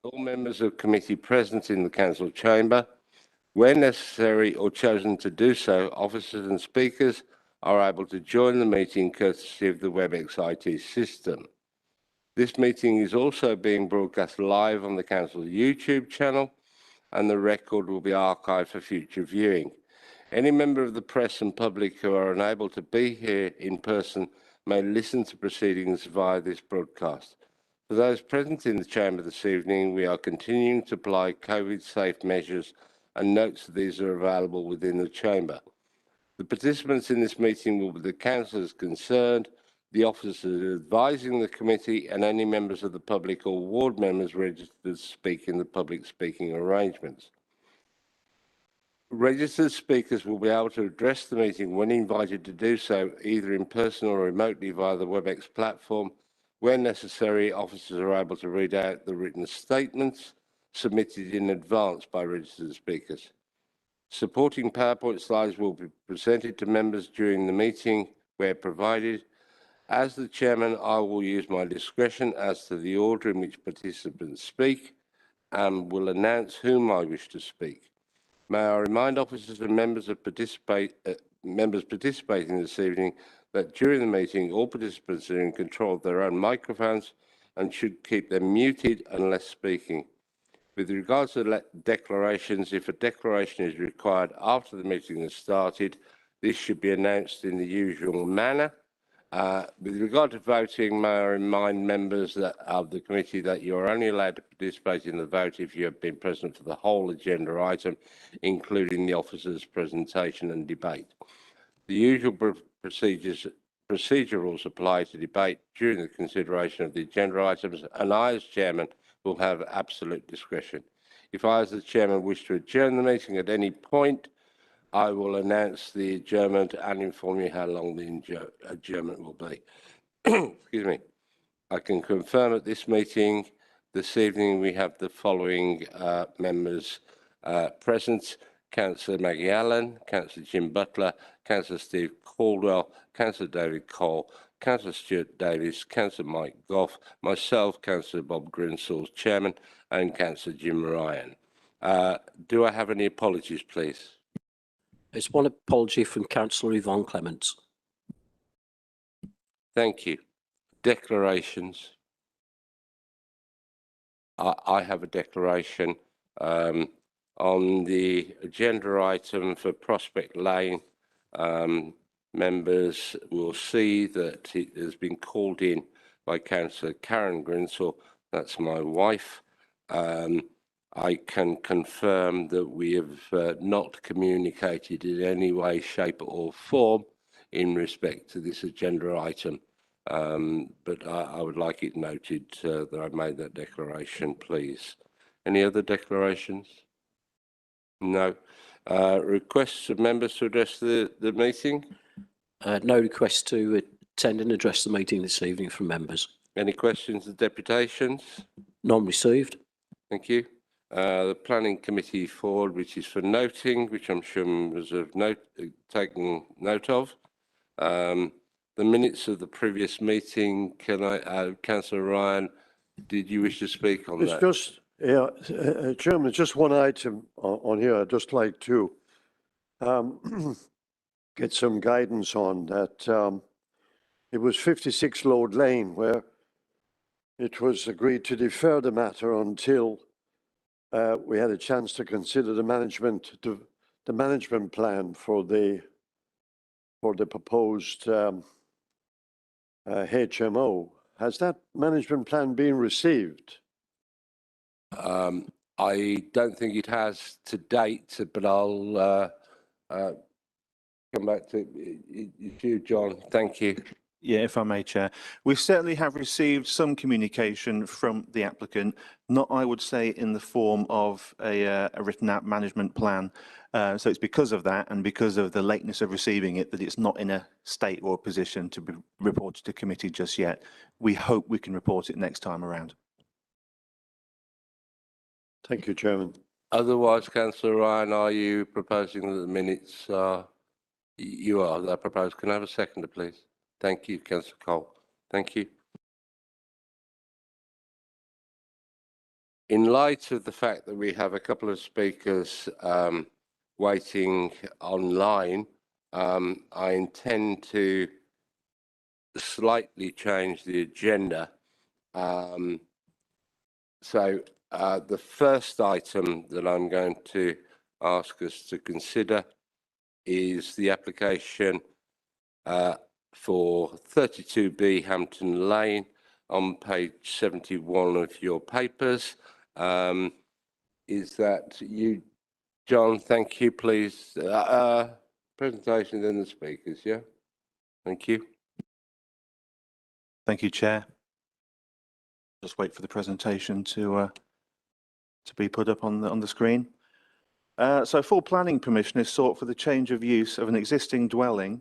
All members of committee present in the council chamber. Where necessary or chosen to do so, officers and speakers are able to join the meeting courtesy of the WebEx IT system. This meeting is also being broadcast live on the council's YouTube channel, and the record will be archived for future viewing. Any member of the press and public who are unable to be here in person may listen to proceedings via this broadcast. For those present in the chamber this evening, we are continuing to apply COVID-safe measures, and notes of these are available within the chamber. The participants in this meeting will be the councillors concerned, the officers advising the committee, and any members of the public or ward members registered to speak in the public speaking arrangements. Registered speakers will be able to address the meeting when invited to do so, either in person or remotely via the WebEx platform. Where necessary, officers are able to read out the written statements submitted in advance by registered speakers. Supporting PowerPoint slides will be presented to members during the meeting where provided. As the chairman, I will use my discretion as to the order in which participants speak and will announce whom I wish to speak. May I remind officers and members participating this evening that during the meeting, all participants are in control of their own microphones and should keep them muted unless speaking. With regards to declarations, if a declaration is required after the meeting has started, this should be announced in the usual manner. With regard to voting, may I remind members of the committee that you are only allowed to participate in the vote if you have been present for the whole agenda item, including the officer's presentation and debate. The usual procedure rules apply to debate during the consideration of the agenda items, and I, as chairman, will have absolute discretion. If I, as the chairman, wish to adjourn the meeting at any point, I will announce the adjournment and inform you how long the adjournment will be. Excuse me. I can confirm at this meeting this evening we have the following members present: Councillor Maggie Allen, Councillor Jim Butler, Councillor Steve Caldwell, Councillor David Cole, Councillor Stuart Davis, Councillor Mike Goff, myself, Councillor Bob Grinsall, Chairman, and Councillor Jim Ryan. Do I have any apologies, please? There's one apology from Councillor Yvonne Clements. Thank you. Declarations. I have a declaration On the agenda item for Prospect Lane, members will see that it has been called in by Councillor Karen Grinsell. That's my wife. I can confirm that we have not communicated in any way, shape or form in respect to this agenda item. But I would like it noted that I made that declaration, please. Any other declarations? No. Requests of members to address the meeting? No request to attend and address the meeting this evening from members. Any questions of deputations? None received. Thank you. The Planning Committee forward, which is for noting, which I'm sure members have taken note of. The minutes of the previous meeting, can I, Councillor Ryan, did you wish to speak on that? It's just, yeah, Chairman, just one item on here. I'd just like to get some guidance on that. It was 56 Lord Lane where it was agreed to defer the matter until we had a chance to consider the management plan for the proposed HMO. Has that management plan been received? I don't think it has to date, but I'll come back to you, John. Thank you. Yeah, if I may, Chair. We certainly have received some communication from the applicant, not, I would say, in the form of a written out management plan. So it's because of that and because of the lateness of receiving it that it's not in a state or position to be reported to committee just yet. We hope we can report it next time around. Thank you, Chairman. Otherwise, Councillor Ryan, are you proposing that the minutes are? You are. They're proposed. Can I have a seconder, please? Thank you, Councillor Cole. Thank you. In light of the fact that we have a couple of speakers waiting online, I intend to slightly change the agenda. So the first item that I'm going to ask us to consider is the application for 32B Hampton Lane on page 71 of your papers. Is that you, John? Thank you, please. Presentation, then the speakers, yeah? Thank you. Thank you, Chair. Just wait for the presentation to be put up on the screen. So full planning permission is sought for the change of use of an existing dwelling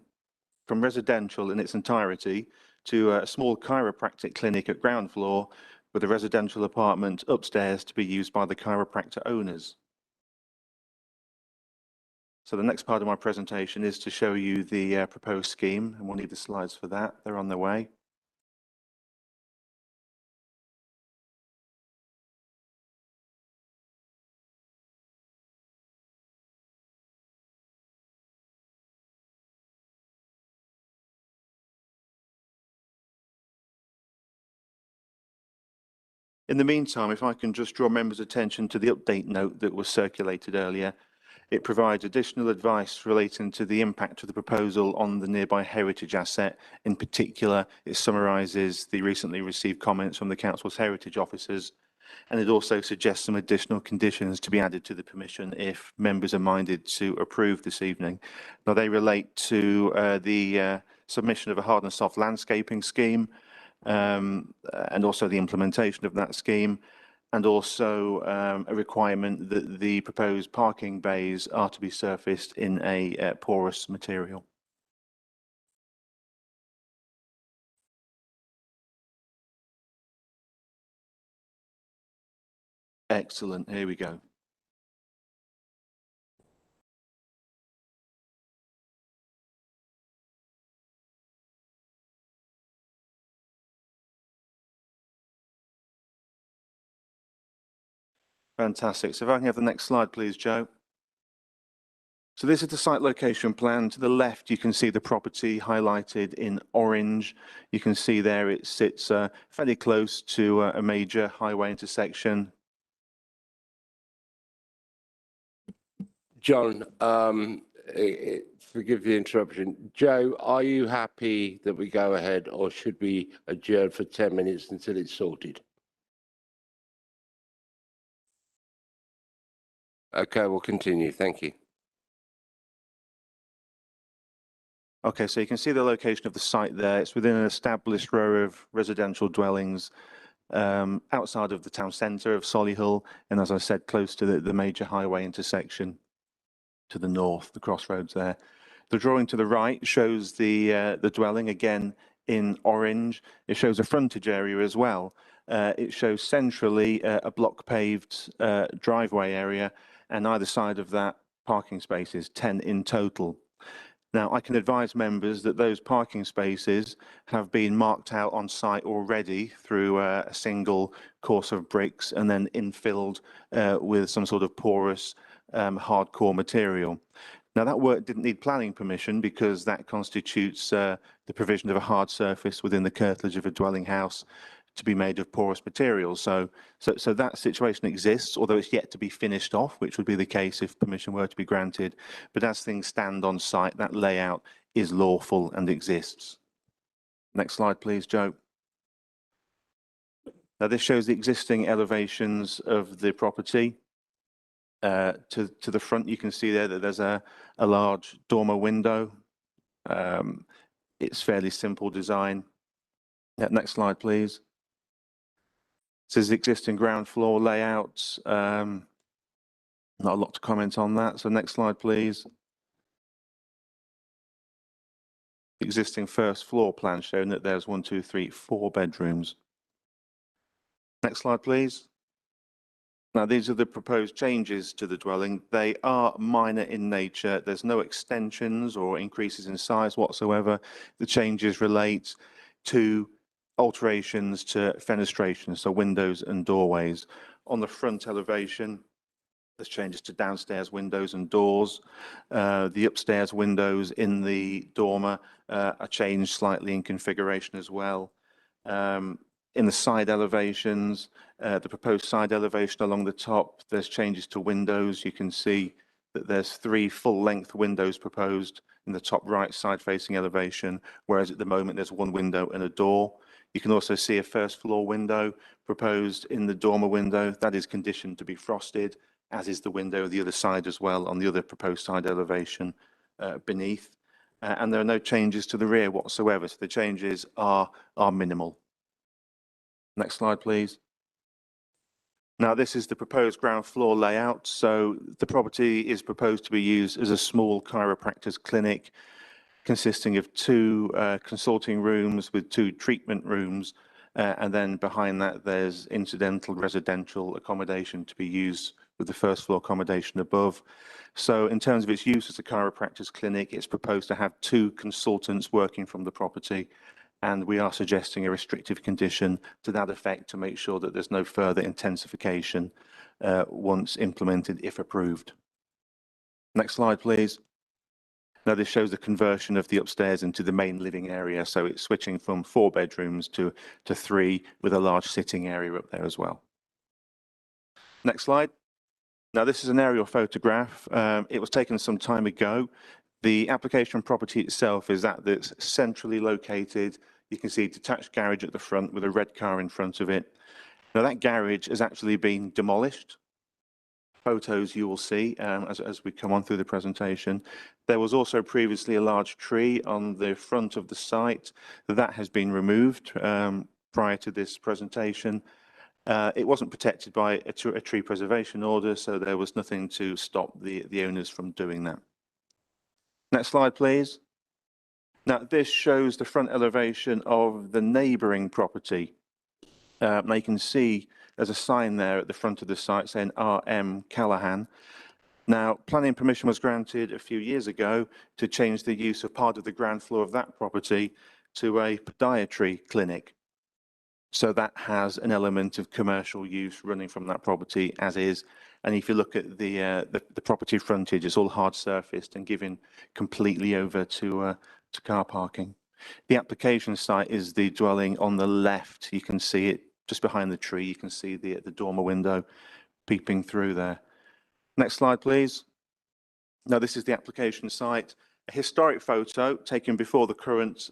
from residential in its entirety to a small chiropractic clinic at ground floor with a residential apartment upstairs to be used by the chiropractor owners. So the next part of my presentation is to show you the proposed scheme, and we'll need the slides for that. They're on their way. In the meantime, if I can just draw members' attention to the update note that was circulated earlier. It provides additional advice relating to the impact of the proposal on the nearby heritage asset. In particular, it summarises the recently received comments from the Council's heritage officers, and it also suggests some additional conditions to be added to the permission if members are minded to approve this evening. Now, they relate to the submission of a hard and soft landscaping scheme, and also the implementation of that scheme, and also a requirement that the proposed parking bays are to be surfaced in a porous material. Excellent, here we go. Fantastic. So if I can have the next slide, please, Joe. So this is the site location plan. To the left, you can see the property highlighted in orange. You can see there it sits fairly close to a major highway intersection. John, forgive the interruption. Joe, are you happy that we go ahead, or should we adjourn for 10 minutes until it's sorted? Okay, we'll continue. Thank you. Okay, so you can see the location of the site there. It's within an established row of residential dwellings outside of the town centre of Solihull, and as I said, close to the major highway intersection to the north, the crossroads there. The drawing to the right shows the dwelling, again in orange. It shows a frontage area as well. It shows centrally a block paved driveway area, and either side of that parking spaces, 10 in total. Now, I can advise members that those parking spaces have been marked out on site already through a single course of bricks and then infilled with some sort of porous hardcore material. Now, that work didn't need planning permission because that constitutes the provision of a hard surface within the curtilage of a dwelling house to be made of porous materials. So that situation exists, although it's yet to be finished off, which would be the case if permission were to be granted. But as things stand on site, that layout is lawful and exists. Next slide, please, Joe. Now, this shows the existing elevations of the property. To the front, you can see there that there's a large dormer window. It's fairly simple design. Next slide, please. This is the existing ground floor layout. Not a lot to comment on that. So next slide, please. Existing first floor plan showing that there's 1, 2, 3, 4 bedrooms. Next slide, please. Now, these are the proposed changes to the dwelling. They are minor in nature. There's no extensions or increases in size whatsoever. The changes relate to alterations to fenestration, so windows and doorways. On the front elevation, there's changes to downstairs windows and doors. The upstairs windows in the dormer are changed slightly in configuration as well. In the side elevations, the proposed side elevation along the top, there's changes to windows. You can see that there's 3 full-length windows proposed in the top right side facing elevation, whereas at the moment there's 1 window and a door. You can also see a first floor window proposed in the dormer window. That is conditioned to be frosted, as is the window the other side as well on the other proposed side elevation beneath. And there are no changes to the rear whatsoever, so the changes are minimal. Next slide, please. Now, this is the proposed ground floor layout. So the property is proposed to be used as a small chiropractor's clinic consisting of 2 consulting rooms with 2 treatment rooms. And then behind that, there's incidental residential accommodation to be used with the first floor accommodation above. So in terms of its use as a chiropractor's clinic, it's proposed to have 2 consultants working from the property. And we are suggesting a restrictive condition to that effect to make sure that there's no further intensification once implemented, if approved. Next slide, please. Now, this shows the conversion of the upstairs into the main living area. So it's switching from 4 bedrooms to 3 with a large sitting area up there as well. Next slide. Now, this is an aerial photograph. It was taken some time ago. The application property itself is that's centrally located. You can see a detached garage at the front with a red car in front of it. Now, that garage has actually been demolished. Photos you will see as we come on through the presentation. There was also previously a large tree on the front of the site. That has been removed prior to this presentation. It wasn't protected by a tree preservation order, so there was nothing to stop the owners from doing that. Next slide, please. Now, this shows the front elevation of the neighbouring property. Now, you can see there's a sign there at the front of the site saying RM Callahan. Now, planning permission was granted a few years ago to change the use of part of the ground floor of that property to a podiatry clinic. So that has an element of commercial use running from that property as is. And if you look at the property frontage, it's all hard surfaced and given completely over to car parking. The application site is the dwelling on the left. You can see it just behind the tree. You can see the dormer window peeping through there. Next slide, please. Now, this is the application site. A historic photo taken before the current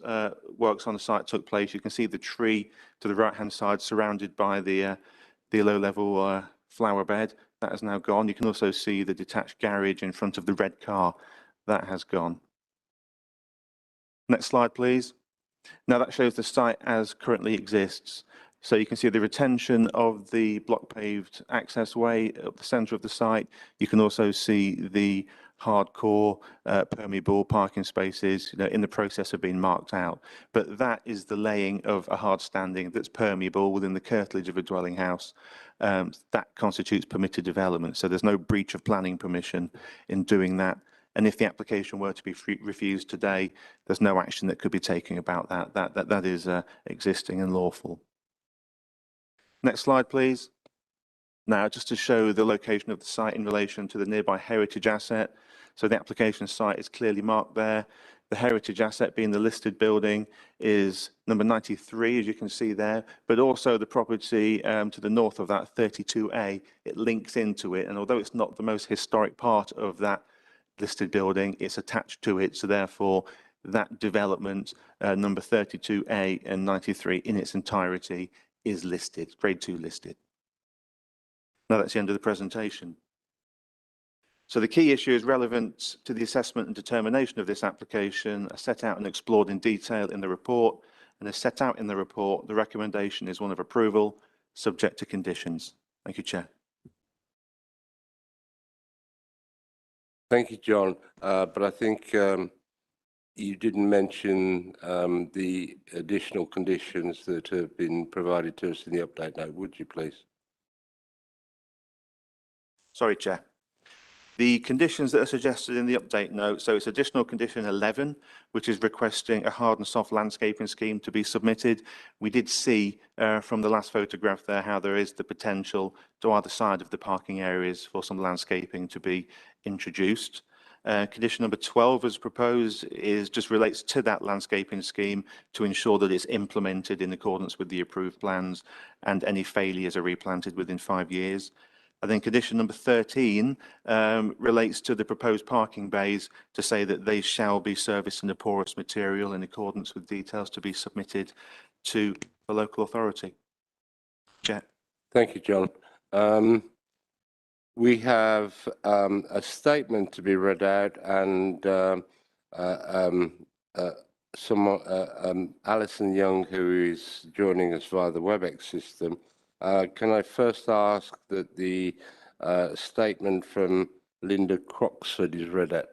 works on the site took place. You can see the tree to the right-hand side surrounded by the low-level flower bed. That has now gone. You can also see the detached garage in front of the red car. That has gone. Next slide, please. Now that shows the site as currently exists. So you can see the retention of the block paved access way at the centre of the site. You can also see the hardcore permeable parking spaces, in the process of being marked out. But that is the laying of a hard standing that's permeable within the curtilage of a dwelling house. That constitutes permitted development. So there's no breach of planning permission in doing that. And if the application were to be refused today, there's no action that could be taken about that. That is existing and lawful. Next slide, please. Now, just to show the location of the site in relation to the nearby heritage asset. So the application site is clearly marked there. The heritage asset being the listed building is number 93, as you can see there, but also the property to the north of that, 32A, it links into it. And although it's not the most historic part of that listed building, it's attached to it. So therefore, that development, number 32A and 93 in its entirety is listed, grade 2 listed. Now that's the end of the presentation. So the key issue is relevant to the assessment and determination of this application, are set out and explored in detail in the report, and as set out in the report, the recommendation is one of approval, subject to conditions. Thank you, Chair. Thank you, John. But I think you didn't mention the additional conditions that have been provided to us in the update note, would you please? Sorry, Chair. The conditions that are suggested in the update note, so it's additional condition 11, which is requesting a hard and soft landscaping scheme to be submitted. We did see from the last photograph there how there is the potential to either side of the parking areas for some landscaping to be introduced. Condition number 12 as proposed just relates to that landscaping scheme to ensure that it's implemented in accordance with the approved plans and any failures are replanted within 5 years. And then condition number 13 relates to the proposed parking bays to say that they shall be serviced in a porous material in accordance with details to be submitted to the local authority. Chair. Thank you, John. We have a statement to be read out, and Alison Young, who is joining us via the WebEx system. Can I first ask that the statement from Linda Croxford is read out?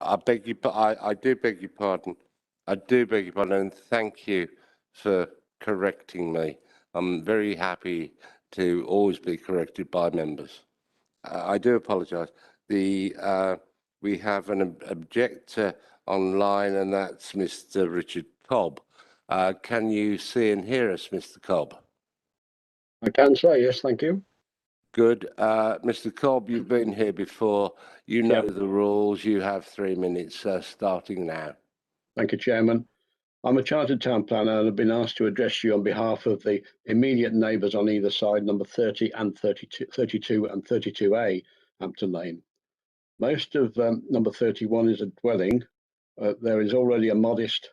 I do beg your pardon. I do beg your pardon, and thank you for correcting me. I'm very happy to always be corrected by members. I do apologise. We have an objector online, and that's Mr. Richard Cobb. Can you see and hear us, Mr. Cobb? I can say yes, thank you. Good. Mr. Cobb, you've been here before. You know the rules. You have 3 minutes starting now. Thank you, Chairman. I'm a chartered town planner and have been asked to address you on behalf of the immediate neighbours on either side, number 30 and 32 and 32A, Hampton Lane. Most of number 31 is a dwelling. There is already a modest,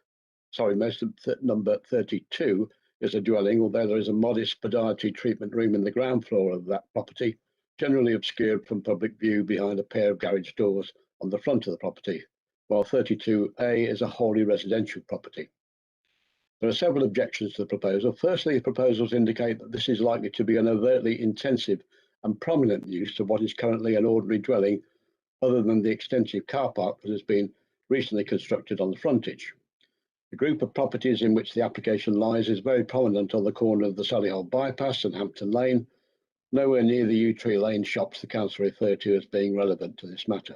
most of number 32 is a dwelling, although there is a modest podiatry treatment room in the ground floor of that property, generally obscured from public view behind a pair of garage doors on the front of the property, while 32A is a wholly residential property. There are several objections to the proposal. Firstly, the proposals indicate that this is likely to be an overtly intensive and prominent use of what is currently an ordinary dwelling, other than the extensive car park that has been recently constructed on the frontage. The group of properties in which the application lies is very prominent on the corner of the Solihull bypass and Hampton Lane, nowhere near the Yew Tree Lane shops the council referred to as being relevant to this matter.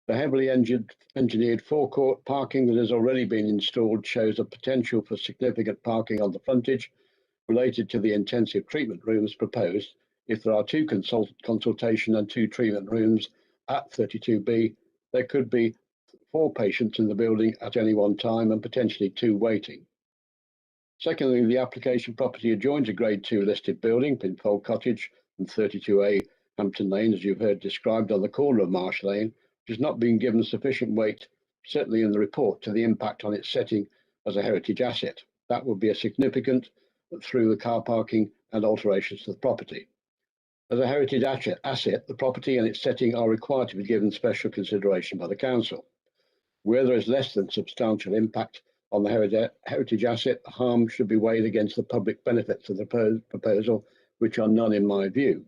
The heavily engineered forecourt parking that has already been installed shows a potential for significant parking on the frontage related to the intensive treatment rooms proposed. If there are 2 consultation and 2 treatment rooms at 32B, there could be 4 patients in the building at any one time and potentially 2 waiting. Secondly, the application property adjoins a grade 2 listed building, Pinfold Cottage, and 32A Hampton Lane, as you've heard described, on the corner of Marsh Lane, which has not been given sufficient weight, certainly in the report, to the impact on its setting as a heritage asset. That would be a significant through the car parking and alterations to the property. As a heritage asset, the property and its setting are required to be given special consideration by the council. Where there is less than substantial impact on the heritage asset, the harm should be weighed against the public benefits of the proposal, which are none in my view.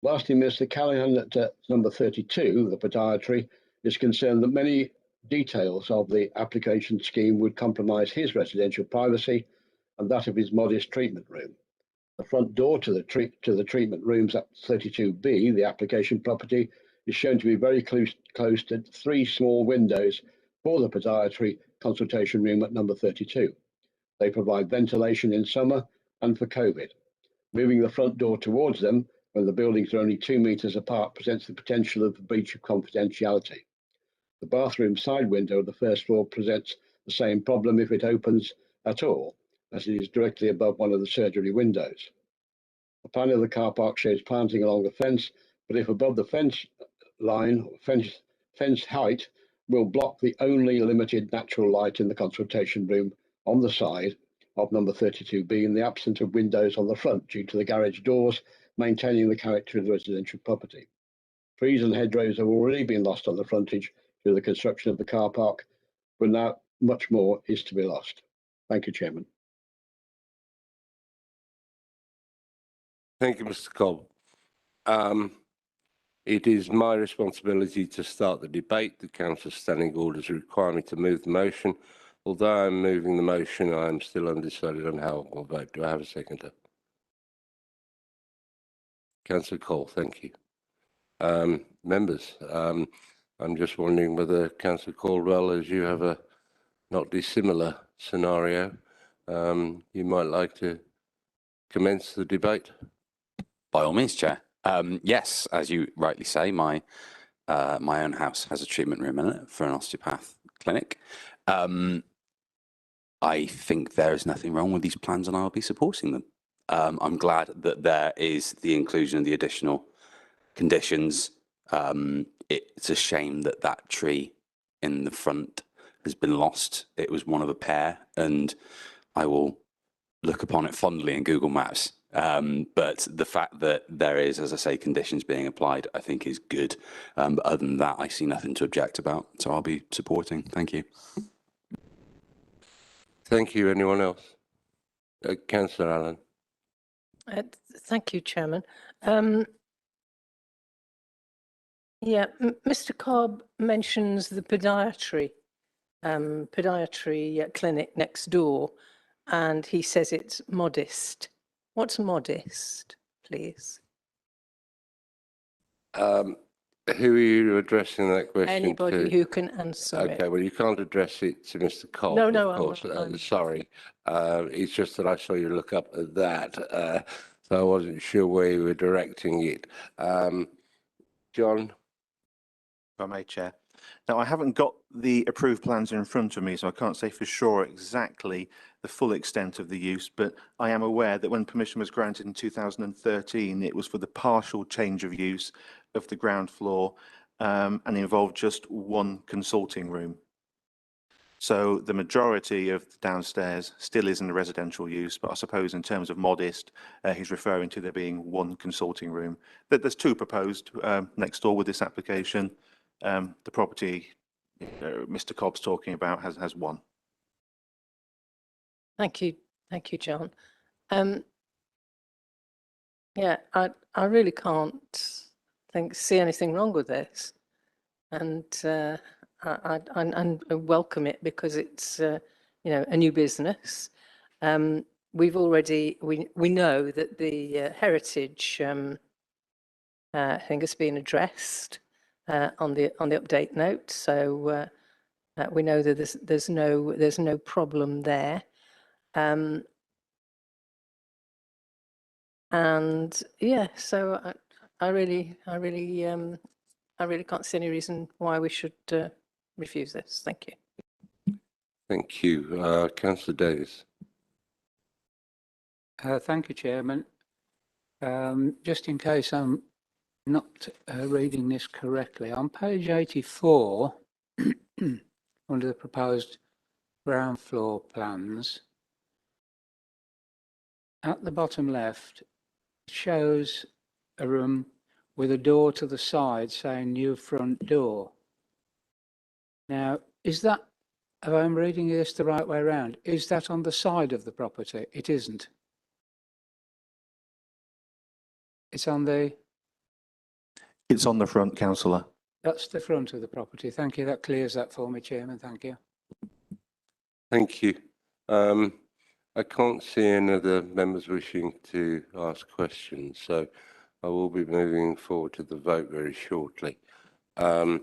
Lastly, Mr. Callahan at number 32, the podiatry, is concerned that many details of the application scheme would compromise his residential privacy and that of his modest treatment room. The front door to the treatment rooms at 32B, the application property, is shown to be very close to 3 small windows for the podiatry consultation room at number 32. They provide ventilation in summer and for COVID. Moving the front door towards them when the buildings are only 2 meters apart presents the potential of a breach of confidentiality. The bathroom side window of the first floor presents the same problem if it opens at all, as it is directly above one of the surgery windows. The plan of the car park shows planting along the fence, but if above the fence line, fence height will block the only limited natural light in the consultation room on the side of number 32B in the absence of windows on the front due to the garage doors maintaining the character of the residential property. Trees and hedgerows have already been lost on the frontage through the construction of the car park, but now much more is to be lost. Thank you, Chairman. Thank you, Mr. Cobb. It is my responsibility to start the debate. The Council's standing orders require me to move the motion. Although I'm moving the motion, I am still undecided on how I will vote. Do I have a seconder? Councillor Cole, thank you. Members, I'm just wondering whether Councillor Caldwell, as you have a not dissimilar scenario, you might like to commence the debate. By all means, Chair. Yes, as you rightly say, my own house has a treatment room in it for an osteopath clinic. I think there is nothing wrong with these plans and I'll be supporting them. I'm glad that there is the inclusion of the additional conditions. It's a shame that that tree in the front has been lost. It was one of a pair, and I will look upon it fondly in Google Maps. But the fact that there is, as I say, conditions being applied, I think is good. But other than that, I see nothing to object about. So I'll be supporting. Thank you. Thank you. Anyone else? Councillor Allen. Thank you, Chairman. Mr. Cobb mentions the podiatry clinic next door, and he says it's modest. What's modest, please? Who are you addressing that question Anybody to? who can answer it. Okay, well, you can't address it to Mr. Cobb, No, of course. I'm sorry. It's just that I saw you look up at that, so I wasn't sure where you were directing it. John? If I may, Chair. Now, I haven't got the approved plans in front of me, so I can't say for sure exactly the full extent of the use, but I am aware that when permission was granted in 2013, it was for the partial change of use of the ground floor and involved just one consulting room. So the majority of the downstairs still is in the residential use, but I suppose in terms of modest, he's referring to there being one consulting room. But there's 2 proposed next door with this application. The property Mr. Cobb's talking about has 1. Thank you, John. I really can't see anything wrong with this, and I welcome it because it's a new business. We've already we know that the heritage thing has been addressed on the update note, so we know that there's no problem there. And yeah, so I really can't see any reason why we should refuse this. Thank you. Thank you. Councillor Davis. Thank you, Chairman. Just in case I'm not reading this correctly, on page 84, under the proposed ground floor plans, at the bottom left, it shows a room with a door to the side saying new front door. Now, is that, if I'm reading this the right way around, is that on the side of the property? It isn't. It's on the, It's on the front, councillor. that's the front of the property. Thank you. That clears that for me, Chairman. Thank you. Thank you. I can't see any other members wishing to ask questions, so I will be moving forward to the vote very shortly. I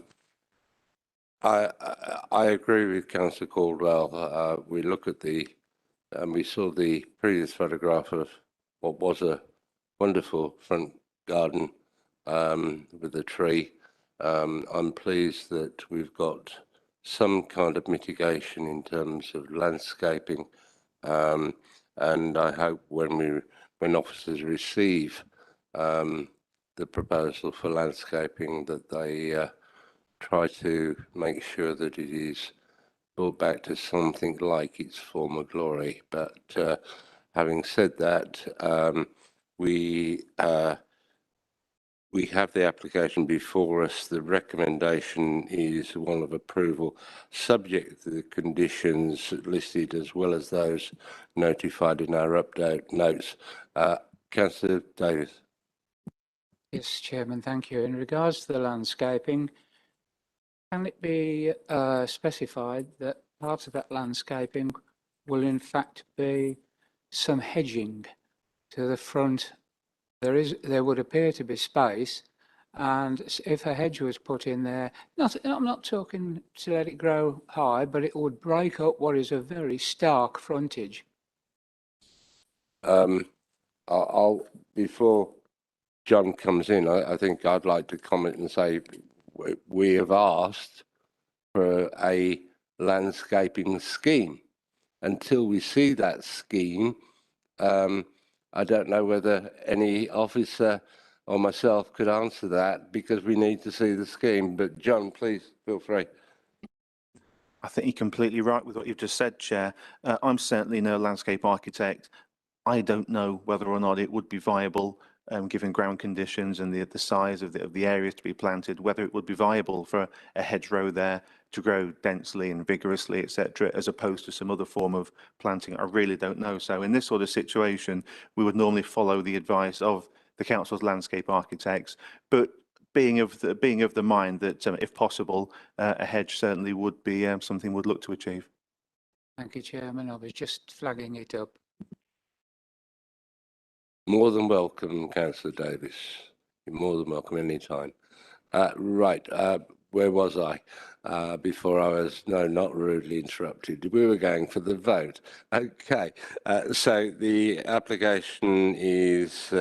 agree with Councillor Caldwell. We look at and we saw the previous photograph of what was a wonderful front garden with a tree. I'm pleased that we've got some kind of mitigation in terms of landscaping, and I hope when officers receive the proposal for landscaping that they try to make sure that it is brought back to something like its former glory. But having said that, we have the application before us. The recommendation is one of approval, subject to the conditions listed as well as those notified in our update notes. Councillor Davis. Yes, Chairman, thank you. In regards to the landscaping, can it be specified that part of that landscaping will in fact be some hedging to the front? There would appear to be space, and if a hedge was put in there, I'm not talking to let it grow high, but it would break up what is a very stark frontage. Before John comes in, I think I'd like to comment and say we have asked for a landscaping scheme. Until we see that scheme, I don't know whether any officer or myself could answer that because we need to see the scheme. But John, please feel free. I think you're completely right with what you've just said, Chair. I'm certainly no landscape architect. I don't know whether or not it would be viable, given ground conditions and the size of the areas to be planted, whether it would be viable for a hedgerow there to grow densely and vigorously, etc., as opposed to some other form of planting. I really don't know. So in this sort of situation, we would normally follow the advice of the council's landscape architects, but being of the mind that if possible, a hedge certainly would be something we'd look to achieve. Thank you, Chairman. I was just flagging it up. More than welcome, Councillor Davis. You're more than welcome anytime. Right, where was I? Before I was, not rudely interrupted. We were going for the vote. Okay, so the application is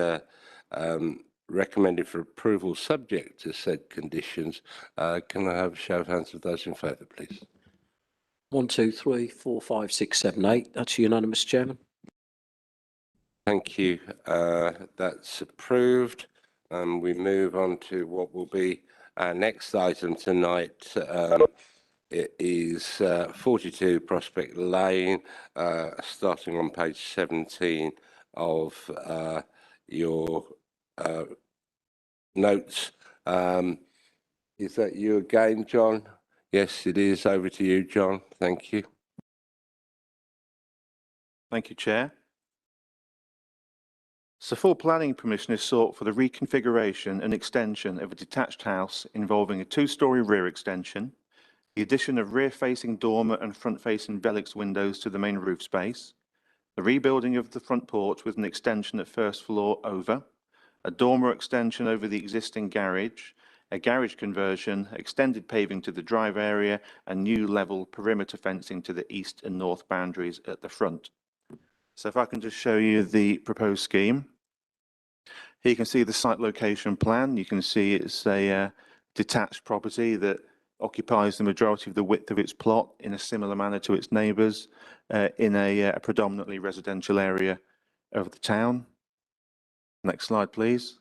recommended for approval subject to said conditions. Can I have a show of hands of those in favour, please? 1, 2, 3, 4, 5, 6, 7, 8. That's unanimous, Chairman. Thank you. That's approved. We move on to what will be our next item tonight. It is 42 Prospect Lane, starting on page 17 of your notes. Is that you again, John? Yes, it is. Over to you, John. Thank you. Thank you, Chair. So full planning permission is sought for the reconfiguration and extension of a detached house involving a two-storey rear extension, the addition of rear-facing dormer and front-facing Velux windows to the main roof space, the rebuilding of the front porch with an extension at first floor over, a dormer extension over the existing garage, a garage conversion, extended paving to the drive area, and new level perimeter fencing to the east and north boundaries at the front. So if I can just show you the proposed scheme. Here you can see the site location plan. You can see it's a detached property that occupies the majority of the width of its plot in a similar manner to its neighbours in a predominantly residential area of the town. Next slide, please.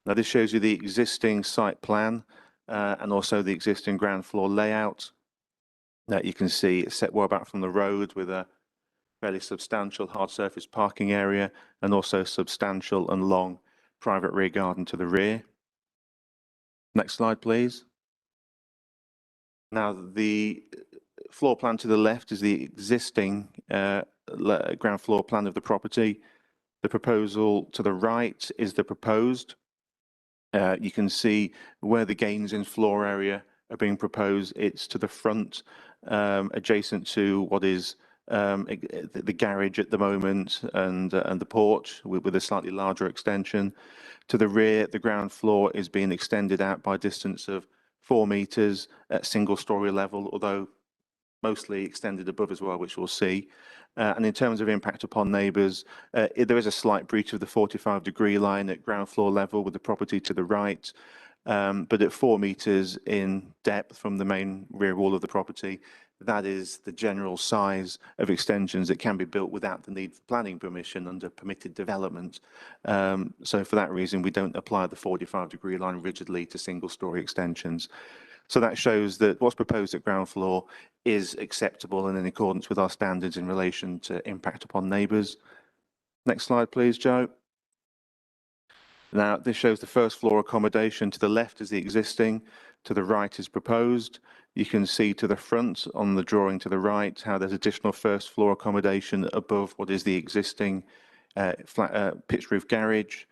Now this shows you the existing site plan and also the existing ground floor layout. Now you can see it's set well back from the road with a fairly substantial hard surface parking area and also substantial and long private rear garden to the rear. Next slide, please. Now the floor plan to the left is the existing ground floor plan of the property. The proposal to the right is the proposed. You can see where the gains in floor area are being proposed. It's to the front, adjacent to what is the garage at the moment and the porch with a slightly larger extension. To the rear, the ground floor is being extended out by a distance of 4 meters at single story level, although mostly extended above as well, which we'll see. And in terms of impact upon neighbours, there is a slight breach of the 45-degree line at ground floor level with the property to the right, but at 4 meters in depth from the main rear wall of the property, that is the general size of extensions that can be built without the need for planning permission under permitted development. So for that reason, we don't apply the 45-degree line rigidly to single-storey extensions. So that shows that what's proposed at ground floor is acceptable and in accordance with our standards in relation to impact upon neighbours. Next slide, please, Joe. Now, this shows the first floor accommodation. To the left is the existing, to the right is proposed. You can see to the front on the drawing to the right how there's additional first floor accommodation above what is the existing pitched roof garage.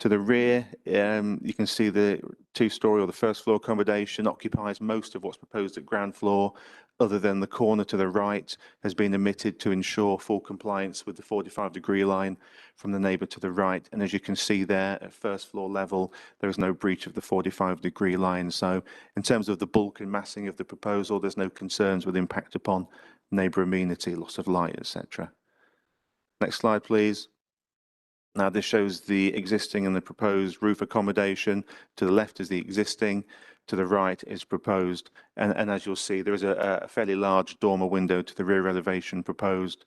To the rear, you can see the 2-storey or the first floor accommodation occupies most of what's proposed at ground floor, other than the corner to the right has been omitted to ensure full compliance with the 45-degree line from the neighbour to the right. And as you can see there at first floor level, there is no breach of the 45-degree line. So in terms of the bulk and massing of the proposal, there's no concerns with impact upon neighbour amenity, loss of light, etc. Next slide, please. Now this shows the existing and the proposed roof accommodation. To the left is the existing, to the right is proposed. And as you'll see, there is a fairly large dormer window to the rear elevation proposed,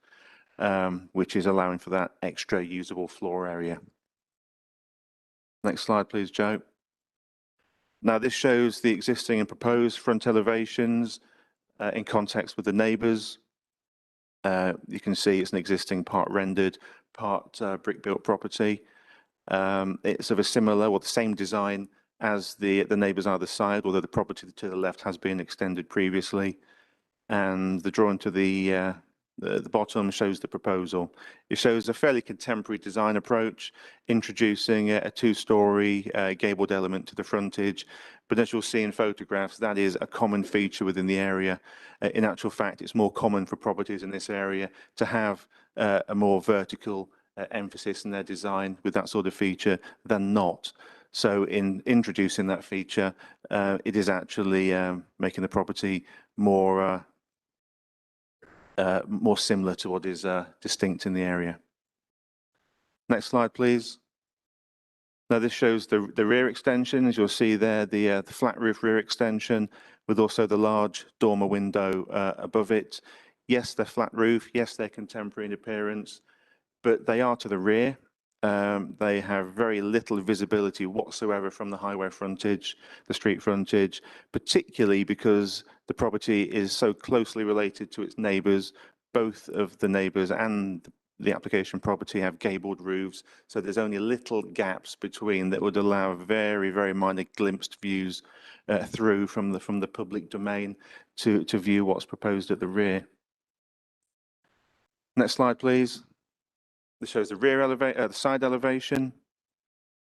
which is allowing for that extra usable floor area. Next slide, please, Joe. Now this shows the existing and proposed front elevations in context with the neighbours. You can see it's an existing part rendered, part brick built property. It's of a similar or the same design as the neighbours either side, although the property to the left has been extended previously. And the drawing to the bottom shows the proposal. It shows a fairly contemporary design approach, introducing a 2-storey gabled element to the frontage. But as you'll see in photographs, that is a common feature within the area. In actual fact, it's more common for properties in this area to have a more vertical emphasis in their design with that sort of feature than not. So in introducing that feature, it is actually making the property more similar to what is distinct in the area. Next slide, please. Now this shows the rear extension. As you'll see there, the flat roof rear extension with also the large dormer window above it. Yes, they're flat roof. Yes, they're contemporary in appearance, but they are to the rear. They have very little visibility whatsoever from the highway frontage, the street frontage, particularly because the property is so closely related to its neighbours. Both of the neighbours and the application property have gabled roofs, so there's only little gaps between that would allow very, very minor glimpsed views through from the public domain to view what's proposed at the rear. Next slide, please. This shows the rear elevation, the side elevation.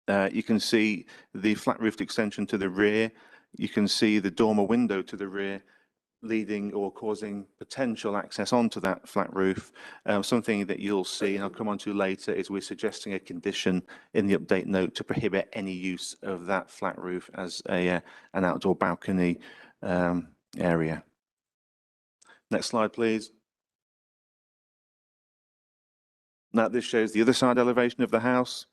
You can see the flat roofed extension to the rear. You can see the dormer window to the rear, leading or causing potential access onto that flat roof. Something that you'll see, and I'll come on to later, is we're suggesting a condition in the update note to prohibit any use of that flat roof as an outdoor balcony area. Next slide, please. Now this shows the other side elevation of the house.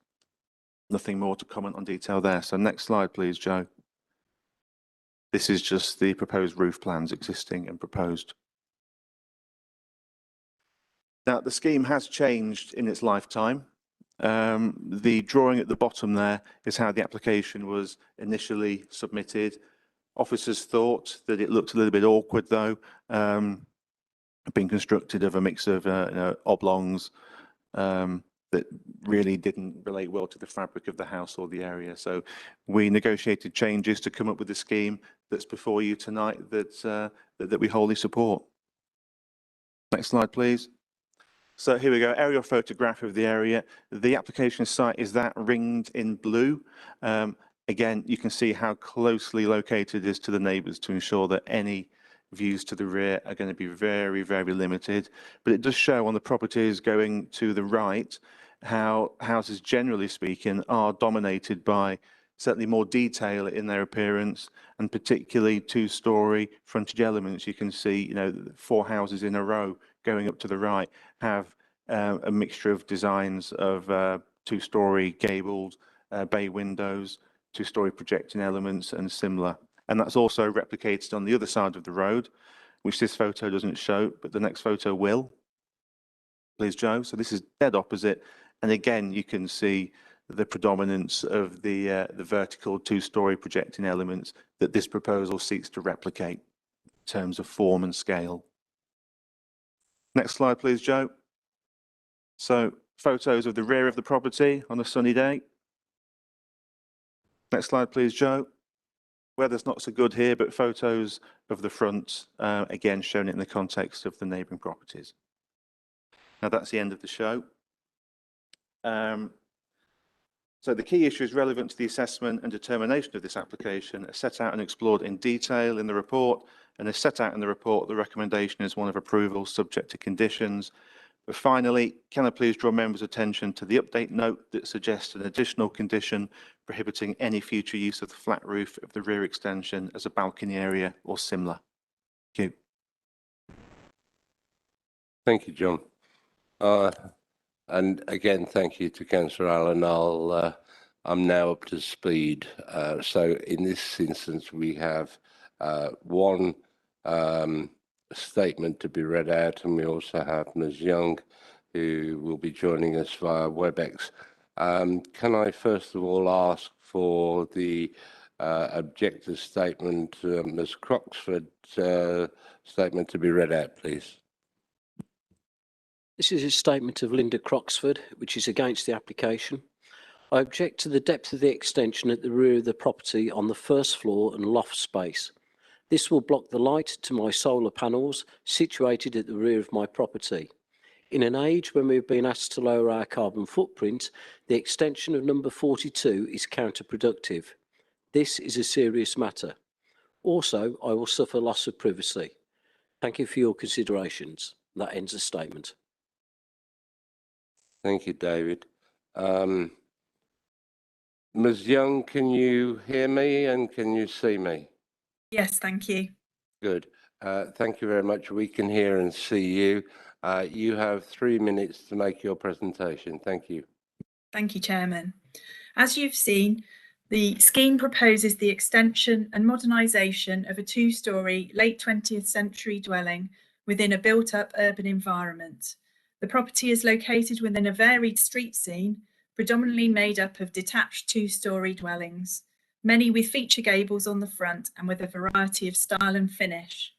Nothing more to comment on detail there. So next slide, please, Joe. This is just the proposed roof plans, existing and proposed. Now the scheme has changed in its lifetime. The drawing at the bottom there is how the application was initially submitted. Officers thought that it looked a little bit awkward though, being constructed of a mix of oblongs that really didn't relate well to the fabric of the house or the area. So we negotiated changes to come up with a scheme that's before you tonight that we wholly support. Next slide, please. So here we go, aerial photograph of the area. The application site is that ringed in blue. Again, you can see how closely located it is to the neighbours to ensure that any views to the rear are going to be very, very limited. But it does show on the properties going to the right how houses, generally speaking, are dominated by certainly more detail in their appearance, and particularly two-storey frontage elements. You can see, 4 houses in a row going up to the right have a mixture of designs of two-storey gabled bay windows, two-storey projecting elements and similar. And that's also replicated on the other side of the road, which this photo doesn't show, but the next photo will. Please, Joe. So this is dead opposite. And again, you can see the predominance of the vertical two-storey projecting elements that this proposal seeks to replicate in terms of form and scale. Next slide, please, Joe. So photos of the rear of the property on a sunny day. Next slide, please, Joe. Weather's not so good here, but photos of the front, again, shown in the context of the neighbouring properties. Now that's the end of the show. So the key issues relevant to the assessment and determination of this application are set out and explored in detail in the report, and as set out in the report, the recommendation is one of approval subject to conditions. But finally, can I please draw members' attention to the update note that suggests an additional condition prohibiting any future use of the flat roof of the rear extension as a balcony area or similar. Thank you. Thank you, John. And again, thank you to Councillor Allen. I'm now up to speed. So in this instance, we have one statement to be read out, and we also have Ms. Young, who will be joining us via WebEx. Can I first of all ask for the objective statement, Ms. Croxford's statement to be read out, please? This is a statement of Linda Croxford, which is against the application. I object to the depth of the extension at the rear of the property on the first floor and loft space. This will block the light to my solar panels situated at the rear of my property. In an age when we've been asked to lower our carbon footprint, the extension of number 42 is counterproductive. This is a serious matter. Also, I will suffer loss of privacy. Thank you for your considerations. That ends the statement. Thank you, David. Ms. Young, can you hear me and can you see me? Yes, thank you. Good. Thank you very much. We can hear and see you. You have 3 minutes to make your presentation. Thank you. Thank you, Chairman. As you've seen, the scheme proposes the extension and modernisation of a 2-storey late 20th century dwelling within a built-up urban environment. The property is located within a varied street scene, predominantly made up of detached 2-storey dwellings, many with feature gables on the front and with a variety of style and finish.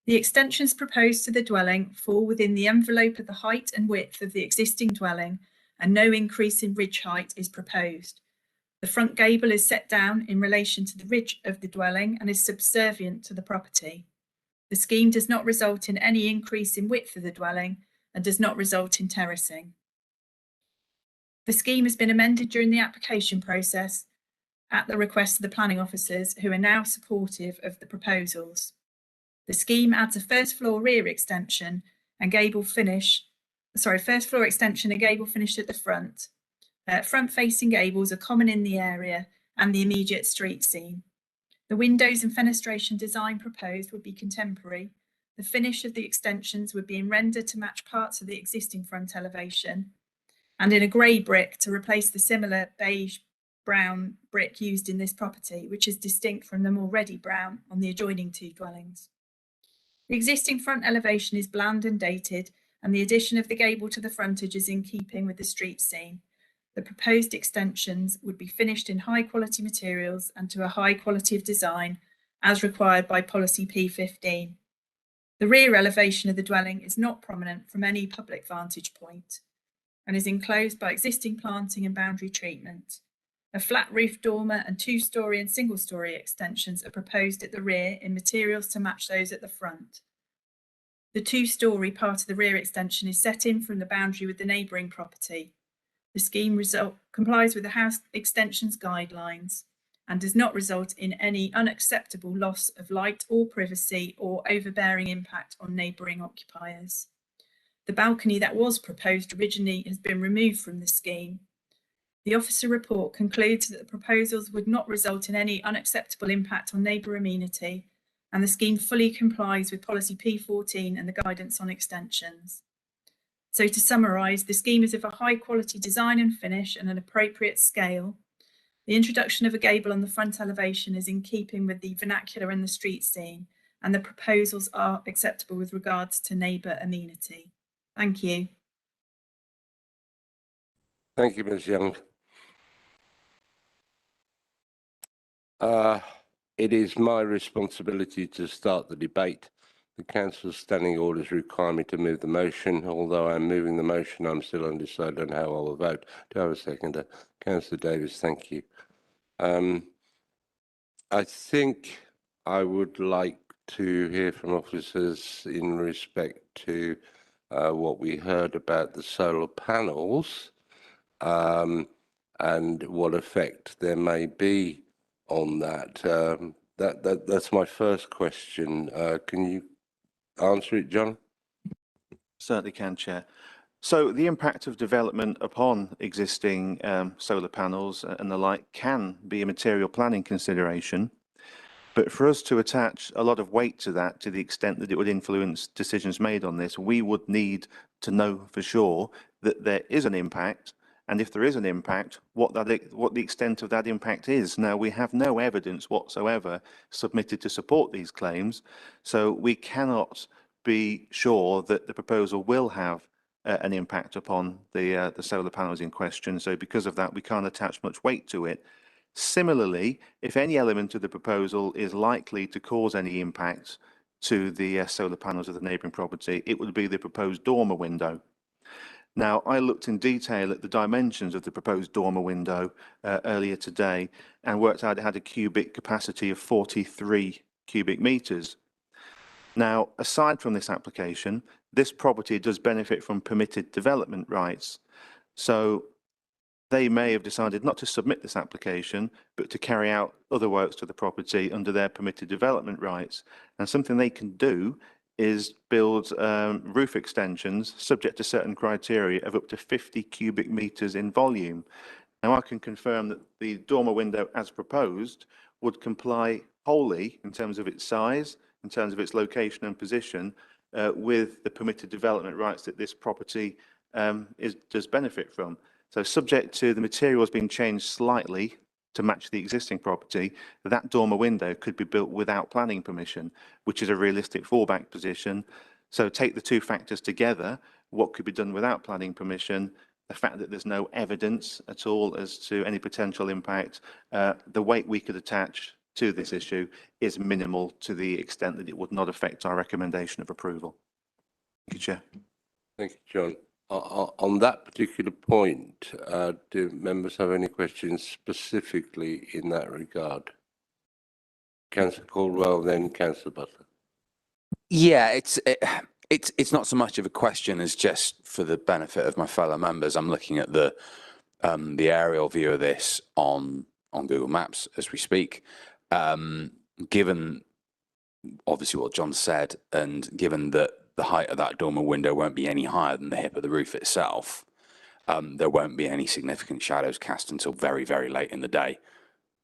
The extensions proposed to the dwelling fall within the envelope of the height and width of the existing dwelling, and no increase in ridge height is proposed. The front gable is set down in relation to the ridge of the dwelling and is subservient to the property. The scheme does not result in any increase in width of the dwelling and does not result in terracing. The scheme has been amended during the application process at the request of the planning officers, who are now supportive of the proposals. The scheme adds a first floor rear extension and first floor extension and gable finish at the front. Front facing gables are common in the area and the immediate street scene. The windows and fenestration design proposed would be contemporary. The finish of the extensions would be in render to match parts of the existing front elevation, and in a grey brick to replace the similar beige brown brick used in this property, which is distinct from them already brown on the adjoining 2 dwellings. The existing front elevation is bland and dated, and the addition of the gable to the frontage is in keeping with the street scene, The proposed extensions would be finished in high quality materials and to a high quality of design as required by policy P15. The rear elevation of the dwelling is not prominent from any public vantage point and is enclosed by existing planting and boundary treatment. A flat roof dormer and 2-storey and single-storey extensions are proposed at the rear in materials to match those at the front. The 2-storey part of the rear extension is set in from the boundary with the neighbouring property. The scheme complies with the house extensions guidelines and does not result in any unacceptable loss of light or privacy or overbearing impact on neighbouring occupiers. The balcony that was proposed originally has been removed from the scheme. The officer report concludes that the proposals would not result in any unacceptable impact on neighbour amenity, and the scheme fully complies with policy P14 and the guidance on extensions. So to summarise, the scheme is of a high quality design and finish and an appropriate scale. The introduction of a gable on the front elevation is in keeping with the vernacular and the street scene, and the proposals are acceptable with regards to neighbour amenity. Thank you. Thank you, Ms Young. It is my responsibility to start the debate. The Council's standing orders require me to move the motion. Although I'm moving the motion, I'm still undecided on how I will vote. Do I have a seconder? Councillor Davis, thank you. I think I would like to hear from officers in respect to what we heard about the solar panels and what effect there may be on that. That's my first question. Can you answer it, John? Certainly can, Chair. So the impact of development upon existing solar panels and the like can be a material planning consideration. But for us to attach a lot of weight to that, to the extent that it would influence decisions made on this, we would need to know for sure that there is an impact, and if there is an impact, what the extent of that impact is. Now, we have no evidence whatsoever submitted to support these claims, so we cannot be sure that the proposal will have an impact upon the solar panels in question. So because of that, we can't attach much weight to it. Similarly, if any element of the proposal is likely to cause any impact to the solar panels of the neighbouring property, it would be the proposed dormer window. Now, I looked in detail at the dimensions of the proposed dormer window earlier today and worked out it had a cubic capacity of 43 cubic metres. Now, aside from this application, this property does benefit from permitted development rights. So they may have decided not to submit this application, but to carry out other works to the property under their permitted development rights. And something they can do is build roof extensions subject to certain criteria of up to 50 cubic metres in volume. Now, I can confirm that the dormer window as proposed would comply wholly in terms of its size, in terms of its location and position, with the permitted development rights that this property does benefit from. So subject to the materials being changed slightly to match the existing property, that dormer window could be built without planning permission, which is a realistic fallback position. So take the two factors together, what could be done without planning permission, the fact that there's no evidence at all as to any potential impact, the weight we could attach to this issue is minimal to the extent that it would not affect our recommendation of approval. Thank you, Chair. Thank you, John. On that particular point, do members have any questions specifically in that regard? Councillor Caldwell, then Councillor Butler. Yeah, it's not so much of a question as just for the benefit of my fellow members. I'm looking at the aerial view of this on Google Maps as we speak. Given obviously what John said, and given that the height of that dormer window won't be any higher than the hip of the roof itself, there won't be any significant shadows cast until very, very late in the day,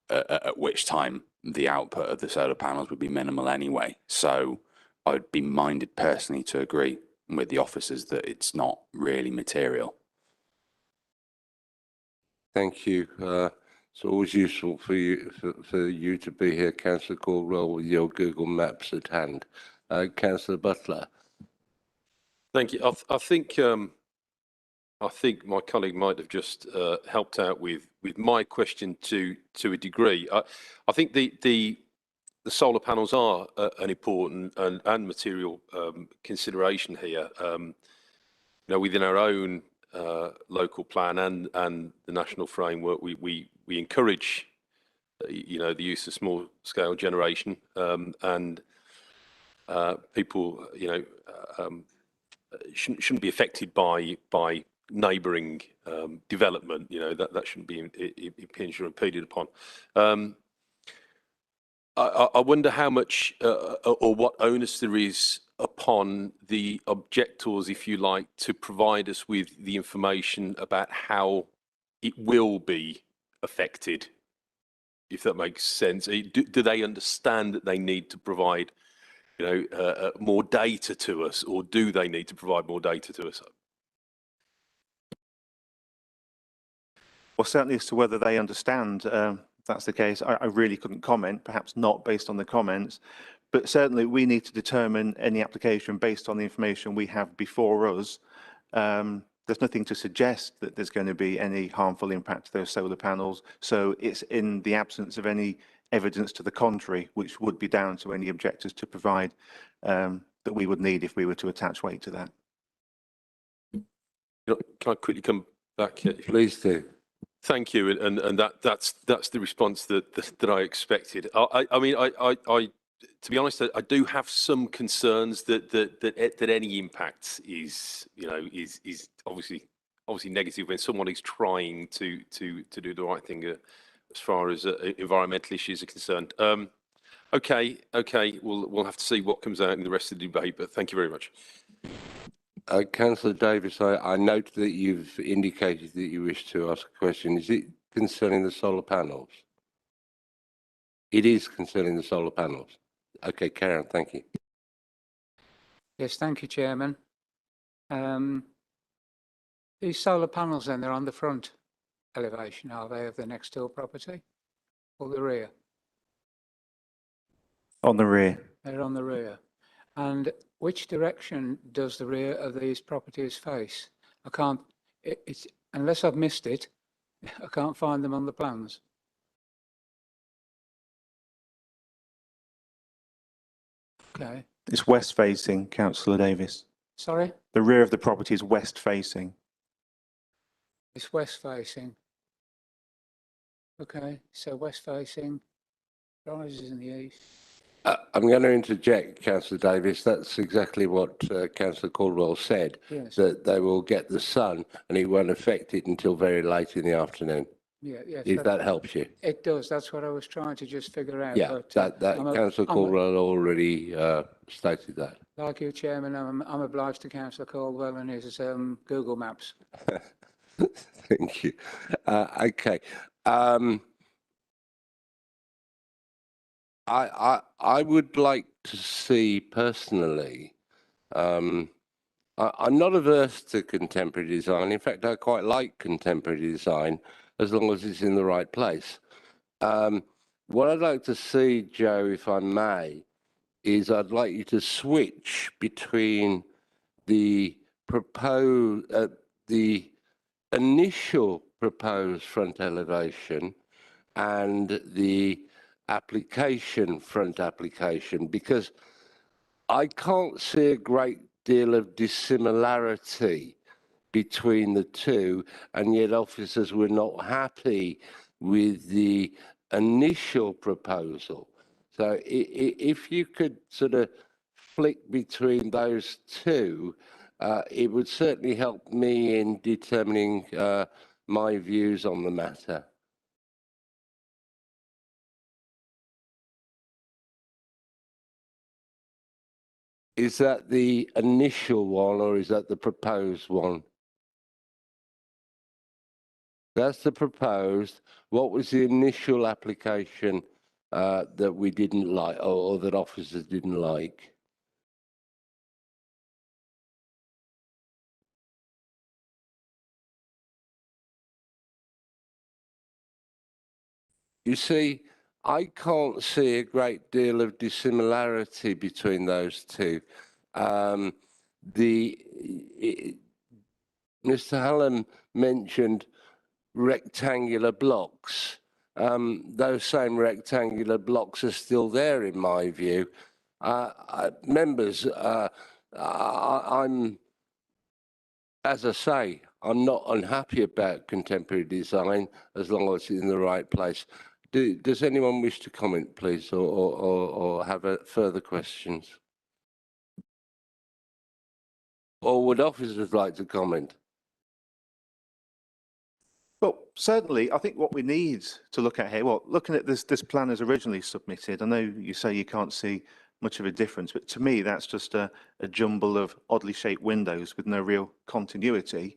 at which time the output of the solar panels would be minimal anyway. So I would be minded personally to agree with the officers that it's not really material. Thank you. It's always useful for you to be here, Councillor Caldwell, with your Google Maps at hand. Councillor Butler. Thank you. I think I think my colleague might have just helped out with my question to a degree. I think the solar panels are an important and material consideration here. You know, within our own local plan and the national framework, we encourage you know, the use of small scale generation and people, you know, shouldn't be affected by neighbouring development. You know, that shouldn't be impinged or impeded upon. I wonder how much or what onus there is upon the objectors, if you like, to provide us with the information about how it will be affected, if that makes sense. Do they understand that they need to provide, you know, more data to us, or do they need to provide more data to us? Well, certainly as to whether they understand that's the case, I really couldn't comment, perhaps not based on the comments, but certainly we need to determine any application based on the information we have before us. There's nothing to suggest that there's going to be any harmful impact to those solar panels. So it's in the absence of any evidence to the contrary, which would be down to any objectors to provide that we would need if we were to attach weight to that. Can I quickly come back here? Please do. Thank you, and that's the response that I expected. I mean, to be honest, I do have some concerns that any impact is, you know, is obviously negative when someone is trying to do the right thing as far as environmental issues are concerned. Okay, we'll have to see what comes out in the rest of the debate, but thank you very much. Councillor Davis, I note that you've indicated that you wish to ask a question. Is it concerning the solar panels? It is concerning the solar panels. Okay, Karen, thank you. Yes, thank you, Chairman. These solar panels then, they're on the front elevation, are they, of the next door property or the rear? On the rear. They're on the rear. And which direction does the rear of these properties face? I can't, it's unless I've missed it, I can't find them on the plans. Okay. It's west facing, Councillor Davis. Sorry? The rear of the property is west facing. It's west facing. Okay, so west facing, rises in the east. I'm going to interject, Councillor Davis. That's exactly what Councillor Caldwell said, Yes. that they will get the sun and it won't affect it until very late in the afternoon. Yeah, yes. If that helps you. It does. That's what I was trying to just figure out. Yeah, but, that Councillor Caldwell already stated that. Like you, Chairman, I'm obliged to Councillor Caldwell and his Google Maps. Thank you. Okay. I would like to see personally, I'm not averse to contemporary design. In fact, I quite like contemporary design as long as it's in the right place. What I'd like to see, Joe, if I may, is I'd like you to switch between the initial proposed front elevation and the front application, because I can't see a great deal of dissimilarity between the two, and yet officers were not happy with the initial proposal. So if you could sort of flick between those two, it would certainly help me in determining my views on the matter. Is that the initial one or is that the proposed one? That's the proposed. What was the initial application that we didn't like or that officers didn't like? You see, I can't see a great deal of dissimilarity between those two. Mr. Hallam mentioned rectangular blocks. Those same rectangular blocks are still there, in my view. Members, I'm, as I say, I'm not unhappy about contemporary design as long as it's in the right place. Does anyone wish to comment, please, or have further questions? Or would officers like to comment? Well, certainly, I think what we need to look at here, well, looking at this plan as originally submitted, I know you say you can't see much of a difference, but to me, that's just a jumble of oddly shaped windows with no real continuity.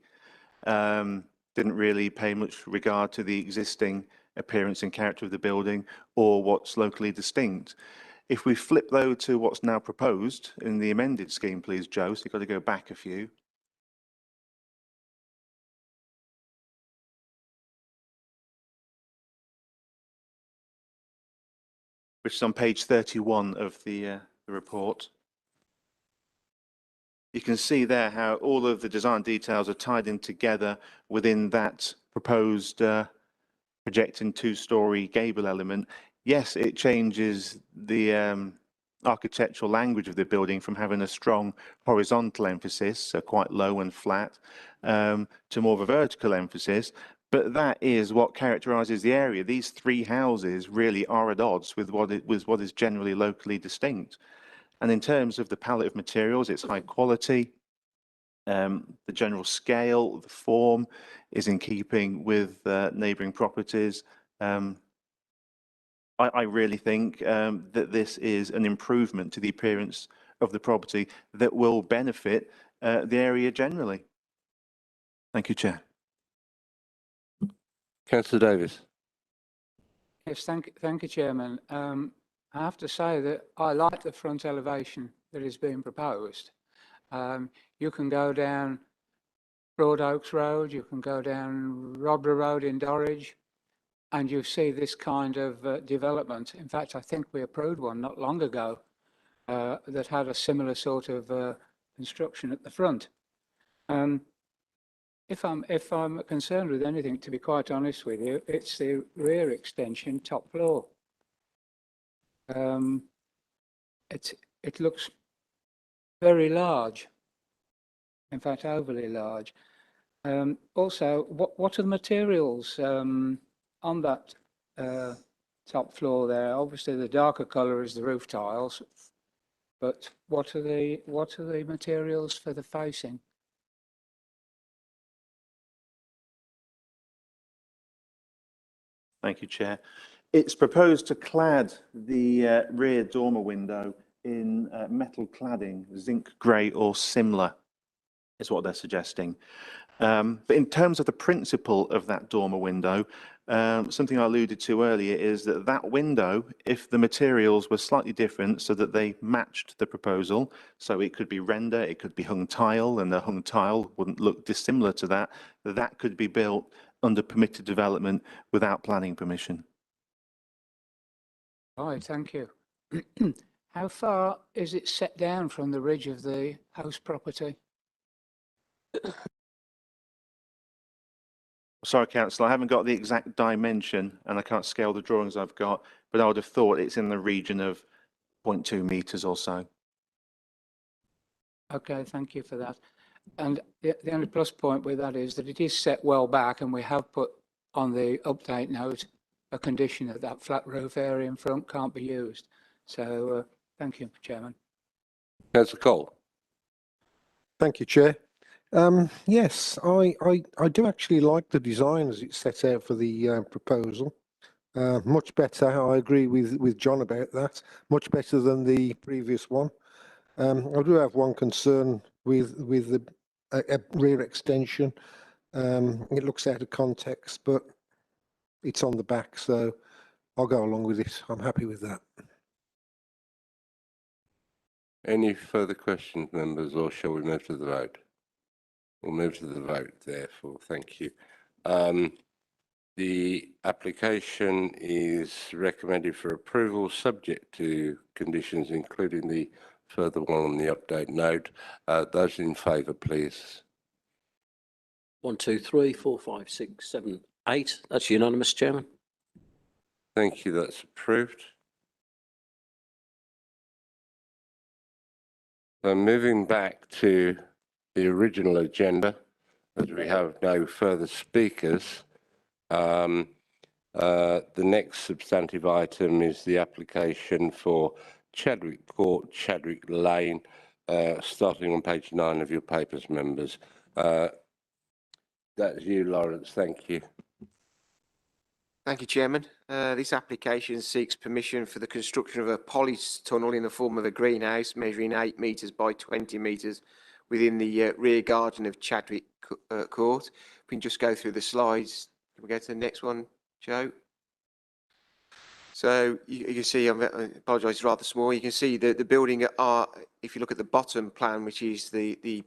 Didn't really pay much regard to the existing appearance and character of the building or what's locally distinct. If we flip though to what's now proposed in the amended scheme, please, Joe, so you've got to go back a few. Which is on page 31 of the report. You can see there how all of the design details are tied in together within that proposed projecting two-storey gable element. Yes, it changes the architectural language of the building from having a strong horizontal emphasis, so quite low and flat, to more of a vertical emphasis. But that is what characterises the area. These three houses really are at odds with what is generally locally distinct. And in terms of the palette of materials, it's high quality. The general scale, the form is in keeping with neighbouring properties. I really think that this is an improvement to the appearance of the property that will benefit the area generally. Thank you, Chair. Councillor Davis. Yes, thank you, Chairman. I have to say that I like the front elevation that is being proposed. You can go down Broad Oaks Road, you can go down Rodborough Road in Dorridge, and you see this kind of development. In fact, I think we approved one not long ago that had a similar sort of construction at the front. If I'm concerned with anything, to be quite honest with you, it's the rear extension, top floor. It looks very large. In fact, overly large. Also, what are the materials on that top floor there? Obviously, the darker colour is the roof tiles, but what are the materials for the facing? Thank you, Chair. It's proposed to clad the rear dormer window in metal cladding, zinc grey or similar, is what they're suggesting. But in terms of the principle of that dormer window, something I alluded to earlier is that that window, if the materials were slightly different so that they matched the proposal, so it could be render, it could be hung tile, and the hung tile wouldn't look dissimilar to that, that could be built under permitted development without planning permission. Right, thank you. How far is it set down from the ridge of the house property? Sorry, Councillor, I haven't got the exact dimension and I can't scale the drawings I've got, but I would have thought it's in the region of 0.2 metres or so. Okay, thank you for that. And the only plus point with that is that it is set well back, and we have put on the update note a condition that that flat roof area in front can't be used. So thank you, Chairman. Councillor Cole. Thank you, Chair. Yes, I do actually like the design as it's set out for the proposal. Much better. I agree with John about that. Much better than the previous one. I do have one concern with the rear extension. It looks out of context, but it's on the back, so I'll go along with it. I'm happy with that. Any further questions, members, or shall we move to the vote? We'll move to the vote, therefore. Thank you. The application is recommended for approval subject to conditions, including the further one on the update note. Those in favour, please. 1, 2, 3, 4, 5, 6, 7, 8. That's unanimous, Chairman. Thank you. That's approved. So moving back to the original agenda, as we have no further speakers, the next substantive item is the application for Chadwick Court, Chadwick Lane, starting on page 9 of your papers, members. That's you, Lawrence. Thank you. Thank you, Chairman. This application seeks permission for the construction of a polytunnel in the form of a greenhouse measuring 8 metres by 20 metres within the rear garden of Chadwick Court. If we can just go through the slides. Can we go to the next one, Joe? So you can see, I apologise, it's rather small. You can see the building are, if you look at the bottom plan, which is the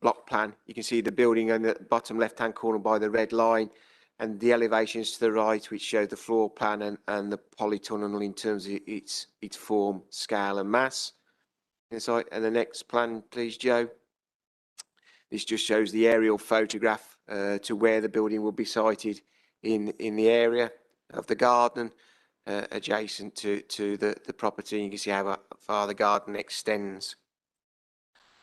block plan, you can see the building on the bottom left-hand corner by the red line, and the elevations to the right, which show the floor plan and the polytunnel in terms of its form, scale and mass. And the next plan, please, Joe. This just shows the aerial photograph to where the building will be sited in the area of the garden adjacent to the property. You can see how far the garden extends.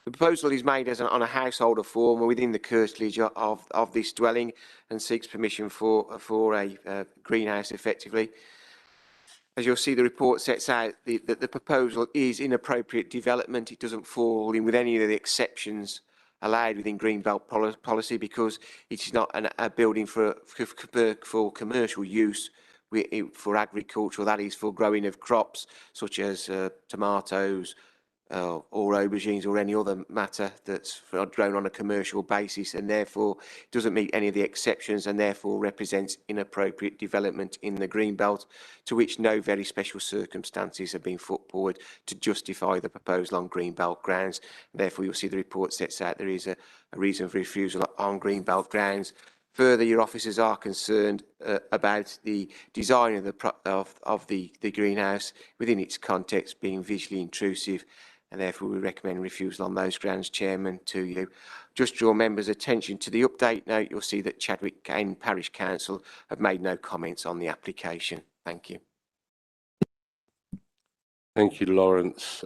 The proposal is made on a householder form within the curtilage of this dwelling and seeks permission for a greenhouse effectively. As you'll see, the report sets out that the proposal is inappropriate development. It doesn't fall in with any of the exceptions allowed within Greenbelt policy because it is not a building for commercial use, for agricultural, that is for growing of crops such as tomatoes, or aubergines or any other matter that's grown on a commercial basis, and therefore doesn't meet any of the exceptions and therefore represents inappropriate development in the Greenbelt, to which no very special circumstances have been put forward to justify the proposal on Greenbelt grounds. Therefore, you'll see the report sets out there is a reason for refusal on Greenbelt grounds. Further, your officers are concerned about the design of the greenhouse within its context being visually intrusive, and therefore we recommend refusal on those grounds, Chairman, to you. Just draw members' attention to the update note. You'll see that Chadwick End Parish Council have made no comments on the application. Thank you. Thank you, Lawrence.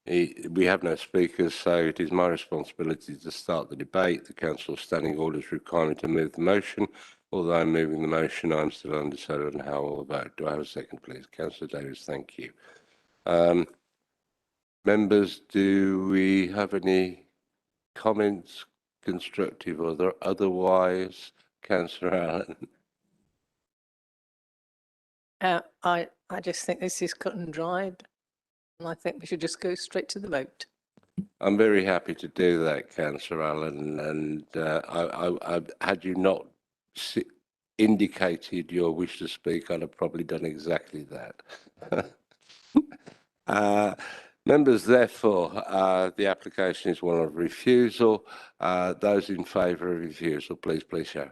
We have no speakers, so it is my responsibility to start the debate. The Council Standing Orders require me to move the motion. Although I'm moving the motion, I'm still undecided on how I will vote. Do I have a second, please? Councillor Davis, thank you. Members, do we have any comments, constructive or otherwise? Councillor Allen. I just think this is cut and dried, and I think we should just go straight to the vote. I'm very happy to do that, Councillor Allen, and I had you not indicated your wish to speak, I'd have probably done exactly that. Members, therefore, the application is one of refusal. Those in favour of refusal, please show.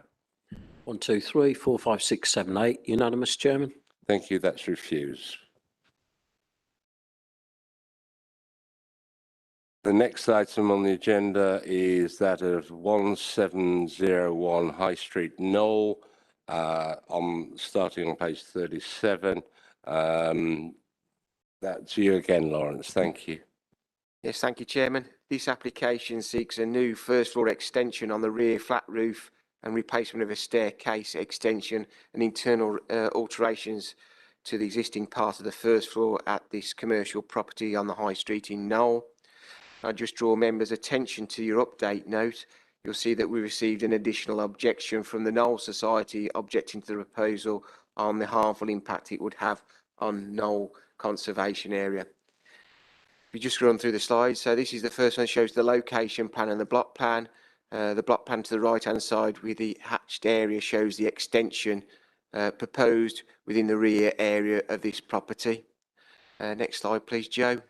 1, 2, 3, 4, 5, 6, 7, 8. Unanimous, Chairman. Thank you. That's refused. The next item on the agenda is that of 1701 High Street, Knoll, starting on page 37. That's you again, Lawrence. Thank you. Yes, thank you, Chairman. This application seeks a new first floor extension on the rear flat roof and replacement of a staircase extension and internal alterations to the existing part of the first floor at this commercial property on the High Street in Knoll. I just draw members' attention to your update note. You'll see that we received an additional objection from the Knoll Society objecting to the proposal on the harmful impact it would have on Knoll Conservation Area. We just run through the slides. So this is the first one, shows the location plan and the block plan. The block plan to the right-hand side with the hatched area shows the extension proposed within the rear area of this property. Next slide, please, Joe.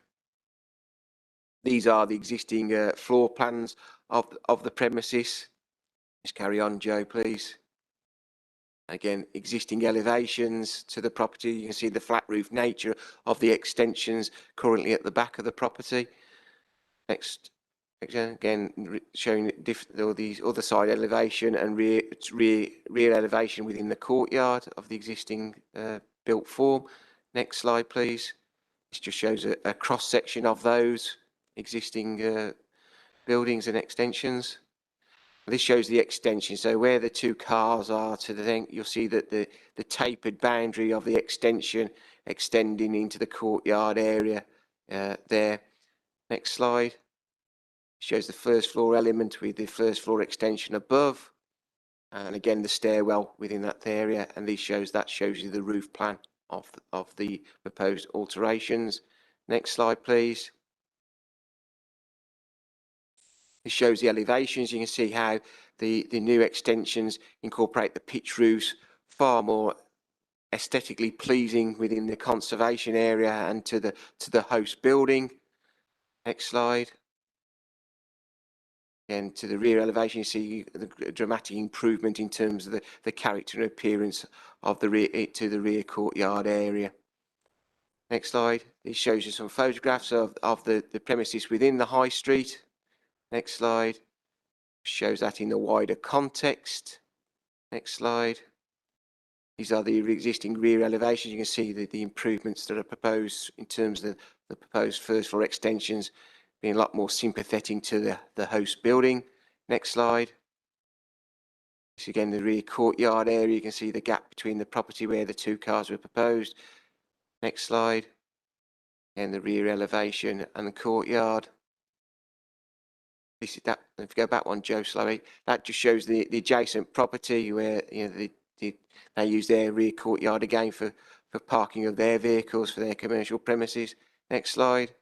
These are the existing floor plans of the premises. Just carry on, Joe, please. Again, existing elevations to the property. You can see the flat roof nature of the extensions currently at the back of the property. Next Again, showing all these other side elevation and rear elevation within the courtyard of the existing built form. Next slide, please. This just shows a cross section of those existing buildings and extensions. This shows the extension. So where the two cars are to the thing, you'll see that the tapered boundary of the extension extending into the courtyard area there. Next slide. Shows the first floor element with the first floor extension above. And again, the stairwell within that area. And this shows you the roof plan of the proposed alterations. Next slide, please. This shows the elevations. You can see how the new extensions incorporate the pitch roofs, far more aesthetically pleasing within the conservation area and to the host building. Next slide. And to the rear elevation, you see the dramatic improvement in terms of the character and appearance of the rear courtyard area. Next slide. This shows you some photographs of the premises within the high street. Next slide. Shows that in the wider context. Next slide. These are the existing rear elevations. You can see the improvements that are proposed in terms of the proposed first floor extensions being a lot more sympathetic to the host building. Next slide. This again, the rear courtyard area. You can see the gap between the property where the two cars were proposed. Next slide. And the rear elevation and the courtyard. This is that. If you go back one, Joe, slowly. That just shows the adjacent property where they use their rear courtyard again for parking of their vehicles for their commercial premises. Next slide.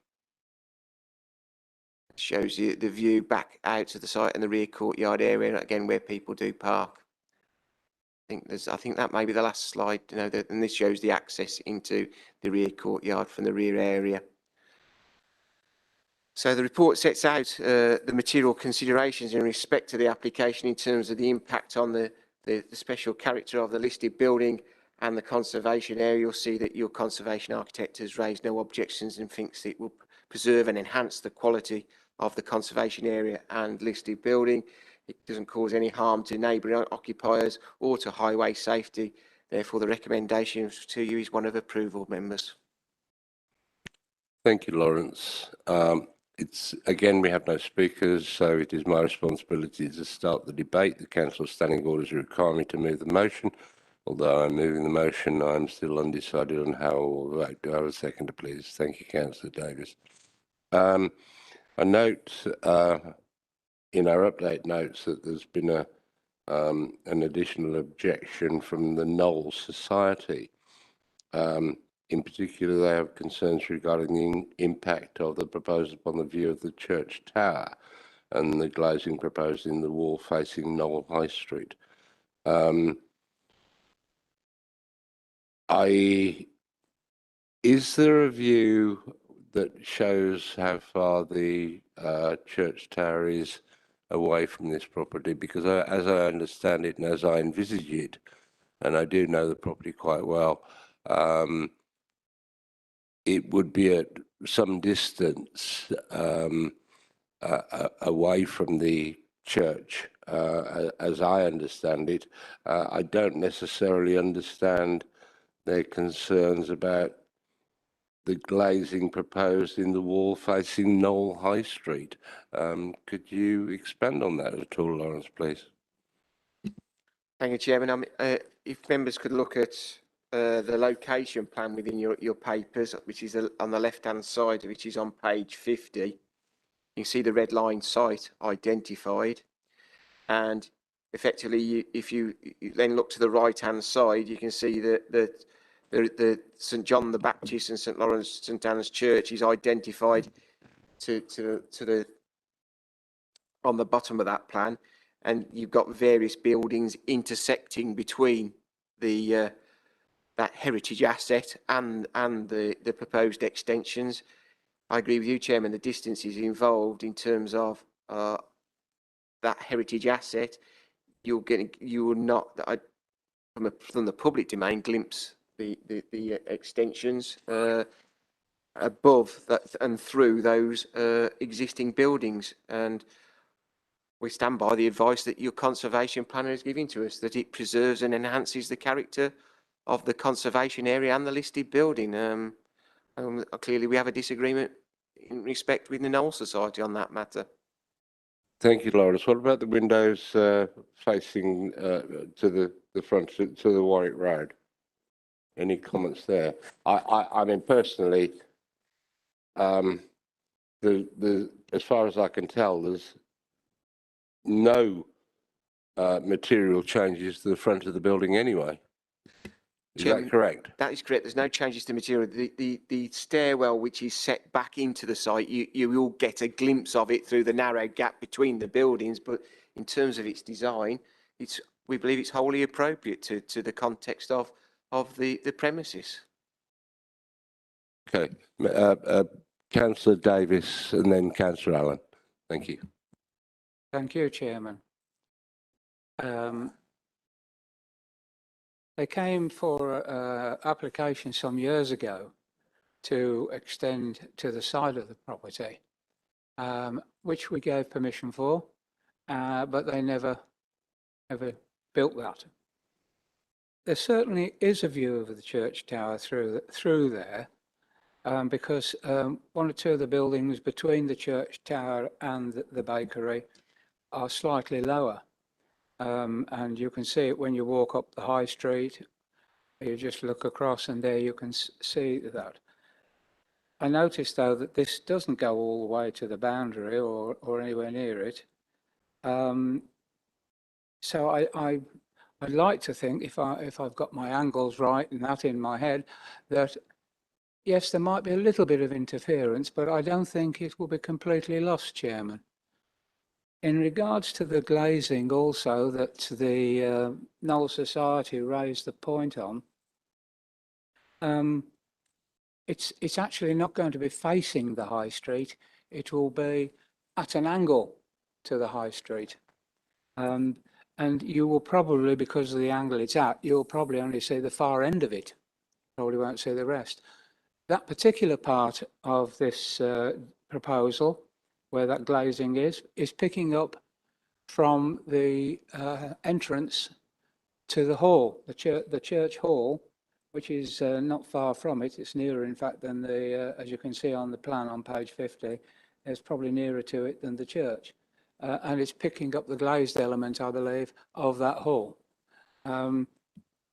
Shows you the view back out to the site and the rear courtyard area, again where people do park. I think that may be the last slide, and this shows the access into the rear courtyard from the rear area. So the report sets out the material considerations in respect to the application in terms of the impact on the special character of the listed building and the conservation area. You'll see that your conservation architect has raised no objections and thinks it will preserve and enhance the quality of the conservation area and listed building. It doesn't cause any harm to neighbouring occupiers or to highway safety. Therefore, the recommendation to you is one of approval, members. Thank you, Lawrence. Again, we have no speakers, so it is my responsibility to start the debate. The Council's standing orders require me to move the motion. Although I'm moving the motion, I'm still undecided on how I will vote. Do I have a seconder, please? Thank you, Councillor Davis. I note in our update notes that there's been an additional objection from the Knoll Society. In particular, they have concerns regarding the impact of the proposal upon the view of the church tower and the glazing proposed in the wall facing Knoll High Street. Is there a view that shows how far the church tower is away from this property? Because as I understand it and as I envisage it, and I do know the property quite well, it would be at some distance away from the church, as I understand it. I don't necessarily understand their concerns about the glazing proposed in the wall facing Knoll High Street. Could you expand on that at all, Lawrence, please? Thank you, Chairman. If members could look at the location plan within your papers, which is on the left-hand side, which is on page 50, you can see the red line site identified. And effectively, if you then look to the right-hand side, you can see that the St John the Baptist and St Lawrence St Anne's Church is identified on the bottom of that plan, and you've got various buildings intersecting between that heritage asset and the proposed extensions. I agree with you, Chairman. The distances involved in terms of that heritage asset, you will not from the public domain glimpse the extensions. above that and through those existing buildings. And we stand by the advice that your conservation planner is giving to us, that it preserves and enhances the character of the conservation area and the listed building. Clearly, we have a disagreement in respect with the Knoll Society on that matter. Thank you, Lawrence. What about the windows facing to the front, to the Warwick Road? Any comments there? I mean, personally, as far as I can tell, there's no material changes to the front of the building anyway. Is that correct? That is correct. There's no changes to material. The stairwell, which is set back into the site, you will get a glimpse of it through the narrow gap between the buildings. But in terms of its design, we believe it's wholly appropriate to the context of the premises. Okay. Councillor Davis and then Councillor Allen. Thank you. Thank you, Chairman. They came for application some years ago to extend to the side of the property, which we gave permission for, but they never built that. There certainly is a view of the church tower through there, because one or two of the buildings between the church tower and the bakery are slightly lower. And you can see it when you walk up the high street. You just look across and there you can see that. I noticed though that this doesn't go all the way to the boundary or anywhere near it. So I'd like to think, if I've got my angles right and that in my head, that yes, there might be a little bit of interference, but I don't think it will be completely lost, Chairman. In regards to the glazing also that the Knoll Society raised the point on, it's actually not going to be facing the high street. It will be at an angle to the high street. And you will probably, because of the angle it's at, you'll probably only see the far end of it. Probably won't see the rest. That particular part of this proposal, where that glazing is picking up from the entrance to the hall, the church hall, which is not far from it. It's nearer, in fact, than as you can see on the plan on page 50, it's probably nearer to it than the church. And it's picking up the glazed element, I believe, of that hall.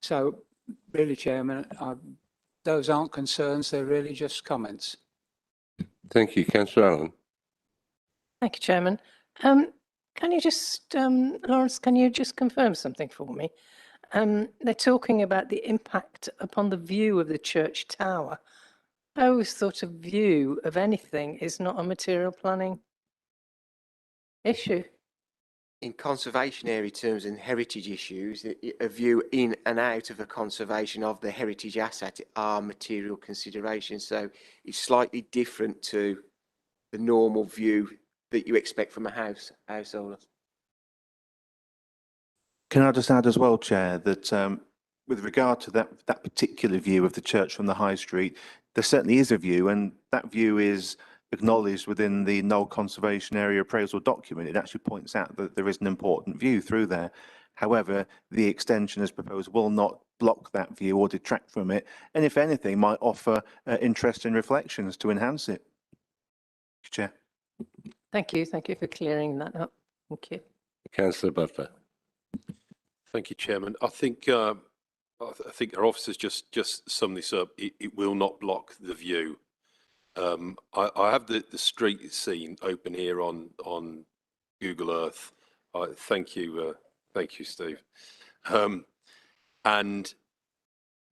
So really, Chairman, those aren't concerns, they're really just comments. Thank you, Councillor Allen. Thank you, Chairman. Can you just, Lawrence, can you just confirm something for me? They're talking about the impact upon the view of the church tower. I always thought a view of anything is not a material planning issue. In conservation area terms and heritage issues, a view in and out of a conservation of the heritage asset are material considerations. So it's slightly different to the normal view that you expect from a householder. Can I just add as well, Chair, that with regard to that particular view of the church from the high street, there certainly is a view, and that view is acknowledged within the Knoll Conservation Area Appraisal document. It actually points out that there is an important view through there. However, the extension as proposed will not block that view or detract from it, and if anything, might offer interesting reflections to enhance it. Chair. Thank you. Thank you for clearing that up. Thank you. Councillor Butler. Thank you, Chairman. I think our officers just summed this up. It will not block the view. I have the street scene open here on Google Earth. Thank you, Steve. And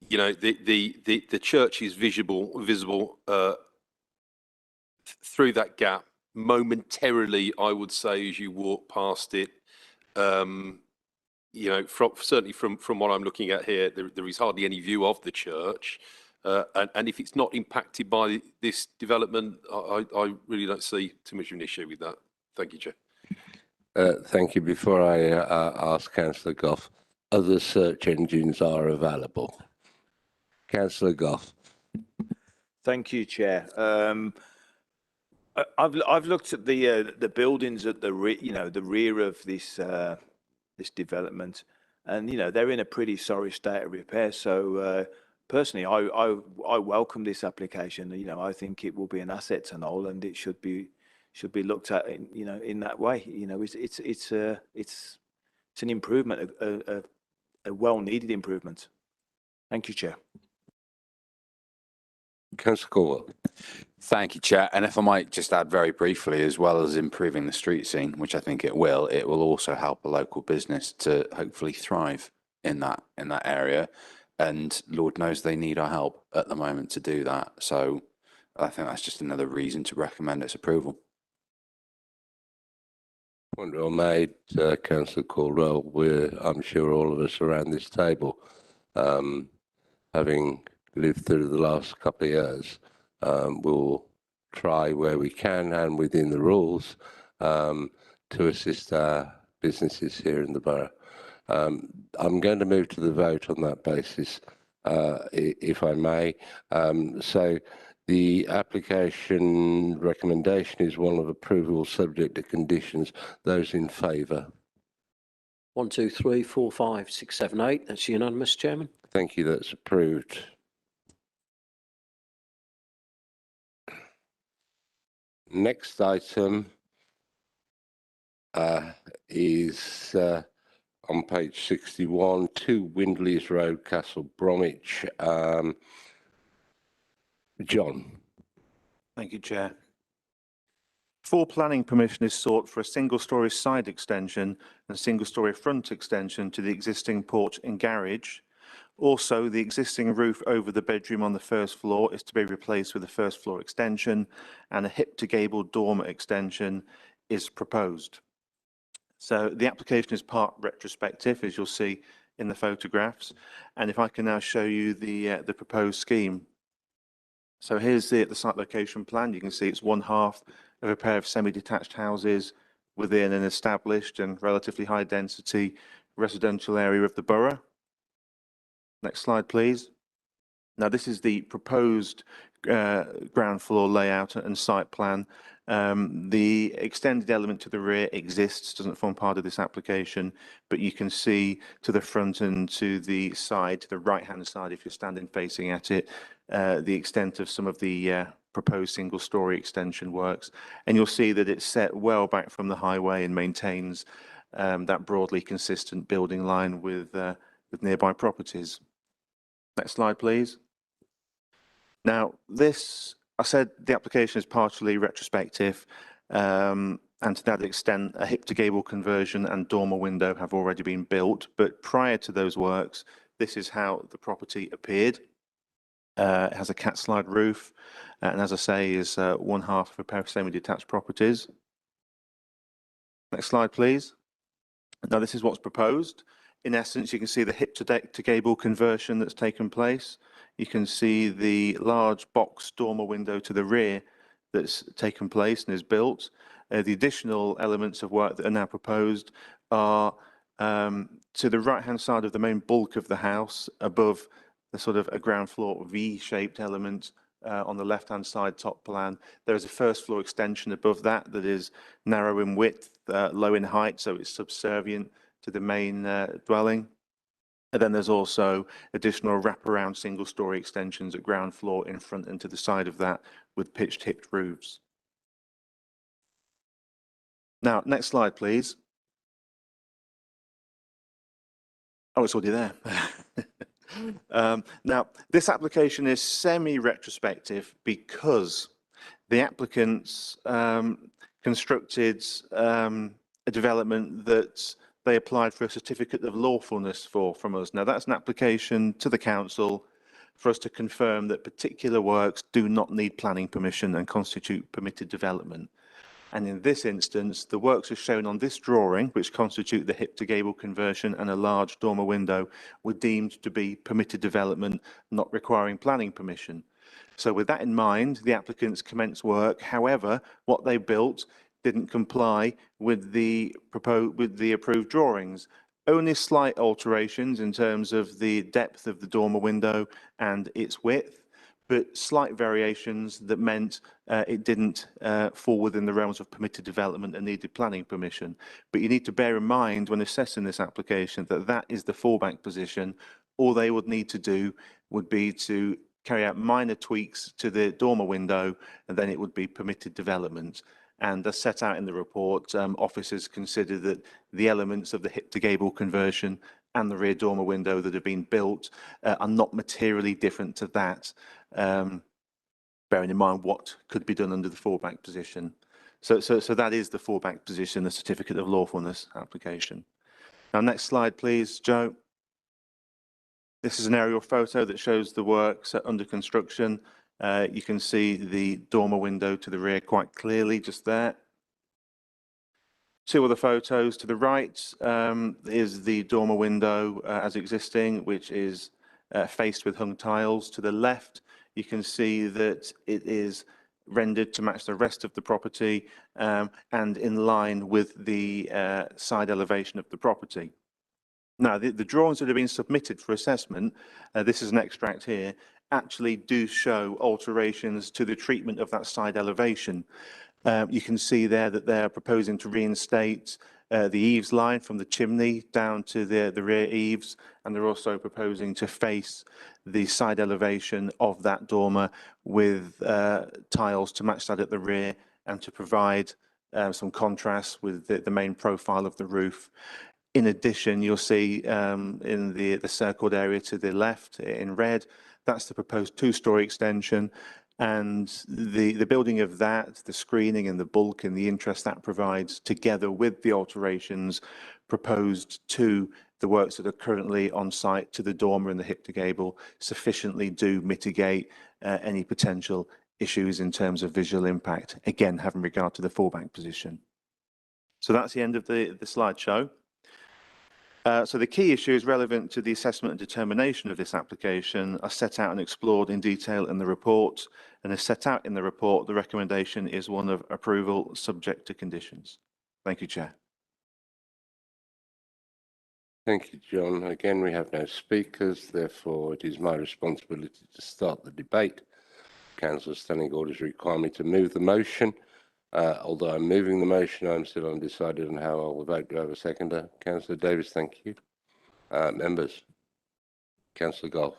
you know the church is visible through that gap momentarily. I would say as you walk past it. You know, certainly from what I'm looking at here, there is hardly any view of the church. And if it's not impacted by this development, I really don't see too much of an issue with that. Thank you, Chair. Thank you. Before I ask Councillor Gough, other search engines are available. Councillor Gough. Thank you, Chair. I've looked at the buildings at the rear of this this development, and they're in a pretty sorry state of repair. So personally, I welcome this application. I think it will be an asset to Knoll, and it should be looked at in that way. It's an improvement, a well-needed improvement. Thank you, Chair. Councillor Caldwell. Thank you, Chair. And if I might just add very briefly, as well as improving the street scene, which I think it will also help a local business to hopefully thrive in that area. And Lord knows they need our help at the moment to do that. So I think that's just another reason to recommend its approval. Point well made, Councillor Caldwell. I'm sure all of us around this table, having lived through the last couple of years, will try where we can and within the rules to assist our businesses here in the borough. I'm going to move to the vote on that basis, if I may. So the application recommendation is one of approval subject to conditions. Those in favour? 1, 2, 3, 4, 5, 6, 7, 8. That's unanimous, Chairman. Thank you. That's approved. Next item is on page 61, 2 Windleys Road, Castle Bromwich. John. Thank you, Chair. Full planning permission is sought for a single-storey side extension and a single-storey front extension to the existing porch and garage. Also, the existing roof over the bedroom on the first floor is to be replaced with a first floor extension, and a hip to gable dormer extension is proposed. So the application is part retrospective, as you'll see in the photographs. And if I can now show you the proposed scheme. So here's the site location plan. You can see it's one half of a pair of semi-detached houses within an established and relatively high density residential area of the borough. Next slide, please. Now, this is the proposed ground floor layout and site plan. The extended element to the rear exists, doesn't form part of this application, but you can see to the front and to the side, to the right-hand side, if you're standing facing at it, the extent of some of the proposed single-storey extension works. And you'll see that it's set well back from the highway and maintains that broadly consistent building line with nearby properties. Next slide, please. Now, I said the application is partially retrospective, and to that extent, a hip to gable conversion and dormer window have already been built. But prior to those works, this is how the property appeared. It has a cat slide roof, and as I say, is one half of a pair of semi-detached properties. Next slide, please. Now, this is what's proposed. In essence, you can see the hip to gable conversion that's taken place. You can see the large box dormer window to the rear that's taken place and is built. The additional elements of work that are now proposed are to the right-hand side of the main bulk of the house, above the sort of a ground floor V-shaped element on the left-hand side top plan. There is a first floor extension above that that is narrow in width, low in height, so it's subservient to the main dwelling. And then there's also additional wraparound single-storey extensions at ground floor in front and to the side of that with pitched hipped roofs. Now, next slide, please. Oh, it's already there. Now, this application is semi-retrospective because the applicants constructed a development that they applied for a certificate of lawfulness from us. Now, that's an application to the council for us to confirm that particular works do not need planning permission and constitute permitted development. And in this instance, the works as shown on this drawing, which constitute the hip to gable conversion and a large dormer window, were deemed to be permitted development, not requiring planning permission. So with that in mind, the applicants commenced work. However, what they built didn't comply with the approved drawings. Only slight alterations in terms of the depth of the dormer window and its width, but slight variations that meant it didn't fall within the realms of permitted development and needed planning permission. But you need to bear in mind when assessing this application that that is the fallback position. All they would need to do would be to carry out minor tweaks to the dormer window, and then it would be permitted development. And as set out in the report, officers consider that the elements of the hip to gable conversion and the rear dormer window that have been built are not materially different to that, bearing in mind what could be done under the fallback position. So that is the fallback position, the certificate of lawfulness application. Now, next slide, please, Joe. This is an aerial photo that shows the works under construction. You can see the dormer window to the rear quite clearly just there. Two other photos to the right is the dormer window as existing, which is faced with hung tiles. To the left, you can see that it is rendered to match the rest of the property and in line with the side elevation of the property. Now, the drawings that have been submitted for assessment, this is an extract here, actually do show alterations to the treatment of that side elevation. You can see there that they're proposing to reinstate the eaves line from the chimney down to the rear eaves, and they're also proposing to face the side elevation of that dormer with tiles to match that at the rear and to provide some contrast with the main profile of the roof. In addition, you'll see in the circled area to the left in red, that's the proposed two-storey extension, and the building of that, the screening and the bulk and the interest that provides, together with the alterations proposed to the works that are currently on site to the dormer and the hip to gable, sufficiently do mitigate any potential issues in terms of visual impact, again, having regard to the fallback position. So that's the end of the slideshow. So the key issues relevant to the assessment and determination of this application are set out and explored in detail in the report. And as set out in the report, the recommendation is one of approval subject to conditions. Thank you, Chair. Thank you, John. Again, we have no speakers. Therefore, it is my responsibility to start the debate. Councillor Standing Orders require me to move the motion. Although I'm moving the motion, I'm still undecided on how I will vote. Do I have a seconder? Councillor Davis, thank you. Members, Councillor Goff.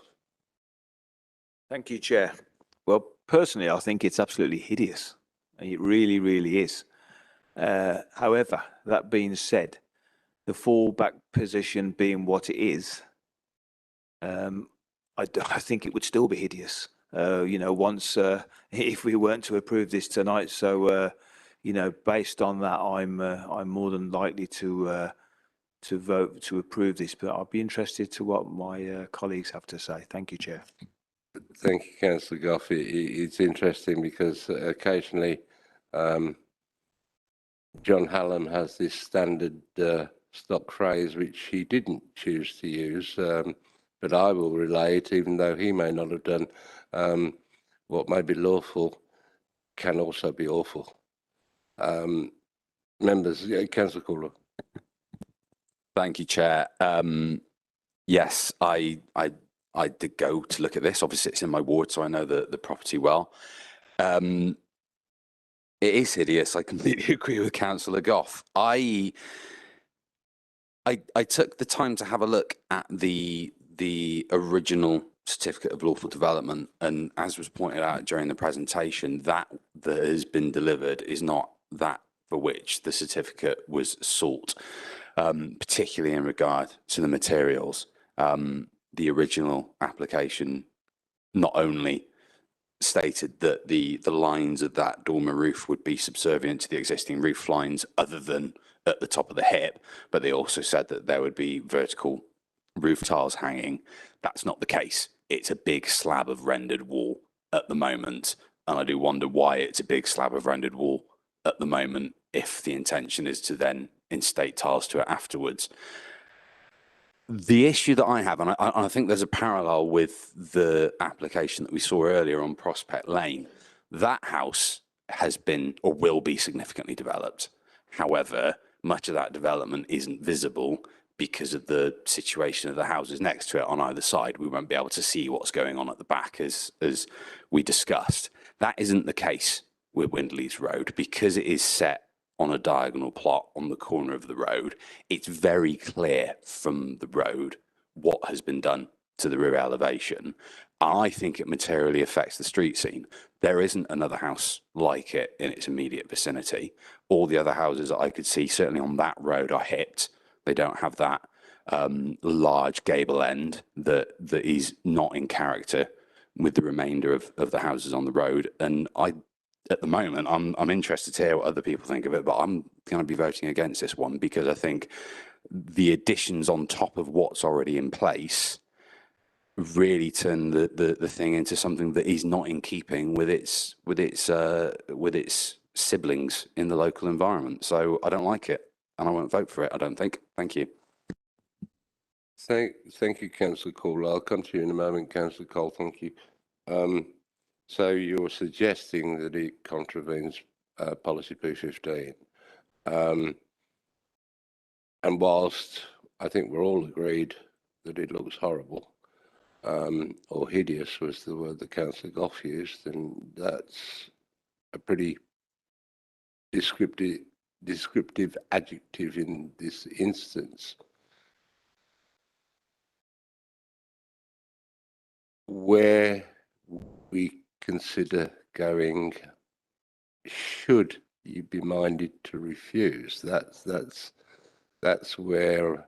Thank you, Chair. Well, personally, I think it's absolutely hideous. It really, really is. However, that being said, the fallback position being what it is, I think it would still be hideous. You know, once if we weren't to approve this tonight, so you know, based on that, I'm more than likely to vote to approve this. But I'll be interested to what my colleagues have to say. Thank you, Chair. Thank you, Councillor Goff. It's interesting because occasionally John Hallam has this standard stock phrase which he didn't choose to use, but I will relay it, even though he may not have done. What may be lawful can also be awful. Members, Councillor Caller. Thank you, Chair. Yes, I did go to look at this. Obviously, it's in my ward, so I know the property well. It is hideous. I completely agree with Councillor Goff. I took the time to have a look at the original certificate of lawful development, and as was pointed out during the presentation, that has been delivered is not that for which the certificate was sought, particularly in regard to the materials. The original application not only stated that the lines of that dormer roof would be subservient to the existing roof lines other than at the top of the hip, but they also said that there would be vertical roof tiles hanging. That's not the case. It's a big slab of rendered wall at the moment, and I do wonder why it's a big slab of rendered wall at the moment if the intention is to then instate tiles to it afterwards. The issue that I have, and I think there's a parallel with the application that we saw earlier on Prospect Lane, that house has been or will be significantly developed. However, much of that development isn't visible because of the situation of the houses next to it on either side, we won't be able to see what's going on at the back as we discussed. That isn't the case with Windleys Road because it is set on a diagonal plot on the corner of the road. It's very clear from the road what has been done to the rear elevation. I think it materially affects the street scene. There isn't another house like it in its immediate vicinity. All the other houses that I could see, certainly on that road, are hipped. They don't have that large gable end that is not in character with the remainder of the houses on the road. And at the moment, I'm interested to hear what other people think of it, but I'm going to be voting against this one because I think the additions on top of what's already in place really turn the thing into something that is not in keeping with its siblings in the local environment. So I don't like it, and I won't vote for it. I don't think. Thank you. Thank you, Councillor Cole. I'll come to you in a moment, Councillor Cole. Thank you. So you're suggesting that it contravenes policy P15. And whilst I think we're all agreed that it looks horrible, or hideous was the word that Councillor Gough used, and that's a pretty descriptive adjective in this instance. Where we consider going, should you be minded to refuse? That's where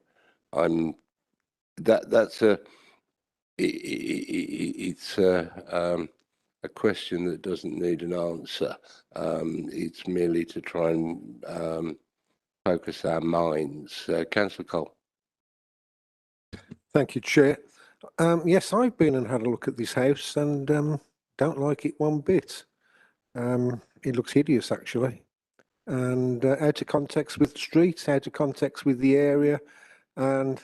I'm. It's a question that doesn't need an answer. It's merely to try and focus our minds. Councillor Cole. Thank you, Chair. Yes, I've been and had a look at this house and don't like it one bit. It looks hideous, actually, and out of context with the streets, out of context with the area, and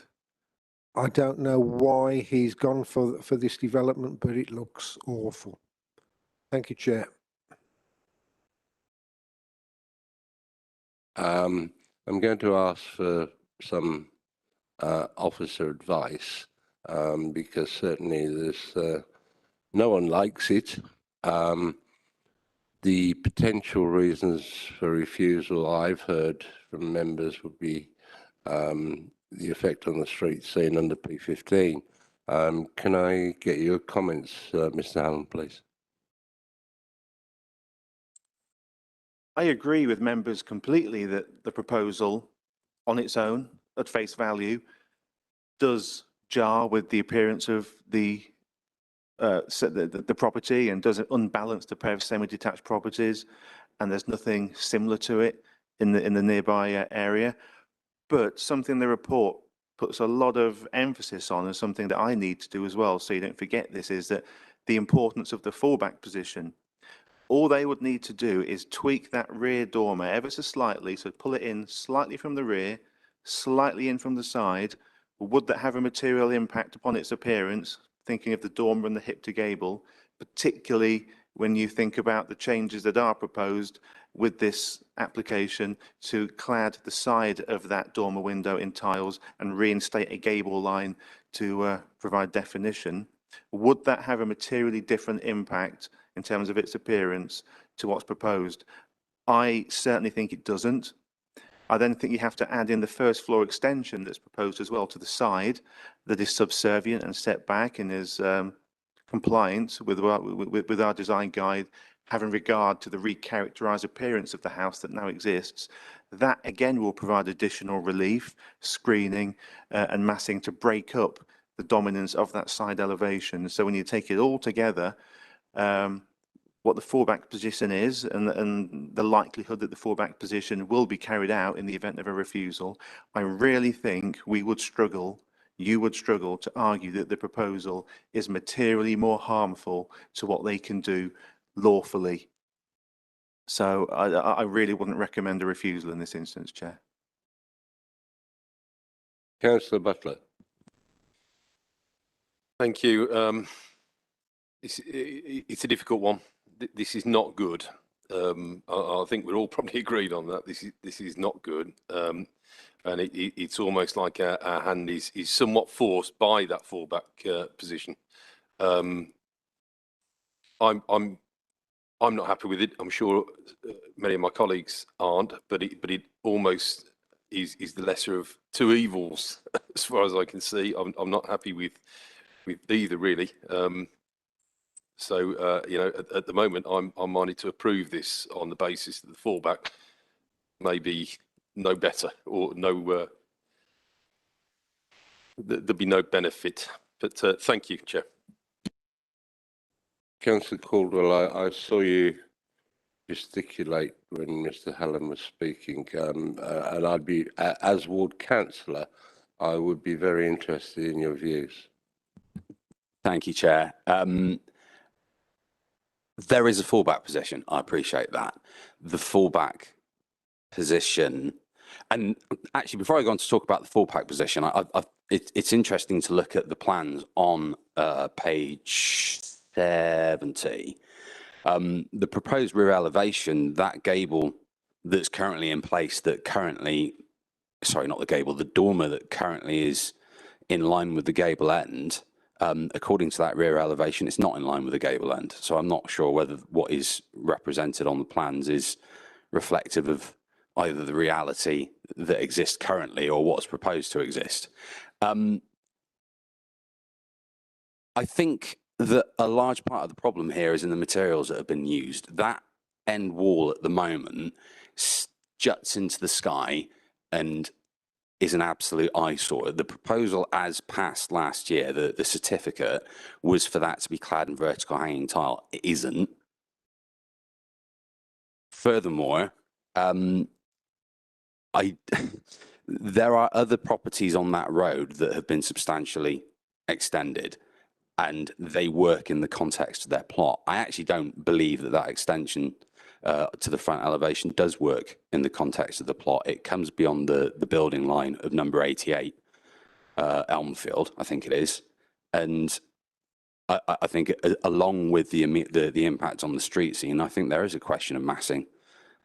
I don't know why he's gone for this development, but it looks awful. Thank you, Chair. I'm going to ask for some officer advice because certainly there's no one likes it. The potential reasons for refusal I've heard from members would be the effect on the street scene under P15. Can I get your comments, Mr. Allen, please? I agree with members completely that the proposal on its own, at face value, does jar with the appearance of the property and does unbalance the pair of semi-detached properties, and there's nothing similar to it in the nearby area. But something the report puts a lot of emphasis on, and something that I need to do as well, so you don't forget this, is that the importance of the fallback position. All they would need to do is tweak that rear dormer ever so slightly, so pull it in slightly from the rear, slightly in from the side. Would that have a material impact upon its appearance? Thinking of the dormer and the hip to gable, particularly when you think about the changes that are proposed with this application to clad the side of that dormer window in tiles and reinstate a gable line to provide definition. Would that have a materially different impact in terms of its appearance to what's proposed? I certainly think it doesn't. I then think you have to add in the first floor extension that's proposed as well to the side that is subservient and set back and is compliant with our design guide, having regard to the recharacterized appearance of the house that now exists. That again will provide additional relief, screening and massing to break up the dominance of that side elevation. So when you take it all together, what the fallback position is and the likelihood that the fallback position will be carried out in the event of a refusal, I really think we would struggle, you would struggle to argue that the proposal is materially more harmful to what they can do lawfully. So I really wouldn't recommend a refusal in this instance, Chair. Councillor Butler. Thank you. It's a difficult one. This is not good. I think we're all probably agreed on that. This is not good. and it's almost like our hand is somewhat forced by that fallback position. I'm not happy with it. I'm sure many of my colleagues aren't, but it almost is the lesser of two evils as far as I can see. I'm not happy with either, really. So you know, at the moment, I'm minded to approve this on the basis that the fallback may be no better or no there'll be no benefit. But thank you, Chair. Councillor Caldwell, I saw you gesticulate when Mr. Hallam was speaking, and I'd be, as ward councillor, I would be very interested in your views. Thank you, Chair. There is a fallback position. I appreciate that. The fallback position, and actually, before I go on to talk about the fallback position, it's interesting to look at the plans on page 70. The proposed rear elevation, that gable that's currently in place, sorry, not the gable, the dormer that currently is in line with the gable end, according to that rear elevation, it's not in line with the gable end. So I'm not sure whether what is represented on the plans is reflective of either the reality that exists currently or what's proposed to exist. I think that a large part of the problem here is in the materials that have been used. That end wall at the moment juts into the sky and is an absolute eyesore. The proposal as passed last year, the certificate, was for that to be clad in vertical hanging tile. It isn't. Furthermore, there are other properties on that road that have been substantially extended, and they work in the context of their plot. I actually don't believe that extension to the front elevation does work in the context of the plot. It comes beyond the building line of number 88, Elmfield, I think it is. And I think along with the impact on the street scene, I think there is a question of massing.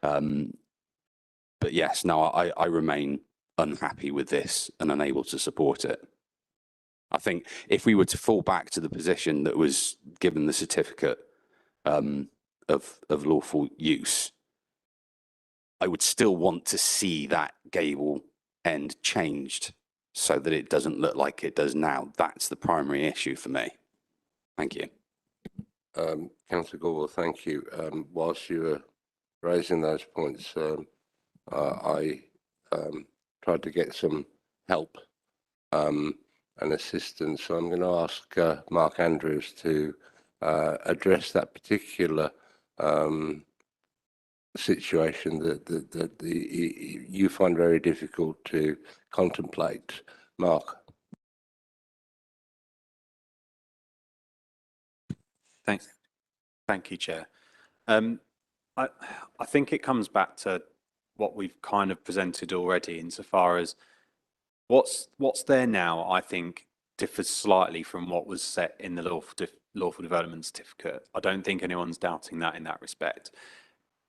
But yes, no, I remain unhappy with this and unable to support it. I think if we were to fall back to the position that was given the certificate of lawful use, I would still want to see that gable end changed so that it doesn't look like it does now. That's the primary issue for me. Thank you. Councillor Caldwell, thank you. Whilst you were raising those points, I tried to get some help and assistance. So I'm going to ask Mark Andrews to address that particular situation that you find very difficult to contemplate. Mark. Thank you, Chair. I think it comes back to what we've kind of presented already, insofar as what's there now, I think, differs slightly from what was set in the lawful development certificate. I don't think anyone's doubting that in that respect.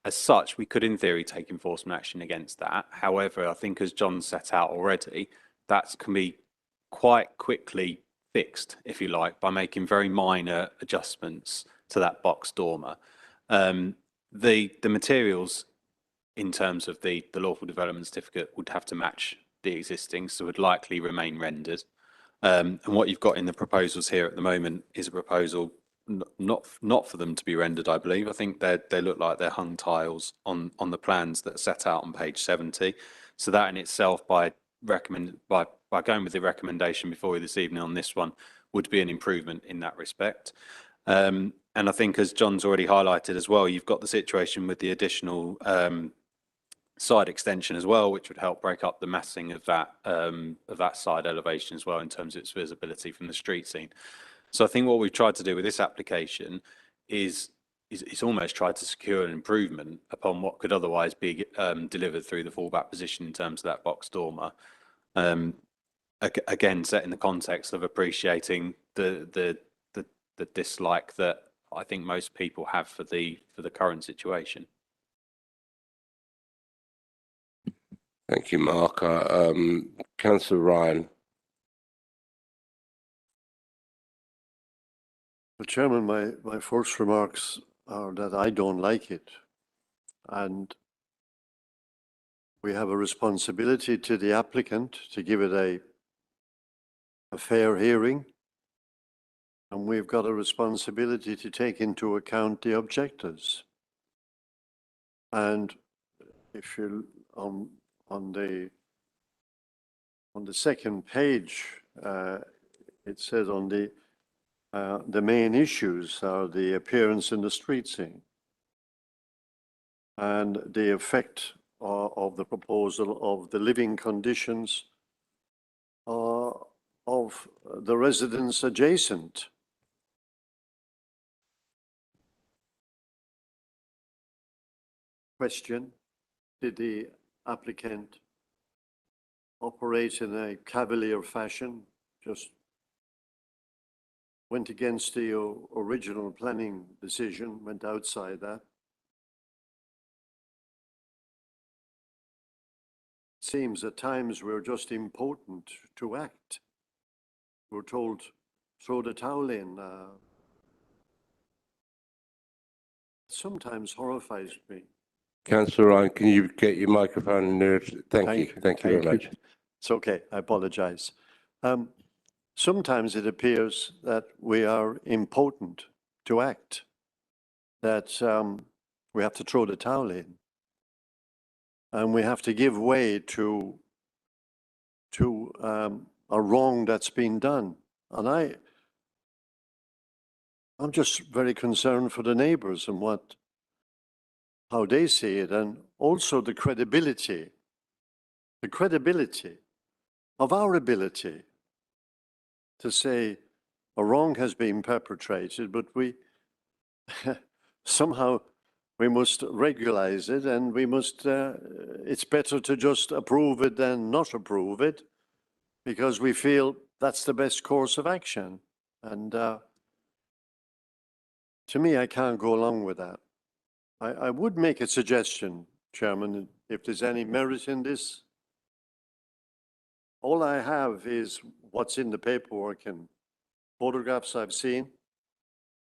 As such, we could, in theory, take enforcement action against that. However, I think, as John set out already, that can be quite quickly fixed, if you like, by making very minor adjustments to that box dormer. The materials in terms of the lawful development certificate would have to match the existing, so would likely remain rendered. And what you've got in the proposals here at the moment is a proposal not for them to be rendered, I believe. I think they look like they're hung tiles on the plans that are set out on page 70. So that in itself, by going with the recommendation before you this evening on this one, would be an improvement in that respect. And I think, as John's already highlighted as well, you've got the situation with the additional side extension as well, which would help break up the massing of that side elevation as well in terms of its visibility from the street scene. So I think what we've tried to do with this application is almost tried to secure an improvement upon what could otherwise be delivered through the fallback position in terms of that box dormer. Again, set in the context of appreciating the dislike that I think most people have for the current situation. Thank you, Mark. Councillor Ryan. Well, Chairman, my first remarks are that I don't like it. And we have a responsibility to the applicant to give it a fair hearing. And we've got a responsibility to take into account the objectives. And if you on the second page, it says on the main issues are the appearance in the street scene and the effect of the proposal of the living conditions of the residents adjacent. Question: did the applicant operate in a cavalier fashion, just went against the original planning decision, went outside that? It seems at times we're just impotent to act. We're told, throw the towel in. Sometimes horrifies me. Councillor Ryan, can you get your microphone in there? Thank you. Thank you very much. It's okay, I apologize. Sometimes it appears that we are impotent to act, that we have to throw the towel in, and we have to give way to a wrong that's been done. And I'm just very concerned for the neighbours and how they see it, and also the credibility of our ability to say a wrong has been perpetrated, but we somehow we must regularize it, and we must, it's better to just approve it than not approve it, because we feel that's the best course of action. And to me, I can't go along with that. I would make a suggestion, Chairman, if there's any merit in this. All I have is what's in the paperwork and photographs I've seen,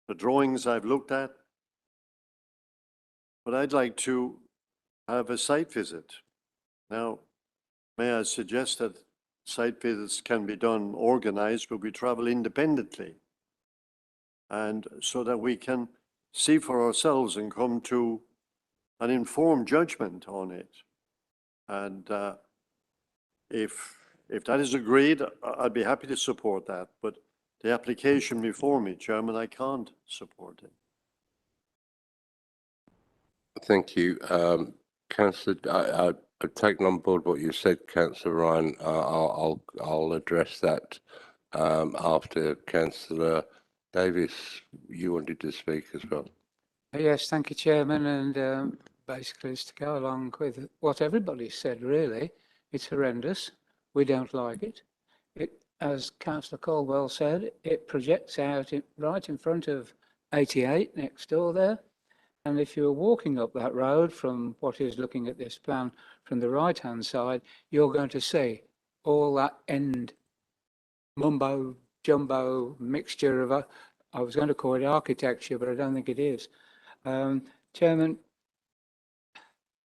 the drawings I've looked at, but I'd like to have a site visit. Now, may I suggest that site visits can be done organized, but we travel independently, and so that we can see for ourselves and come to an informed judgment on it. And if that is agreed, I'd be happy to support that. But the application before me, Chairman, I can't support it. Thank you. Councillor, I've taken on board what you said, Councillor Ryan. I'll address that after Councillor Davis. You wanted to speak as well. Yes, thank you, Chairman. And basically, it's to go along with what everybody said, really. It's horrendous. We don't like it. As Councillor Caldwell said, it projects out right in front of 88 next door there. And if you're walking up that road from what is looking at this plan from the right-hand side, you're going to see all that end mumbo jumbo mixture of, I was going to call it architecture, but I don't think it is. Chairman,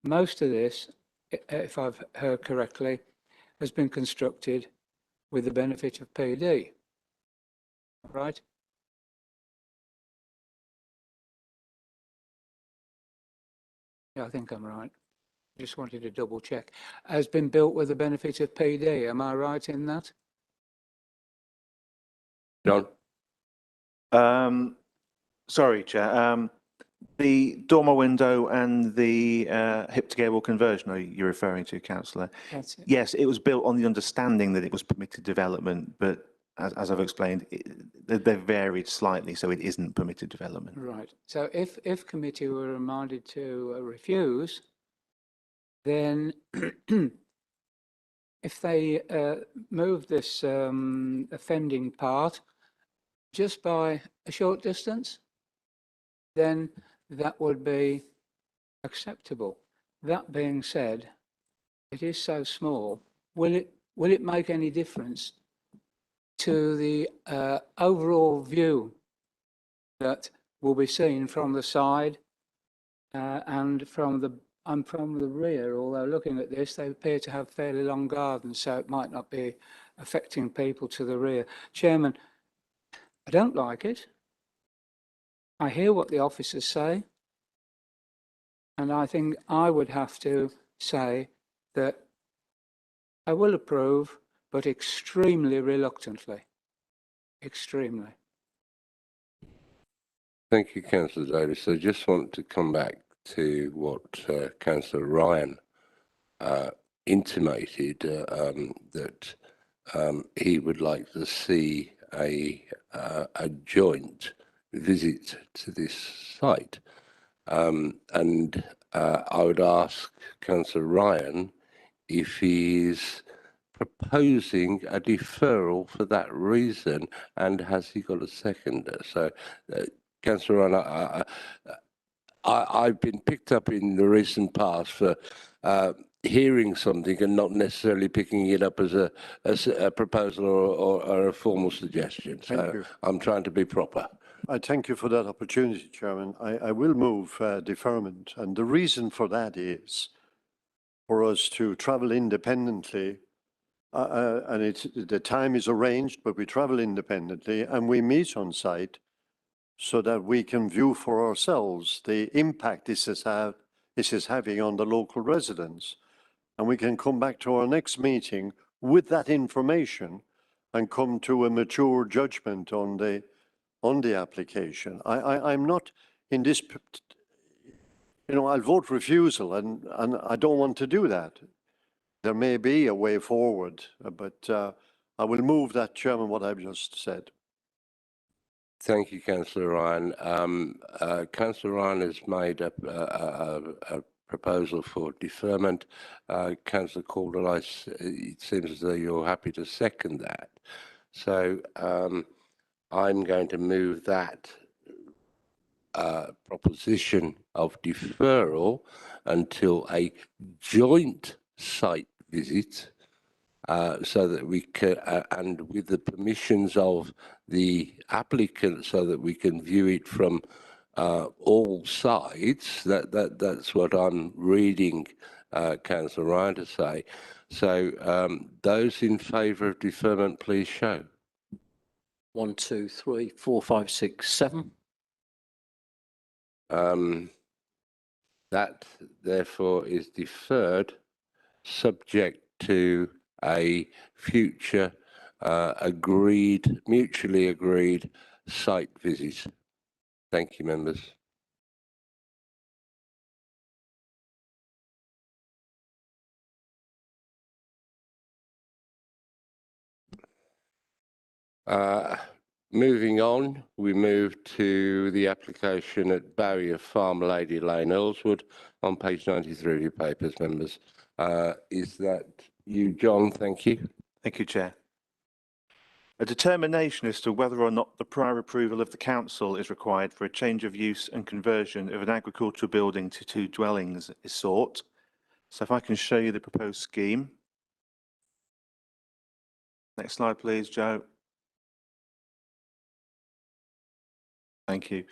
most of this, if I've heard correctly, has been constructed with the benefit of PD, right? Yeah, I think I'm right. Just wanted to double check. Has been built with the benefit of PD. Am I right in that? John? Sorry, Chair. The dormer window and the hip to gable conversion are you referring to, Councillor? That's it. Yes, it was built on the understanding that it was permitted development, but as I've explained, they've varied slightly, so it isn't permitted development. Right. So if committee were reminded to refuse, then if they move this offending part just by a short distance, then that would be acceptable. That being said, it is so small, will it make any difference to the overall view that will be seen from the side and from the rear? Although looking at this, they appear to have fairly long gardens, so it might not be affecting people to the rear. Chairman, I don't like it. I hear what the officers say, and I think I would have to say that I will approve, but extremely reluctantly. Extremely. Thank you, Councillor Davis. I just want to come back to what Councillor Ryan intimated, that he would like to see a joint visit to this site. And I would ask Councillor Ryan if he's proposing a deferral for that reason, and has he got a seconder? So, Councillor Ryan, I've been picked up in the recent past for hearing something and not necessarily picking it up as a proposal or a formal suggestion. So I'm trying to be proper. I thank you for that opportunity, Chairman. I will move deferment, and the reason for that is for us to travel independently, and the time is arranged, but we travel independently and we meet on site so that we can view for ourselves the impact this is having on the local residents. And we can come back to our next meeting with that information and come to a mature judgment on the application. I'm not in this, I'll vote refusal, and I don't want to do that. There may be a way forward, but I will move that, Chairman, what I've just said. Thank you, Councillor Ryan. Councillor Ryan has made a proposal for deferment. Councillor Calder, it seems as though you're happy to second that. So I'm going to move that proposition of deferral until a joint site visit, so that we can, and with the permissions of the applicant, so that we can view it from all sides. That's what I'm reading Councillor Ryan to say. So those in favour of deferment, please show. 1, 2, 3, 4, 5, 6, 7. That therefore is deferred, subject to a future mutually agreed site visit. Thank you, members. Moving on, we move to the application at Barrier Farm, Lady Lane, Earlswood, on page 93 of your papers, members. Is that you, John? Thank you. Thank you, Chair. A determination as to whether or not the prior approval of the council is required for a change of use and conversion of an agricultural building to 2 dwellings is sought. So if I can show you the proposed scheme. Next slide, please, Joe. Thank you.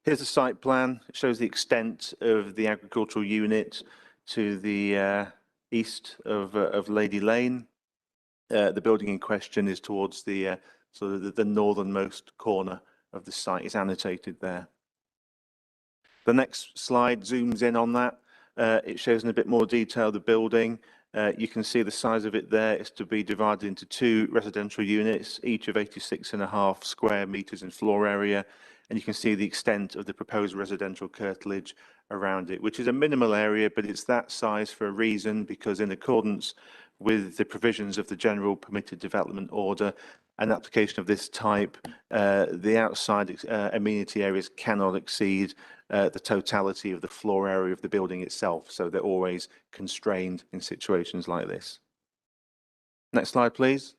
Here's the site plan. It shows the extent of the agricultural unit to the east of Lady Lane. The building in question is towards the sort of the northernmost corner of the site. It's annotated there. The next slide zooms in on that. It shows in a bit more detail the building. You can see the size of it there is to be divided into 2 residential units, each of 86.5 square metres in floor area. And you can see the extent of the proposed residential curtilage around it, which is a minimal area, but it's that size for a reason, because in accordance with the provisions of the General Permitted Development Order, an application of this type, the outside amenity areas cannot exceed the totality of the floor area of the building itself. So they're always constrained in situations like this. Next slide, please.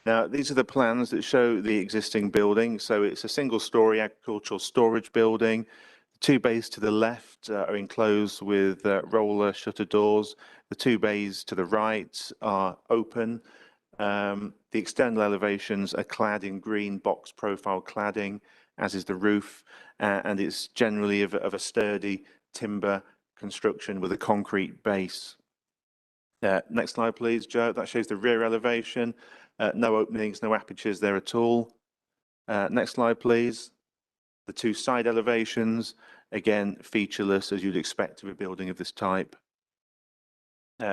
Now, these are the plans that show the existing building. So it's a single-storey agricultural storage building. The two bays to the left are enclosed with roller shutter doors. The two bays to the right are open. The external elevations are clad in green box profile cladding, as is the roof, and it's generally of a sturdy timber construction with a concrete base. Next slide, please, Joe. That shows the rear elevation. No openings, no apertures there at all. Next slide, please. The two side elevations, again, featureless as you'd expect of a building of this type.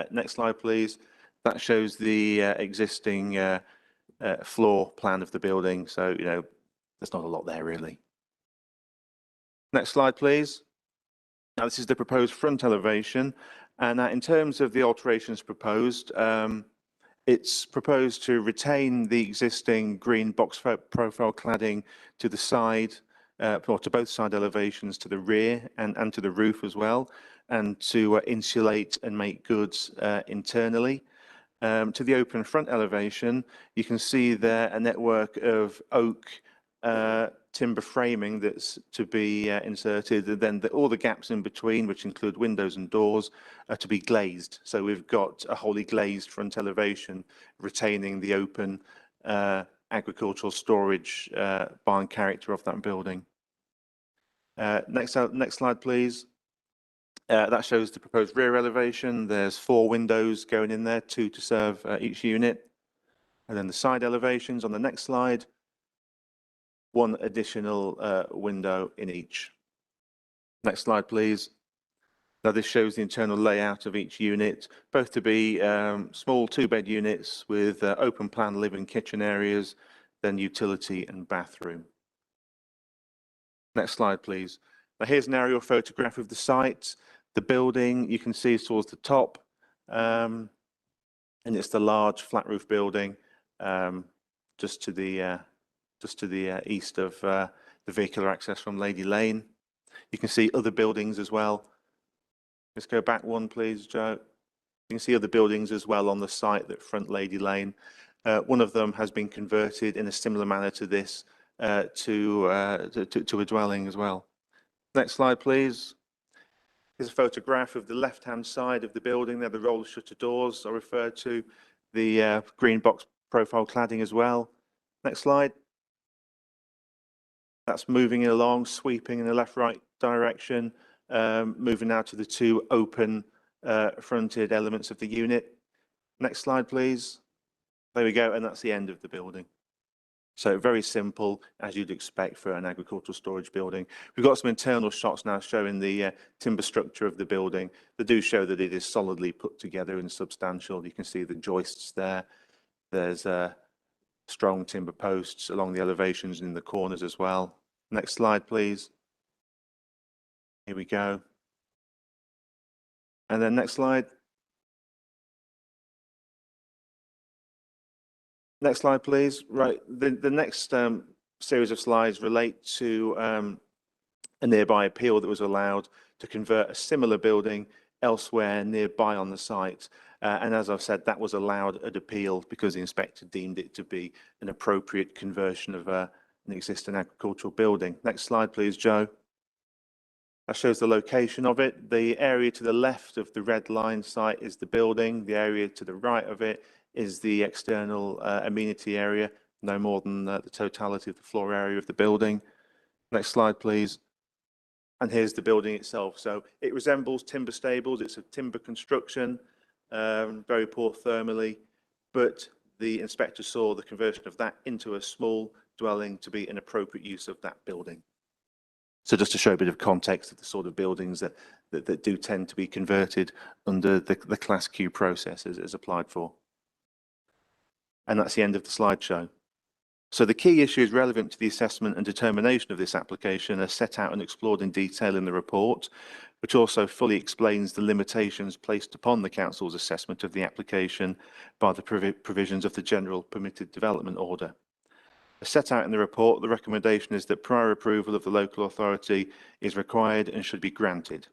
Next slide, please. That shows the existing floor plan of the building. So, you know, there's not a lot there really. Next slide, please. Now, this is the proposed front elevation. And in terms of the alterations proposed, it's proposed to retain the existing green box profile cladding to the side, or to both side elevations, to the rear and to the roof as well, and to insulate and make goods internally. To the open front elevation, you can see there a network of oak timber framing that's to be inserted, and then all the gaps in between, which include windows and doors, are to be glazed. So we've got a wholly glazed front elevation retaining the open agricultural storage barn character of that building. Next slide, please. That shows the proposed rear elevation. There's 4 windows going in there, 2 to serve each unit. And then the side elevations on the next slide, 1 additional window in each. Next slide, please. Now this shows the internal layout of each unit, both to be small 2-bed units with open plan living kitchen areas, then utility and bathroom. Next slide, please. Now here's an aerial photograph of the site. The building you can see is towards the top, and it's the large flat roof building just to the east of the vehicular access from Lady Lane. You can see other buildings as well. Let's go back one, please, Joe. You can see other buildings as well on the site that front Lady Lane. One of them has been converted in a similar manner to this to a dwelling as well. Next slide, please. Here's a photograph of the left-hand side of the building. There, the roller shutter doors are referred to, the green box profile cladding as well. Next slide. That's moving along, sweeping in the left-right direction, moving now to the 2 open fronted elements of the unit. Next slide, please. There we go, and that's the end of the building. So very simple, as you'd expect for an agricultural storage building. We've got some internal shots now showing the timber structure of the building. They do show that it is solidly put together and substantial. You can see the joists there. There's strong timber posts along the elevations and in the corners as well. Next slide, please. Here we go. And then next slide. Next slide, please. Right, the next series of slides relate to a nearby appeal that was allowed to convert a similar building elsewhere nearby on the site. And as I've said, that was allowed at appeal because the inspector deemed it to be an appropriate conversion of an existing agricultural building. Next slide, please, Joe. That shows the location of it. The area to the left of the red line site is the building. The area to the right of it is the external amenity area, no more than the totality of the floor area of the building. Next slide, please. And here's the building itself. So it resembles timber stables. It's a timber construction, very poor thermally, but the inspector saw the conversion of that into a small dwelling to be an appropriate use of that building. So just to show a bit of context of the sort of buildings that do tend to be converted under the Class Q process as applied for. And that's the end of the slideshow. So the key issues relevant to the assessment and determination of this application are set out and explored in detail in the report, which also fully explains the limitations placed upon the Council's assessment of the application by the provisions of the General Permitted Development Order. As set out in the report, the recommendation is that prior approval of the local authority is required and should be granted.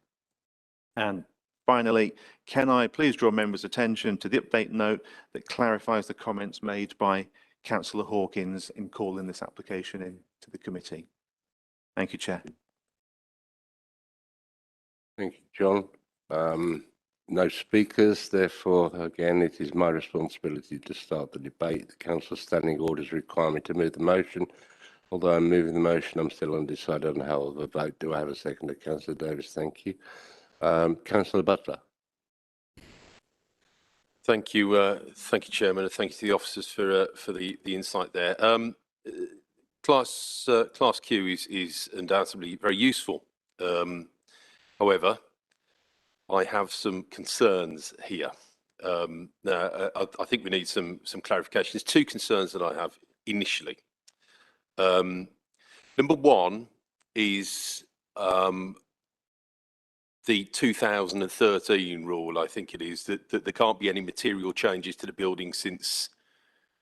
And finally, can I please draw members' attention to the update note that clarifies the comments made by Councillor Hawkins in calling this application in to the committee. Thank you, Chair. Thank you, John. No speakers, therefore, again, it is my responsibility to start the debate. The Council standing orders require me to move the motion. Although I'm moving the motion, I'm still undecided on how I'll vote. Do I have a seconder? Councillor Davis, thank you. Councillor Butler. Thank you, Chairman, and thank you to the officers for the insight there. Class Q is undoubtedly very useful. However, I have some concerns here. Now, I think we need some clarification. There's two concerns that I have initially. Number one is the 2013 rule, I think it is, that there can't be any material changes to the building since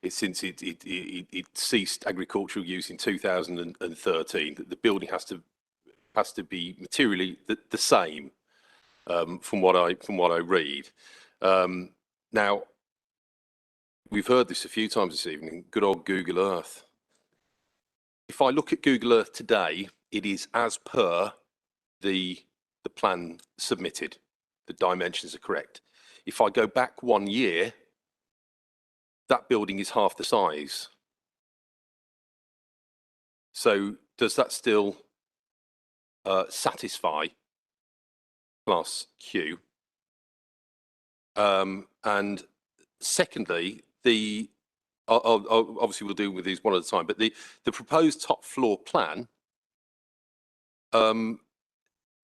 it ceased agricultural use in 2013. That the building has to be materially the same, from what I read. Now, we've heard this a few times this evening. Good old Google Earth. If I look at Google Earth today, it is as per the plan submitted. The dimensions are correct. If I go back 1 year, that building is half the size. So does that still satisfy Class Q? And secondly, obviously we'll deal with these one at a time, but the proposed top floor plan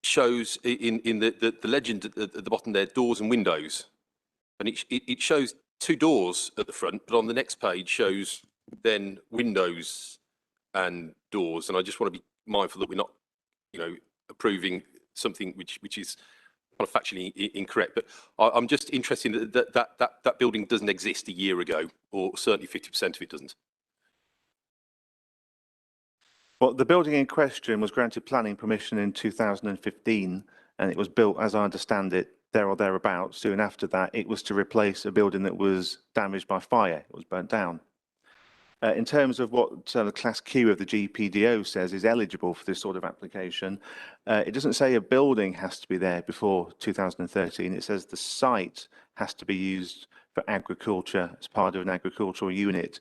shows in the legend at the bottom there, doors and windows, and it shows 2 doors at the front, but on the next page shows then windows and doors. And I just want to be mindful that we're not, approving something which is kind of factually incorrect. But I'm just interested that building doesn't exist a year ago, or certainly 50% of it doesn't. Well, the building in question was granted planning permission in 2015, and it was built, as I understand it, there or thereabouts. Soon after that, it was to replace a building that was damaged by fire. It was burnt down. In terms of what the Class Q of the GPDO says is eligible for this sort of application, it doesn't say a building has to be there before 2013. It says the site has to be used for agriculture as part of an agricultural unit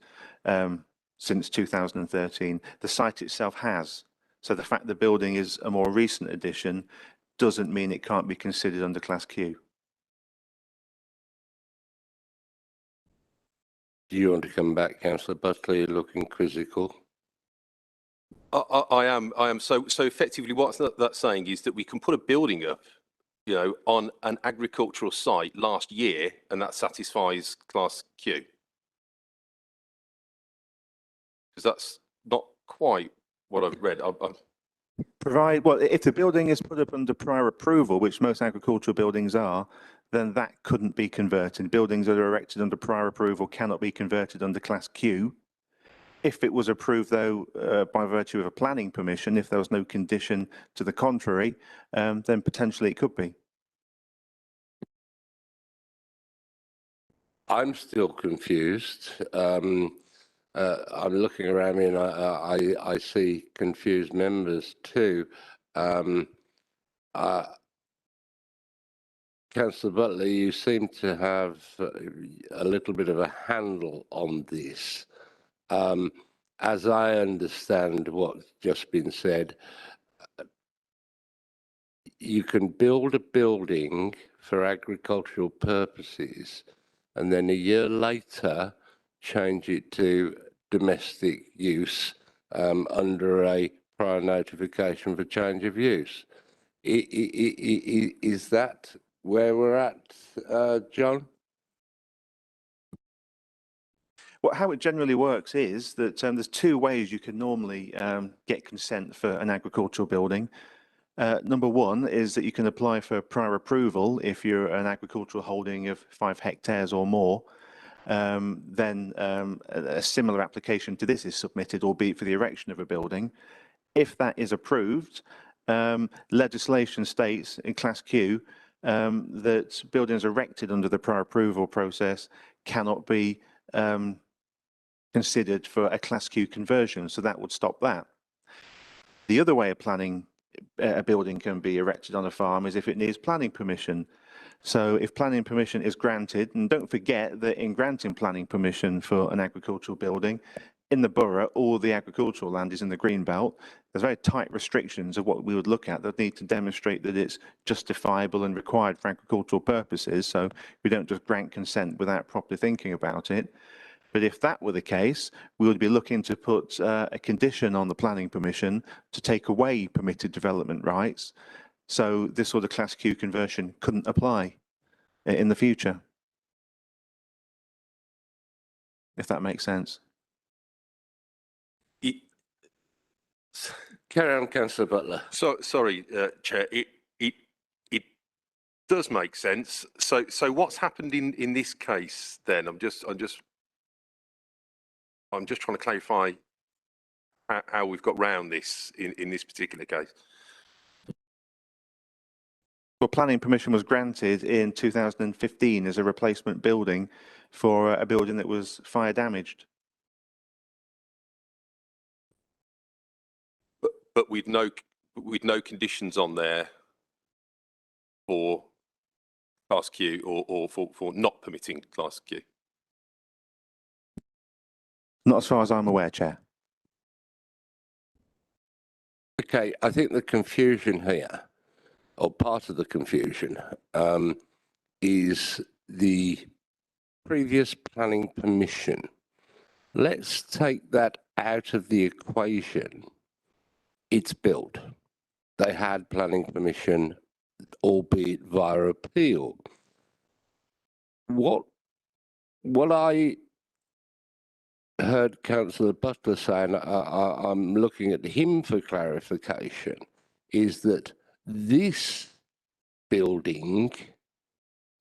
since 2013. The site itself has. So the fact the building is a more recent addition doesn't mean it can't be considered under Class Q. Do you want to come back, Councillor Butler? You're looking quizzical. I am. So effectively, what that's saying is that we can put a building up, on an agricultural site last year, and that satisfies Class Q. Because that's not quite what I've read. If the building is put up under prior approval, which most agricultural buildings are, then that couldn't be converted. Buildings that are erected under prior approval cannot be converted under Class Q. If it was approved, though, by virtue of a planning permission, if there was no condition to the contrary, then potentially it could be. I'm still confused. I'm looking around me and I see confused members too. Councillor Butler, you seem to have a little bit of a handle on this. As I understand what's just been said, you can build a building for agricultural purposes and then a year later change it to domestic use under a prior notification for change of use. Is that where we're at, John? Well, how it generally works is that there's 2 ways you can normally get consent for an agricultural building. Number 1 is that you can apply for prior approval if you're an agricultural holding of 5 hectares or more. Then a similar application to this is submitted, albeit for the erection of a building. If that is approved, legislation states in Class Q that buildings erected under the prior approval process cannot be considered for a Class Q conversion, so that would stop that. The other way of planning a building can be erected on a farm is if it needs planning permission. So if planning permission is granted, and don't forget that in granting planning permission for an agricultural building, in the borough, all the agricultural land is in the green belt. There's very tight restrictions of what we would look at that need to demonstrate that it's justifiable and required for agricultural purposes. So we don't just grant consent without properly thinking about it. But if that were the case, we would be looking to put a condition on the planning permission to take away permitted development rights. So this sort of Class Q conversion couldn't apply in the future, if that makes sense. Carry on, Councillor Butler. Sorry, Chair. It does make sense. So what's happened in this case then? I'm just trying to clarify how we've got round this in this particular case. Well, planning permission was granted in 2015 as a replacement building for a building that was fire damaged. But with no conditions on there for Class Q or for not permitting Class Q. Not as far as I'm aware, Chair. Okay, I think the confusion here, or part of the confusion, is the previous planning permission. Let's take that out of the equation. It's built. They had planning permission, albeit via appeal. What I heard Councillor Butler saying, I'm looking at him for clarification, is that this building,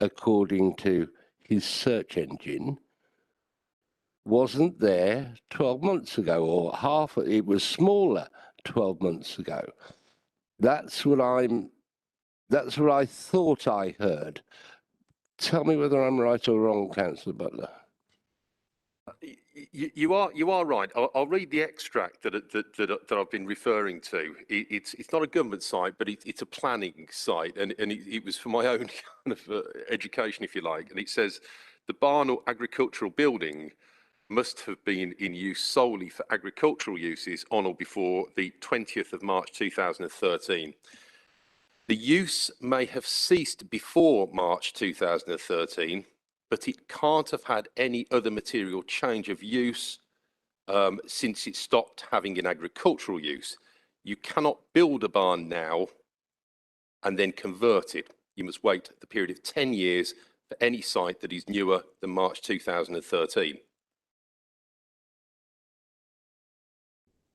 according to his search engine, wasn't there 12 months ago, or it was smaller 12 months ago. That's what I thought I heard. Tell me whether I'm right or wrong, Councillor Butler. You are right. I'll read the extract that I've been referring to. It's not a government site, but it's a planning site, and it was for my own kind of education, if you like. And it says the barn or agricultural building must have been in use solely for agricultural uses on or before the 20th of March 2013. The use may have ceased before March 2013, but it can't have had any other material change of use since it stopped having an agricultural use. You cannot build a barn now and then convert it. You must wait the period of 10 years for any site that is newer than March 2013.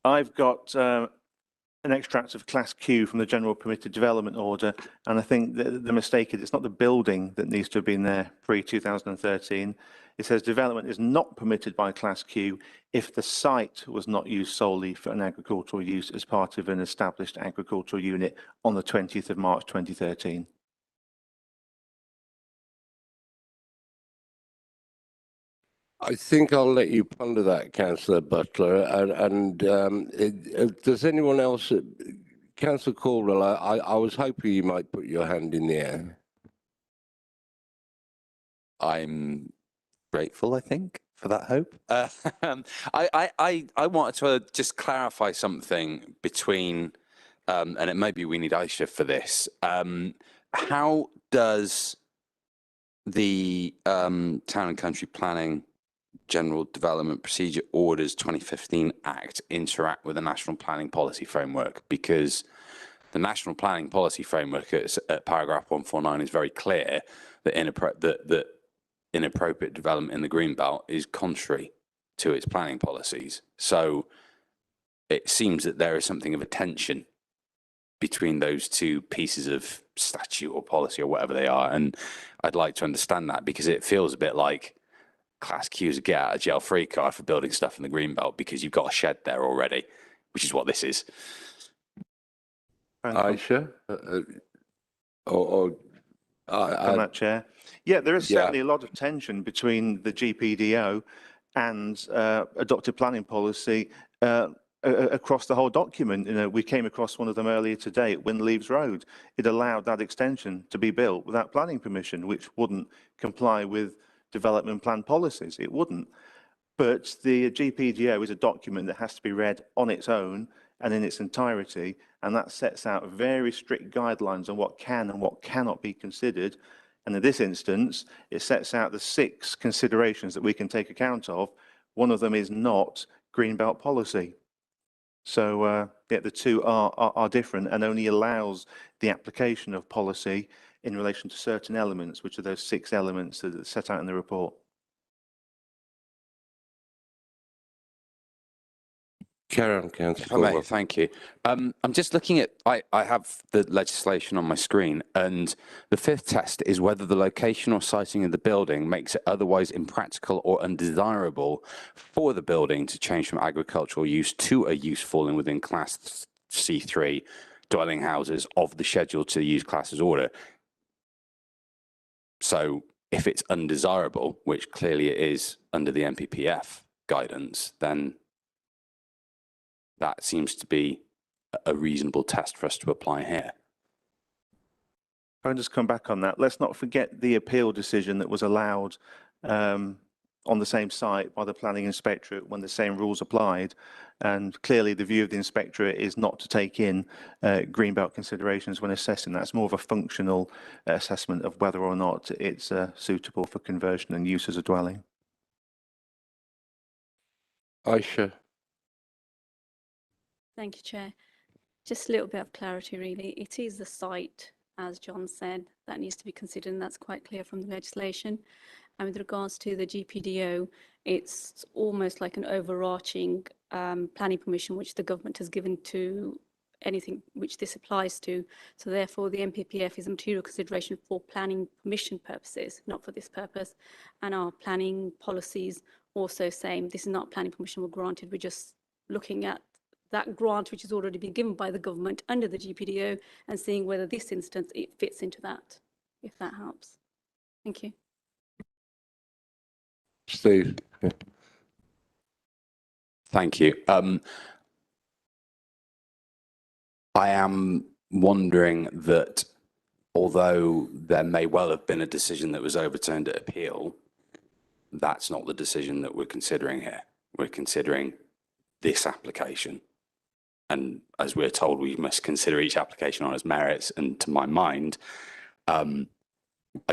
I've got an extract of Class Q from the General Permitted Development Order, and I think the mistake is it's not the building that needs to have been there pre-2013. It says development is not permitted by Class Q if the site was not used solely for an agricultural use as part of an established agricultural unit on the 20th of March 2013. I think I'll let you ponder that, Councillor Butler. And does anyone else, Councillor Caldwell, I was hoping you might put your hand in the air. I'm grateful, I think, for that hope. I wanted to just clarify something between, and it may be we need Aisha for this. How does the Town and Country Planning General Development Procedure Orders 2015 Act interact with the National Planning Policy Framework? Because the National Planning Policy Framework at paragraph 149 is very clear that inappropriate development in the Greenbelt is contrary to its planning policies. So it seems that there is something of a tension between those two pieces of statute or policy or whatever they are. And I'd like to understand that, because it feels a bit like Class Q is a get out of jail free card for building stuff in the Greenbelt because you've got a shed there already, which is what this is. Aisha? On that, Chair. Yeah, there is certainly a lot of tension between the GPDO and adopted planning policy. across the whole document. You know, we came across one of them earlier today at Winleaves Road. It allowed that extension to be built without planning permission, which wouldn't comply with development plan policies. It wouldn't. But the GPDO is a document that has to be read on its own and in its entirety, and that sets out very strict guidelines on what can and what cannot be considered. And in this instance, it sets out the 6 considerations that we can take account of. One of them is not Greenbelt policy. So yeah, the two are different and only allows the application of policy in relation to certain elements, which are those 6 elements that are set out in the report. Carry on, Councillor If I may, Caldwell. thank you. I'm just looking at, I have the legislation on my screen, and the 5th test is whether the location or siting of the building makes it otherwise impractical or undesirable for the building to change from agricultural use to a use falling within Class C3 dwelling houses of the schedule to use classes order. So if it's undesirable, which clearly it is under the NPPF guidance, then that seems to be a reasonable test for us to apply here. I'll just come back on that. Let's not forget the appeal decision that was allowed on the same site by the planning inspectorate when the same rules applied. And clearly the view of the inspectorate is not to take in Greenbelt considerations when assessing that. It's more of a functional assessment of whether or not it's suitable for conversion and use as a dwelling. Aisha. Thank you, Chair. Just a little bit of clarity, really. It is the site, as John said, that needs to be considered, and that's quite clear from the legislation. And with regards to the GPDO, it's almost like an overarching planning permission which the government has given to anything which this applies to. So therefore, the NPPF is a material consideration for planning permission purposes, not for this purpose. And our planning policies also saying this is not planning permission we're granted. We're just looking at that grant which has already been given by the government under the GPDO and seeing whether this instance it fits into that, if that helps. Thank you. Steve. Thank you. I am wondering that although there may well have been a decision that was overturned at appeal, that's not the decision that we're considering here. We're considering this application. And as we're told, we must consider each application on its merits. And to my mind, I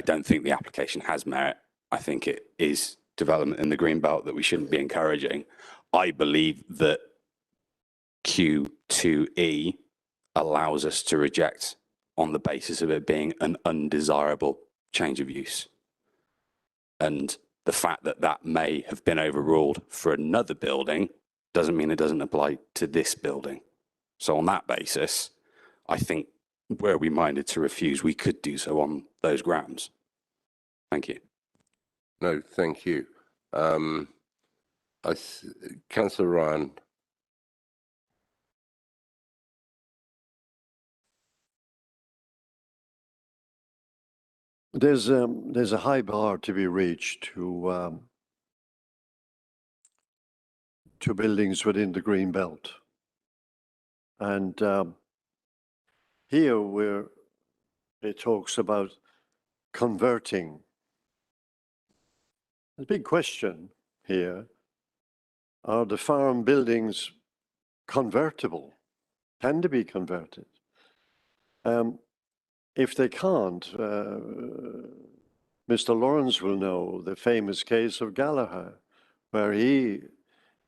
don't think the application has merit. I think it is development in the Greenbelt that we shouldn't be encouraging. I believe that Q2E allows us to reject on the basis of it being an undesirable change of use. And the fact that that may have been overruled for another building doesn't mean it doesn't apply to this building. So on that basis, I think were we minded to refuse, we could do so on those grounds. Thank you. No, thank you. Councillor Ryan. There's a high bar to be reached to buildings within the green belt, and here where it talks about converting. The big question here: are the farm buildings convertible? Can they be converted? If they can't, Mr. Lawrence will know the famous case of Gallagher, where he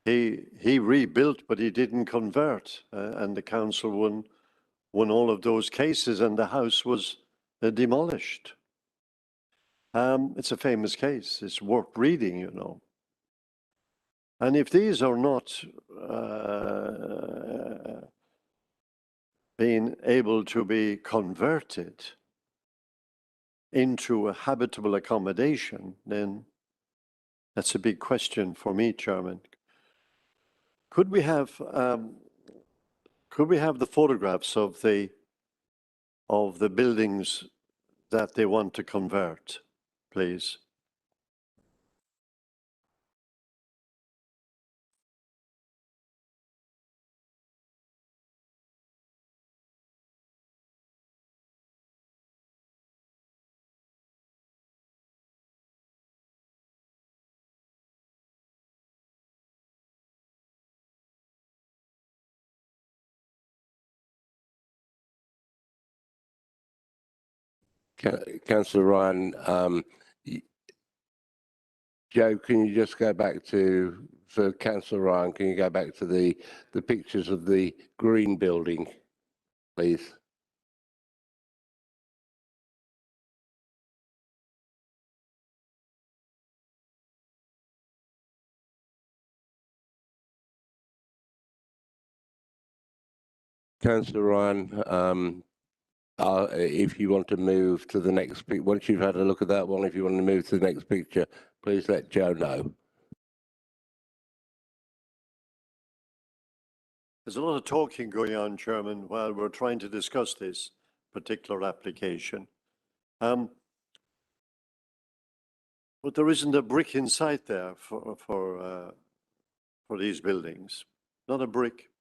rebuilt, but he didn't convert, and the council won all of those cases, and the house was demolished. It's a famous case. It's worth reading, you know. And if these are not being able to be converted into a habitable accommodation, then that's a big question for me, Chairman. Could we have the photographs of the buildings that they want to convert, please? Councillor Ryan, Joe, can you just go back to, for Councillor Ryan, can you go back to the pictures of the green building, please? Councillor Ryan, if you want to move to the next picture, once you've had a look at that one, if you want to move to the next picture, please let Joe know. There's a lot of talking going on, Chairman, while we're trying to discuss this particular application. But there isn't a brick in sight there for these buildings, not a brick.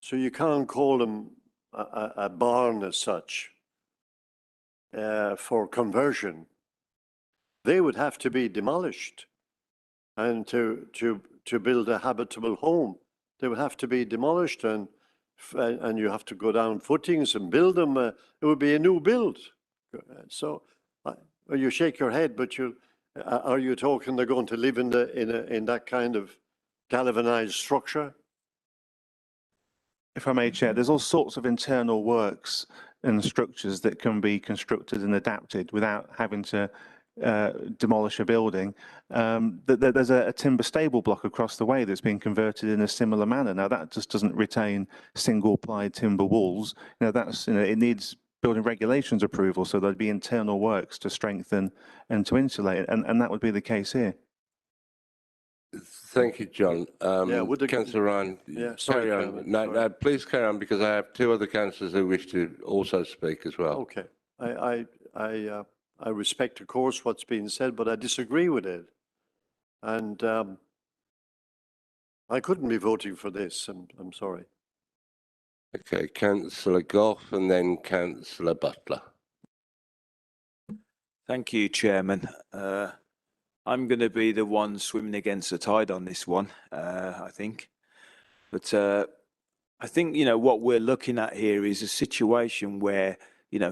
So you can't call them a barn as such for conversion. They would have to be demolished, and to build a habitable home, they would have to be demolished, and you have to go down footings and build them. It would be a new build. So you shake your head, but are you talking they're going to live in that kind of galvanized structure? If I may, Chair, there's all sorts of internal works and structures that can be constructed and adapted without having to demolish a building. There's a timber stable block across the way that's been converted in a similar manner. Now that just doesn't retain single ply timber walls. It needs building regulations approval, so there'd be internal works to strengthen and to insulate, and that would be the case here. Thank you, John. Councillor Ryan, sorry, carry on. No, please carry on, because I have two other councillors who wish to also speak as well. Okay. I respect, of course, what's being said, but I disagree with it. And I couldn't be voting for this. I'm sorry. Okay, Councillor Goff and then Councillor Butler. Thank you, Chairman. I'm going to be the one swimming against the tide on this one, I think. But I think, what we're looking at here is a situation where,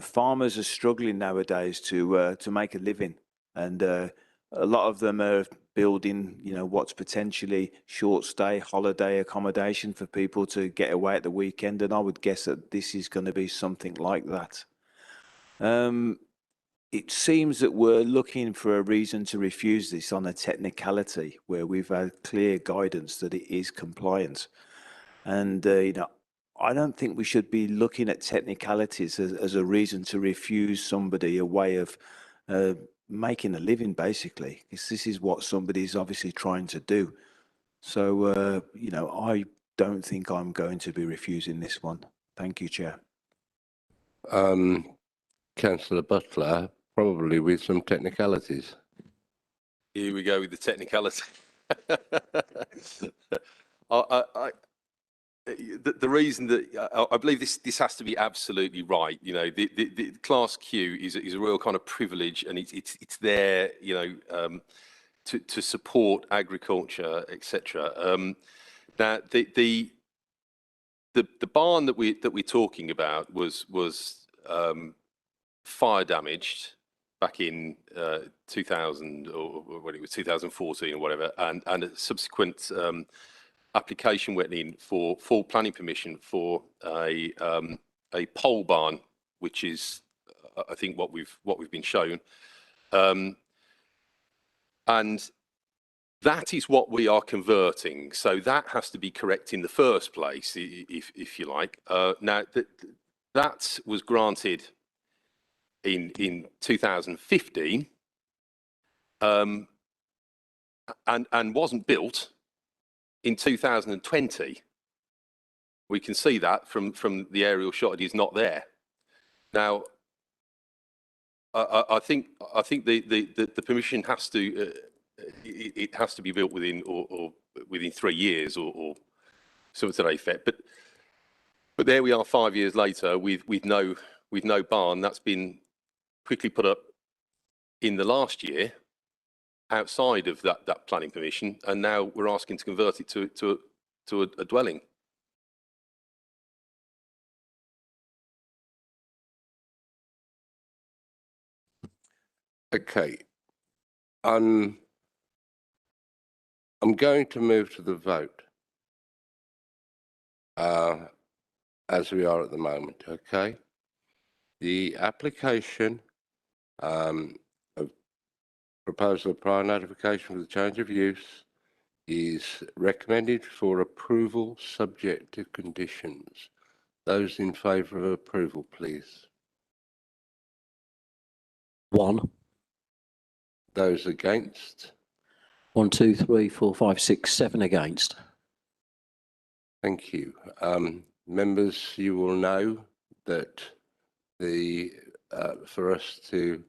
farmers are struggling nowadays to make a living. And a lot of them are building, what's potentially short stay holiday accommodation for people to get away at the weekend. And I would guess that this is going to be something like that. It seems that we're looking for a reason to refuse this on a technicality where we've had clear guidance that it is compliant. And, I don't think we should be looking at technicalities as a reason to refuse somebody a way of making a living, basically, because this is what somebody's obviously trying to do. So, I don't think I'm going to be refusing this one. Thank you, Chair. Councillor Butler, probably with some technicalities. Here we go with the technicality. The reason that I believe this has to be absolutely right. The Class Q is a real kind of privilege, and it's there, to support agriculture, etc. Now the barn that we're talking about was fire damaged back in 2000 or when it was 2014 or whatever, and a subsequent application went in for full planning permission for a pole barn, which is I think what we've been shown, and that is what we are converting. So that has to be correct in the first place, if you like. Now that was granted in 2015 and wasn't built in 2020. We can see that from the aerial shot. It is not there. Now, I think the permission has to it has to be built within or within 3 years or something to that effect. But there we are 5 years later with no barn. That's been quickly put up in the last year outside of that planning permission, and now we're asking to convert it to a dwelling. Okay. I'm going to move to the vote as we are at the moment, okay? The application of proposal of prior notification for the change of use is recommended for approval subject to conditions. Those in favour of approval, please. 1, Those against? 1, 2, 3, 4, 5, 6, 7 against. Thank you. Members, you will know that for us to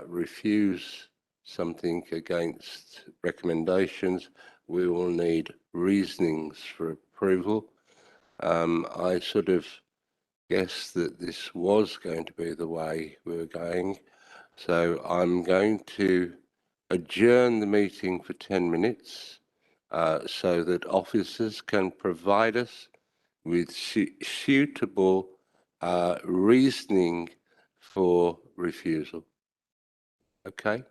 refuse something against recommendations, we will need reasonings for approval. I sort of guessed that this was going to be the way we were going, so I'm going to adjourn the meeting for 10 minutes so that officers can provide us with suitable reasoning for refusal. Okay?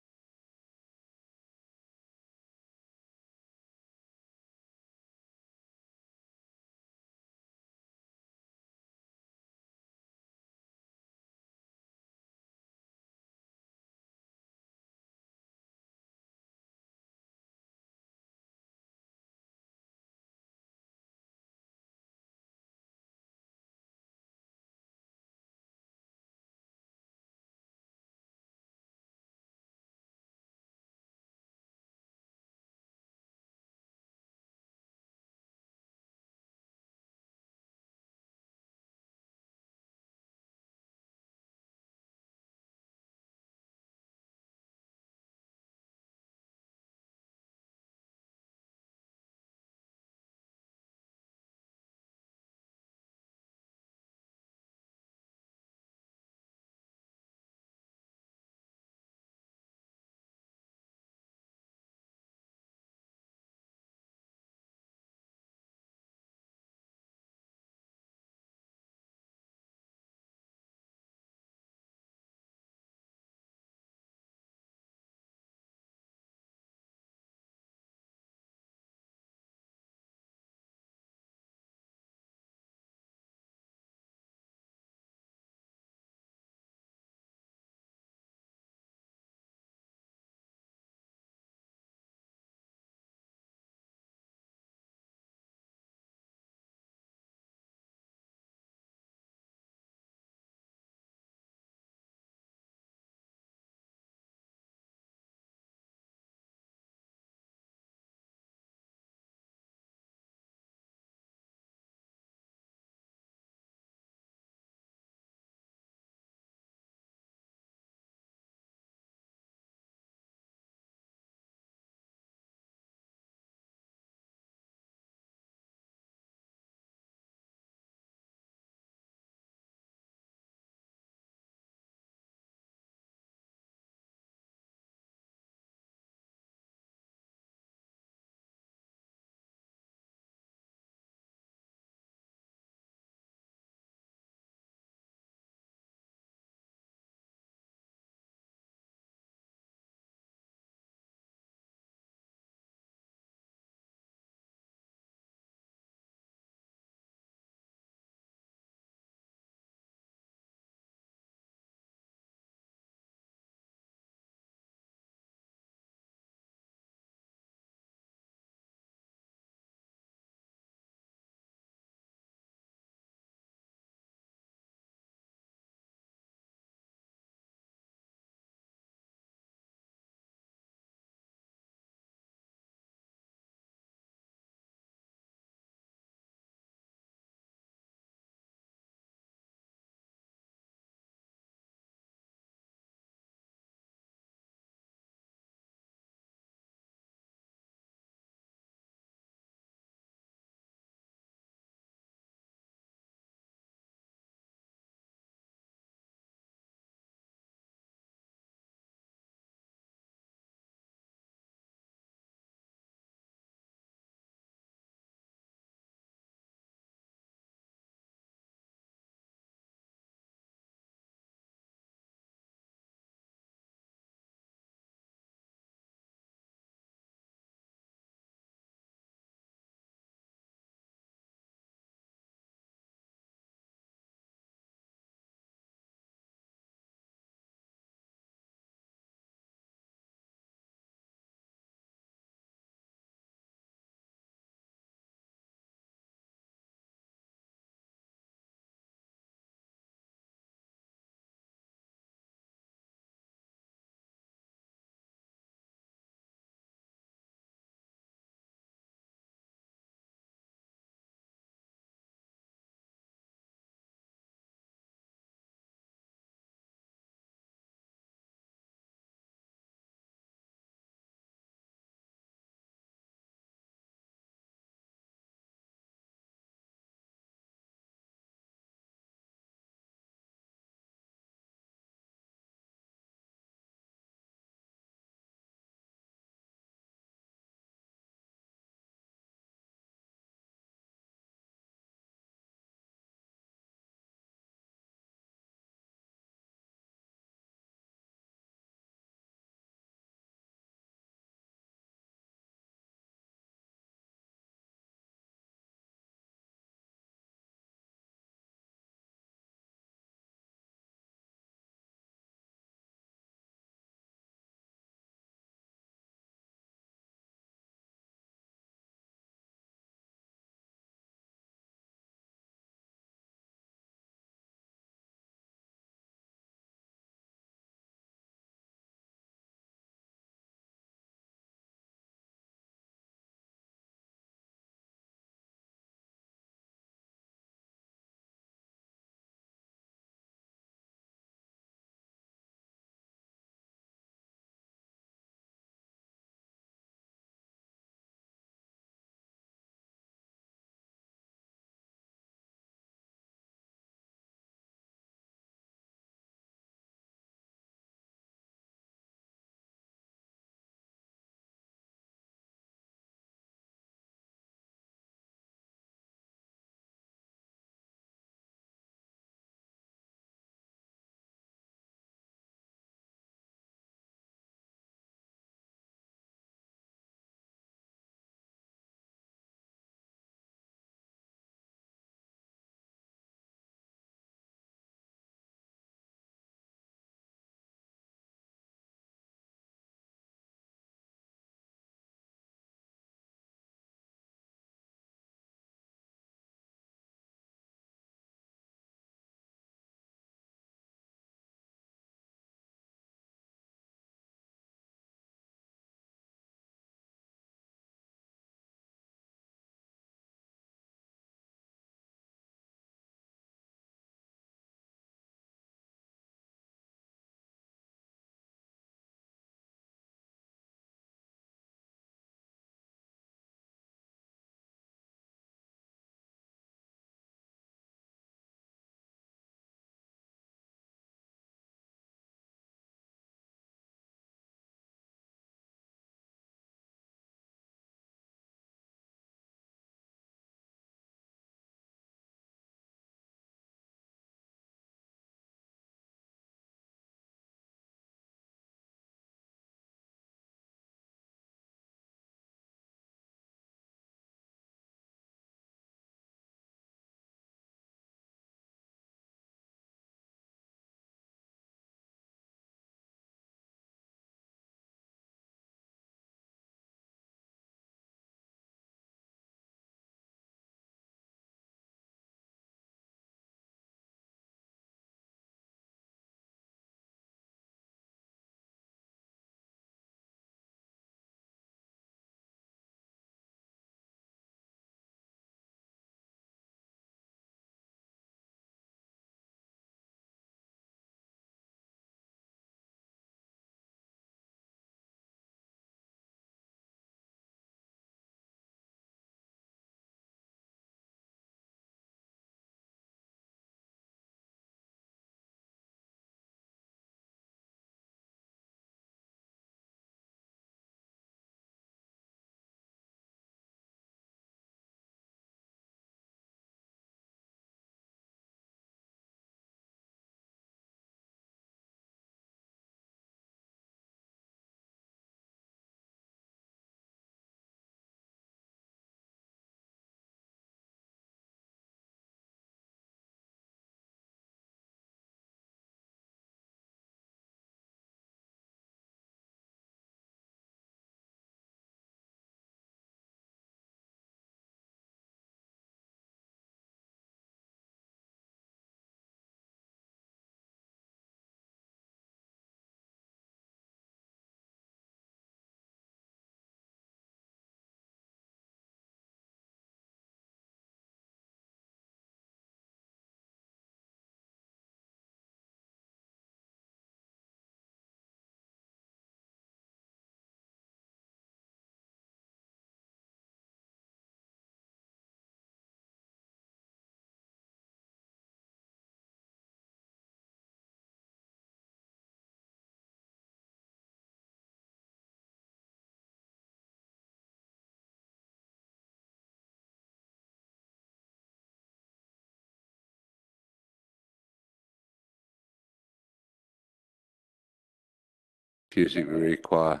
refusal we require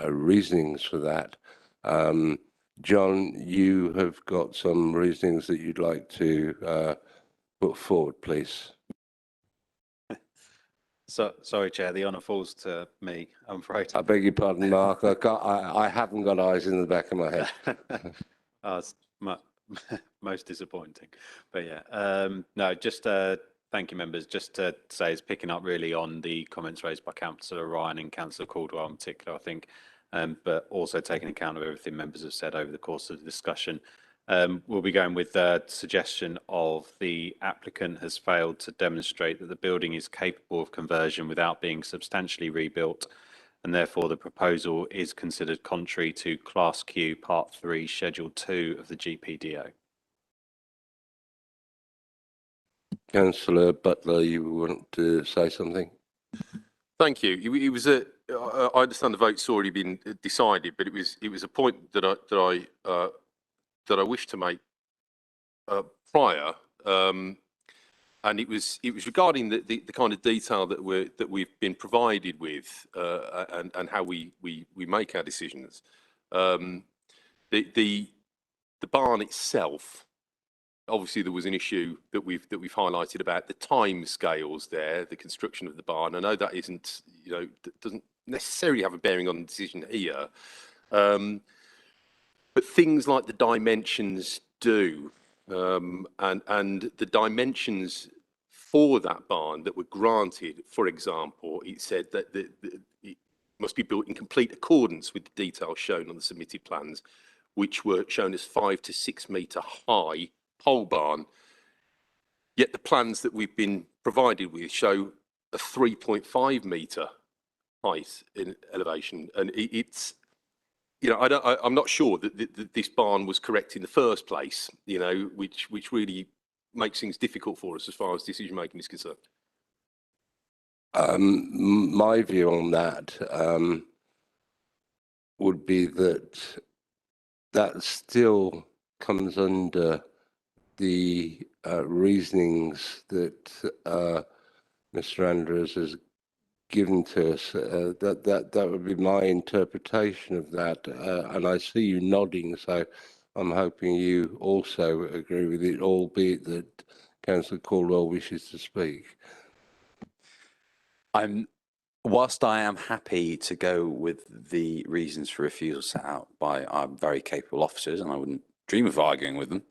reasonings for that. John, you have got some reasonings that you'd like to put forward, please. So, sorry, Chair, the honour falls to me, I'm afraid. I beg your pardon, Mark. I haven't got eyes in the back of my head. It's most disappointing. But yeah, no, just thank you, members. Just to say, it's picking up really on the comments raised by Councillor Ryan and Councillor Caldwell in particular, I think, but also taking account of everything members have said over the course of the discussion. We'll be going with the suggestion of the applicant has failed to demonstrate that the building is capable of conversion without being substantially rebuilt, and therefore the proposal is considered contrary to Class Q Part 3 Schedule 2 of the GPDO. Councillor Butler, you want to say something? Thank you. It was I understand the vote's already been decided, but it was a point that I wish to make prior, and it was regarding the kind of detail that we've been provided with, and how we make our decisions. The barn itself, obviously there was an issue that we've highlighted about the time scales there, the construction of the barn. I know that isn't, doesn't necessarily have a bearing on the decision here, but things like the dimensions do, and the dimensions for that barn that were granted, for example, it said that it must be built in complete accordance with the details shown on the submitted plans, which were shown as 5 to 6 metre high pole barn. Yet the plans that we've been provided with show a 3.5 metre height in elevation, and it's, I'm not sure that this barn was correct in the first place, which really makes things difficult for us as far as decision making is concerned. My view on that would be that still comes under the reasonings that Mr. Andrews has given to us. That would be my interpretation of that, and I see you nodding, so I'm hoping you also agree with it, albeit that Councillor Caldwell wishes to speak. Whilst I am happy to go with the reasons for refusal set out by our very capable officers, and I wouldn't dream of arguing with them.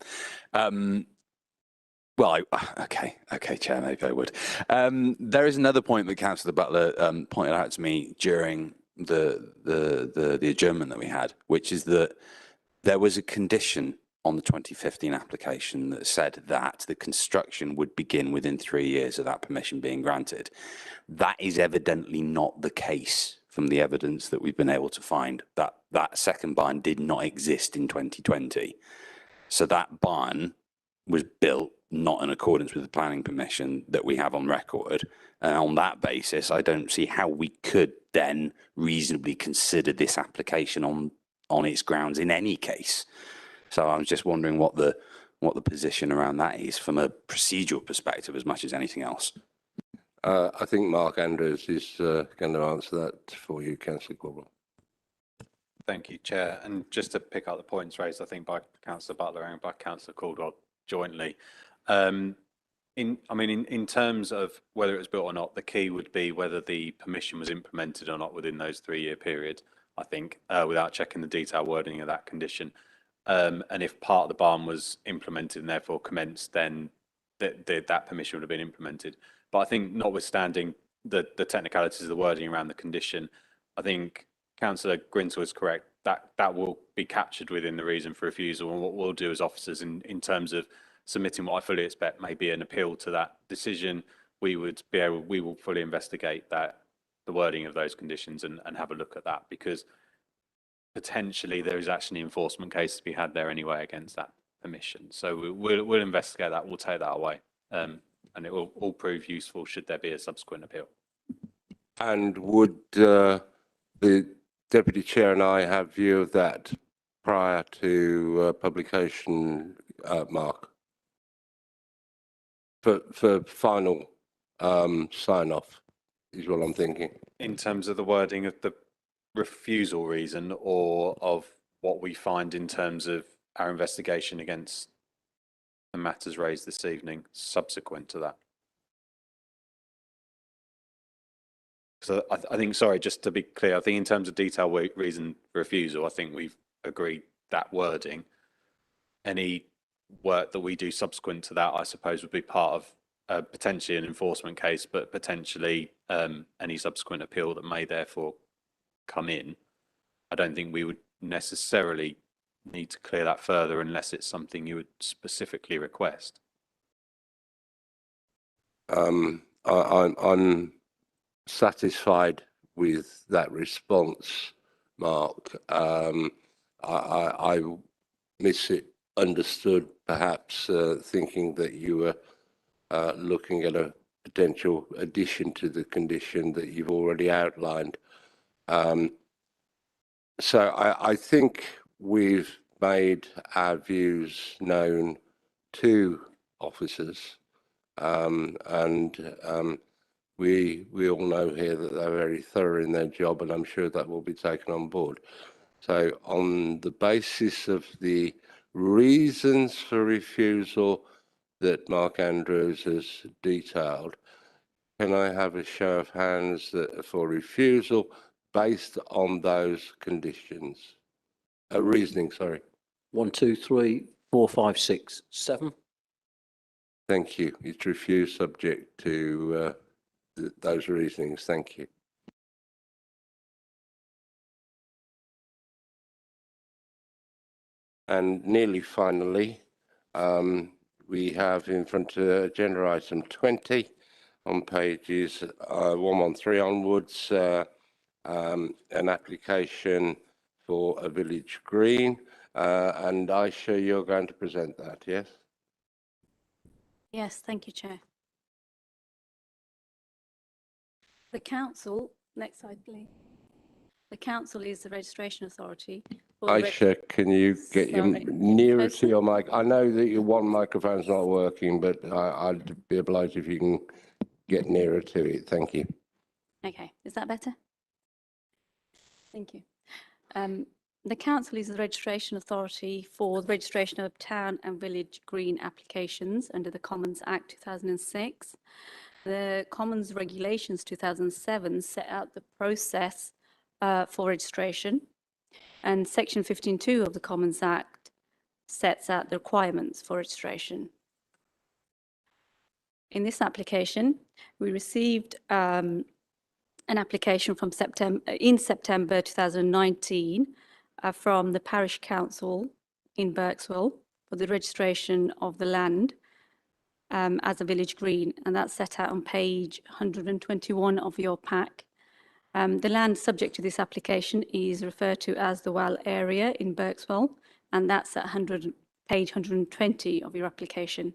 Well, okay, Chair, maybe I would. There is another point that Councillor Butler pointed out to me during the adjournment that we had, which is that there was a condition on the 2015 application that said that the construction would begin within 3 years of that permission being granted. That is evidently not the case from the evidence that we've been able to find. That second barn did not exist in 2020. So that barn was built not in accordance with the planning permission that we have on record. And on that basis, I don't see how we could then reasonably consider this application on its grounds in any case. So I was just wondering what the position around that is from a procedural perspective as much as anything else. I think Mark Andrews is going to answer that for you, Councillor Caldwell. Thank you, Chair. And just to pick up the points raised, I think by Councillor Butler and by Councillor Caldwell jointly. In terms of whether it was built or not, the key would be whether the permission was implemented or not within those 3-year periods, I think, without checking the detailed wording of that condition. And if part of the barn was implemented and therefore commenced, then that permission would have been implemented. But I think notwithstanding the technicalities of the wording around the condition, I think Councillor Grintle is correct. That will be captured within the reason for refusal. And what we'll do as officers in terms of submitting what I fully expect may be an appeal to that decision, we will fully investigate the wording of those conditions and have a look at that, because potentially there is actually an enforcement case to be had there anyway against that permission. So we'll investigate that, we'll take that away, and it will all prove useful should there be a subsequent appeal. And would the Deputy Chair and I have view of that prior to publication, Mark? For final sign-off, is what I'm thinking. In terms of the wording of the refusal reason or of what we find in terms of our investigation against the matters raised this evening subsequent to that? So I think, sorry, just to be clear, I think in terms of detail reason for refusal, I think we've agreed that wording. Any work that we do subsequent to that, I suppose, would be part of potentially an enforcement case, but potentially any subsequent appeal that may therefore come in. I don't think we would necessarily need to clear that further unless it's something you would specifically request. I'm satisfied with that response, Mark. I misunderstood, perhaps, thinking that you were looking at a potential addition to the condition that you've already outlined. So I think we've made our views known to officers, and we all know here that they're very thorough in their job, and I'm sure that will be taken on board. So on the basis of the reasons for refusal that Mark Andrews has detailed, can I have a show of hands that for refusal based on those conditions? Reasoning, sorry. 1, 2, 3, 4, 5, 6, 7. Thank you. It's refused subject to those reasonings. Thank you. And nearly finally, we have in front of agenda item 20 on pages 113 onwards, an application for a village green. And Aisha, you're going to present that, yes? Yes, thank you, Chair. The council, next slide, please. The council is the registration authority. Aisha, can you get nearer to your mic? I know that your one microphone's not working, but I'd be obliged if you can get nearer to it. Thank you. Okay, is that better? Thank you. The council is the registration authority for the registration of town and village green applications under the Commons Act 2006. The Commons Regulations 2007 set out the process for registration, and Section 15.2 of the Commons Act sets out the requirements for registration. In this application, we received an application from September 2019 from the Parish Council in Berkswell for the registration of the land as a village green, and that's set out on page 121 of your pack. The land subject to this application is referred to as the Well area in Berkswell, and that's at page 120 of your application.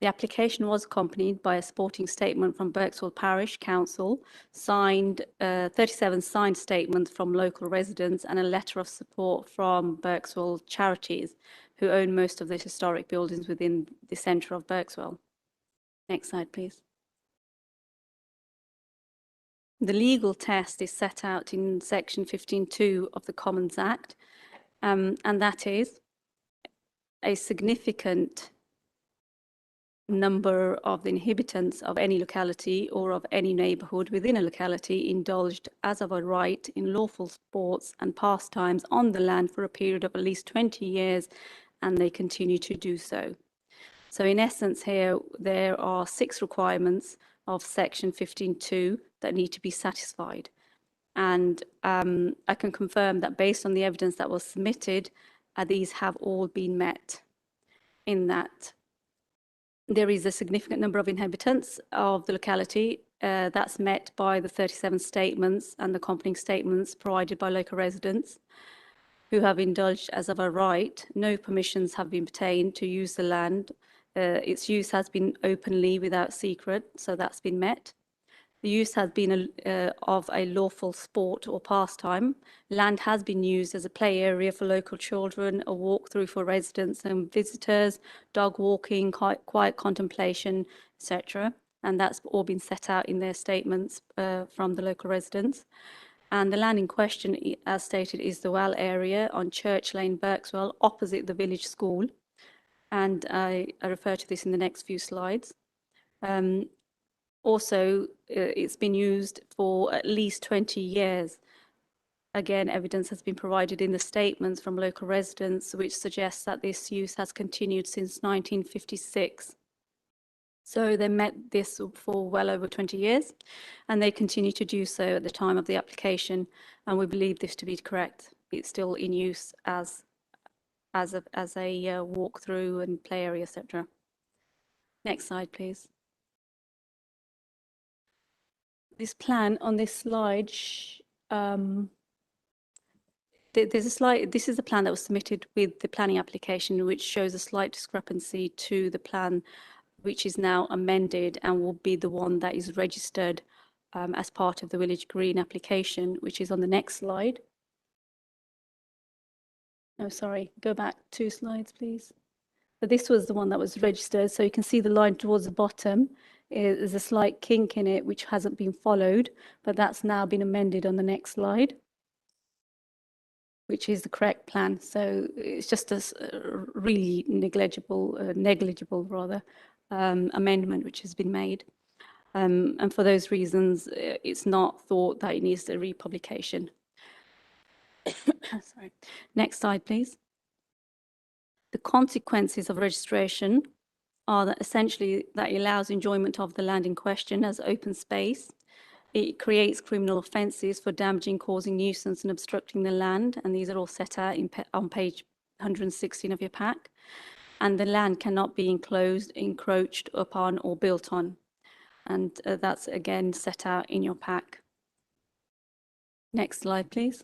The application was accompanied by a supporting statement from Berkswell Parish Council, signed 37 signed statements from local residents, and a letter of support from Berkswell Charities, who own most of the historic buildings within the centre of Berkswell. Next slide, please. The legal test is set out in Section 15.2 of the Commons Act, and that is a significant number of the inhabitants of any locality or of any neighbourhood within a locality indulged as of a right in lawful sports and pastimes on the land for a period of at least 20 years, and they continue to do so. So in essence here, there are 6 requirements of Section 15.2 that need to be satisfied. And I can confirm that based on the evidence that was submitted, these have all been met. In that there is a significant number of inhabitants of the locality that's met by the 37 statements and the accompanying statements provided by local residents who have indulged as of a right. No permissions have been obtained to use the land. Its use has been openly without secret, so that's been met. The use has been of a lawful sport or pastime. Land has been used as a play area for local children, a walkthrough for residents and visitors, dog walking, quiet contemplation, etc. and that's all been set out in their statements from the local residents. And the land in question, as stated, is the well area on Church Lane, Berkswell, opposite the village school. And I refer to this in the next few slides. Also, it's been used for at least 20 years. Again, evidence has been provided in the statements from local residents, which suggests that this use has continued since 1956. So they met this for well over 20 years, and they continue to do so at the time of the application, and we believe this to be correct. It's still in use as a walk-through and play area, etc. Next slide, please. This plan on this slide, there's a slide. This is the plan that was submitted with the planning application, which shows a slight discrepancy to the plan, which is now amended and will be the one that is registered as part of the Village Green application, which is on the next slide. No, sorry, go back 2 slides, please. So this was the one that was registered. So you can see the line towards the bottom. There's a slight kink in it, which hasn't been followed, but that's now been amended on the next slide, which is the correct plan. So it's just a really negligible amendment which has been made. And for those reasons, it's not thought that it needs a republication. Sorry. Next slide, please. The consequences of registration are that essentially that allows enjoyment of the land in question as open space. It creates criminal offences for damaging, causing nuisance and obstructing the land, and these are all set out on page 116 of your pack. And the land cannot be enclosed, encroached upon or built on. And that's again set out in your pack. Next slide, please.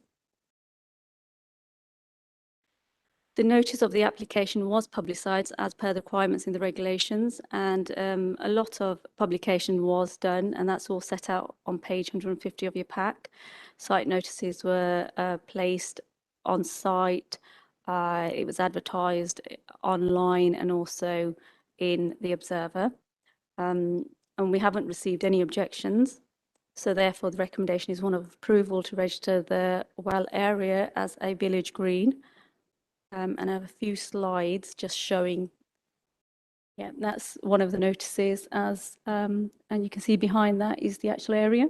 The notice of the application was publicised as per the requirements in the regulations, and a lot of publication was done, and that's all set out on page 150 of your pack. Site notices were placed on site. It was advertised online and also in the Observer. And we haven't received any objections. So therefore, the recommendation is one of approval to register the well area as a village green. And I have a few slides just showing, yeah, that's one of the notices as, and you can see behind that is the actual area.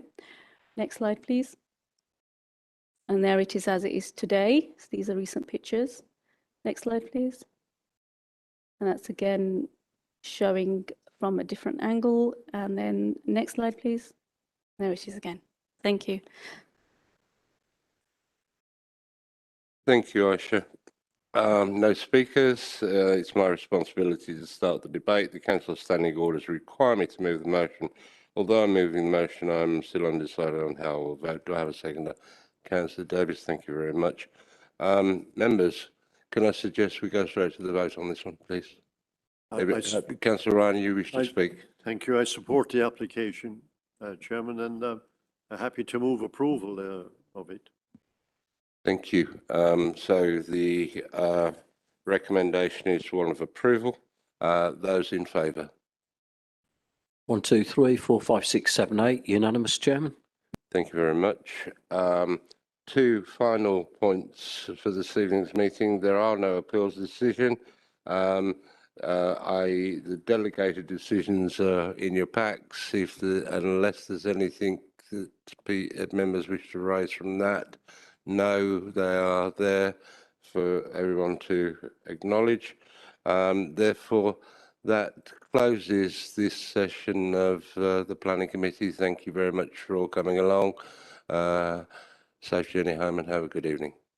Next slide, please. And there it is as it is today. So these are recent pictures. Next slide, please. And that's again showing from a different angle. And then next slide, please. There it is again. Thank you. Thank you, Aisha. No speakers. It's my responsibility to start the debate. The Council Standing Orders require me to move the motion. Although I'm moving the motion, I'm still undecided on how I will vote. Do I have a seconder? Councillor Davis, thank you very much. Members, can I suggest we go straight to the vote on this one, please? Councillor Ryan, you wish to speak? Thank you. I support the application, Chairman, and I'm happy to move approval of it. Thank you. So the recommendation is one of approval. Those in favour? 1, 2, 3, 4, 5, 6, 7, 8. Unanimous, Chairman. Thank you very much. 2 final points for this evening's meeting. There are no appeals decision. The delegated decisions are in your packs. Unless there's anything that members wish to raise from that, no, they are there for everyone to acknowledge. Therefore, that closes this session of the Planning Committee. Thank you very much for all coming along. Safe journey home and have a good evening.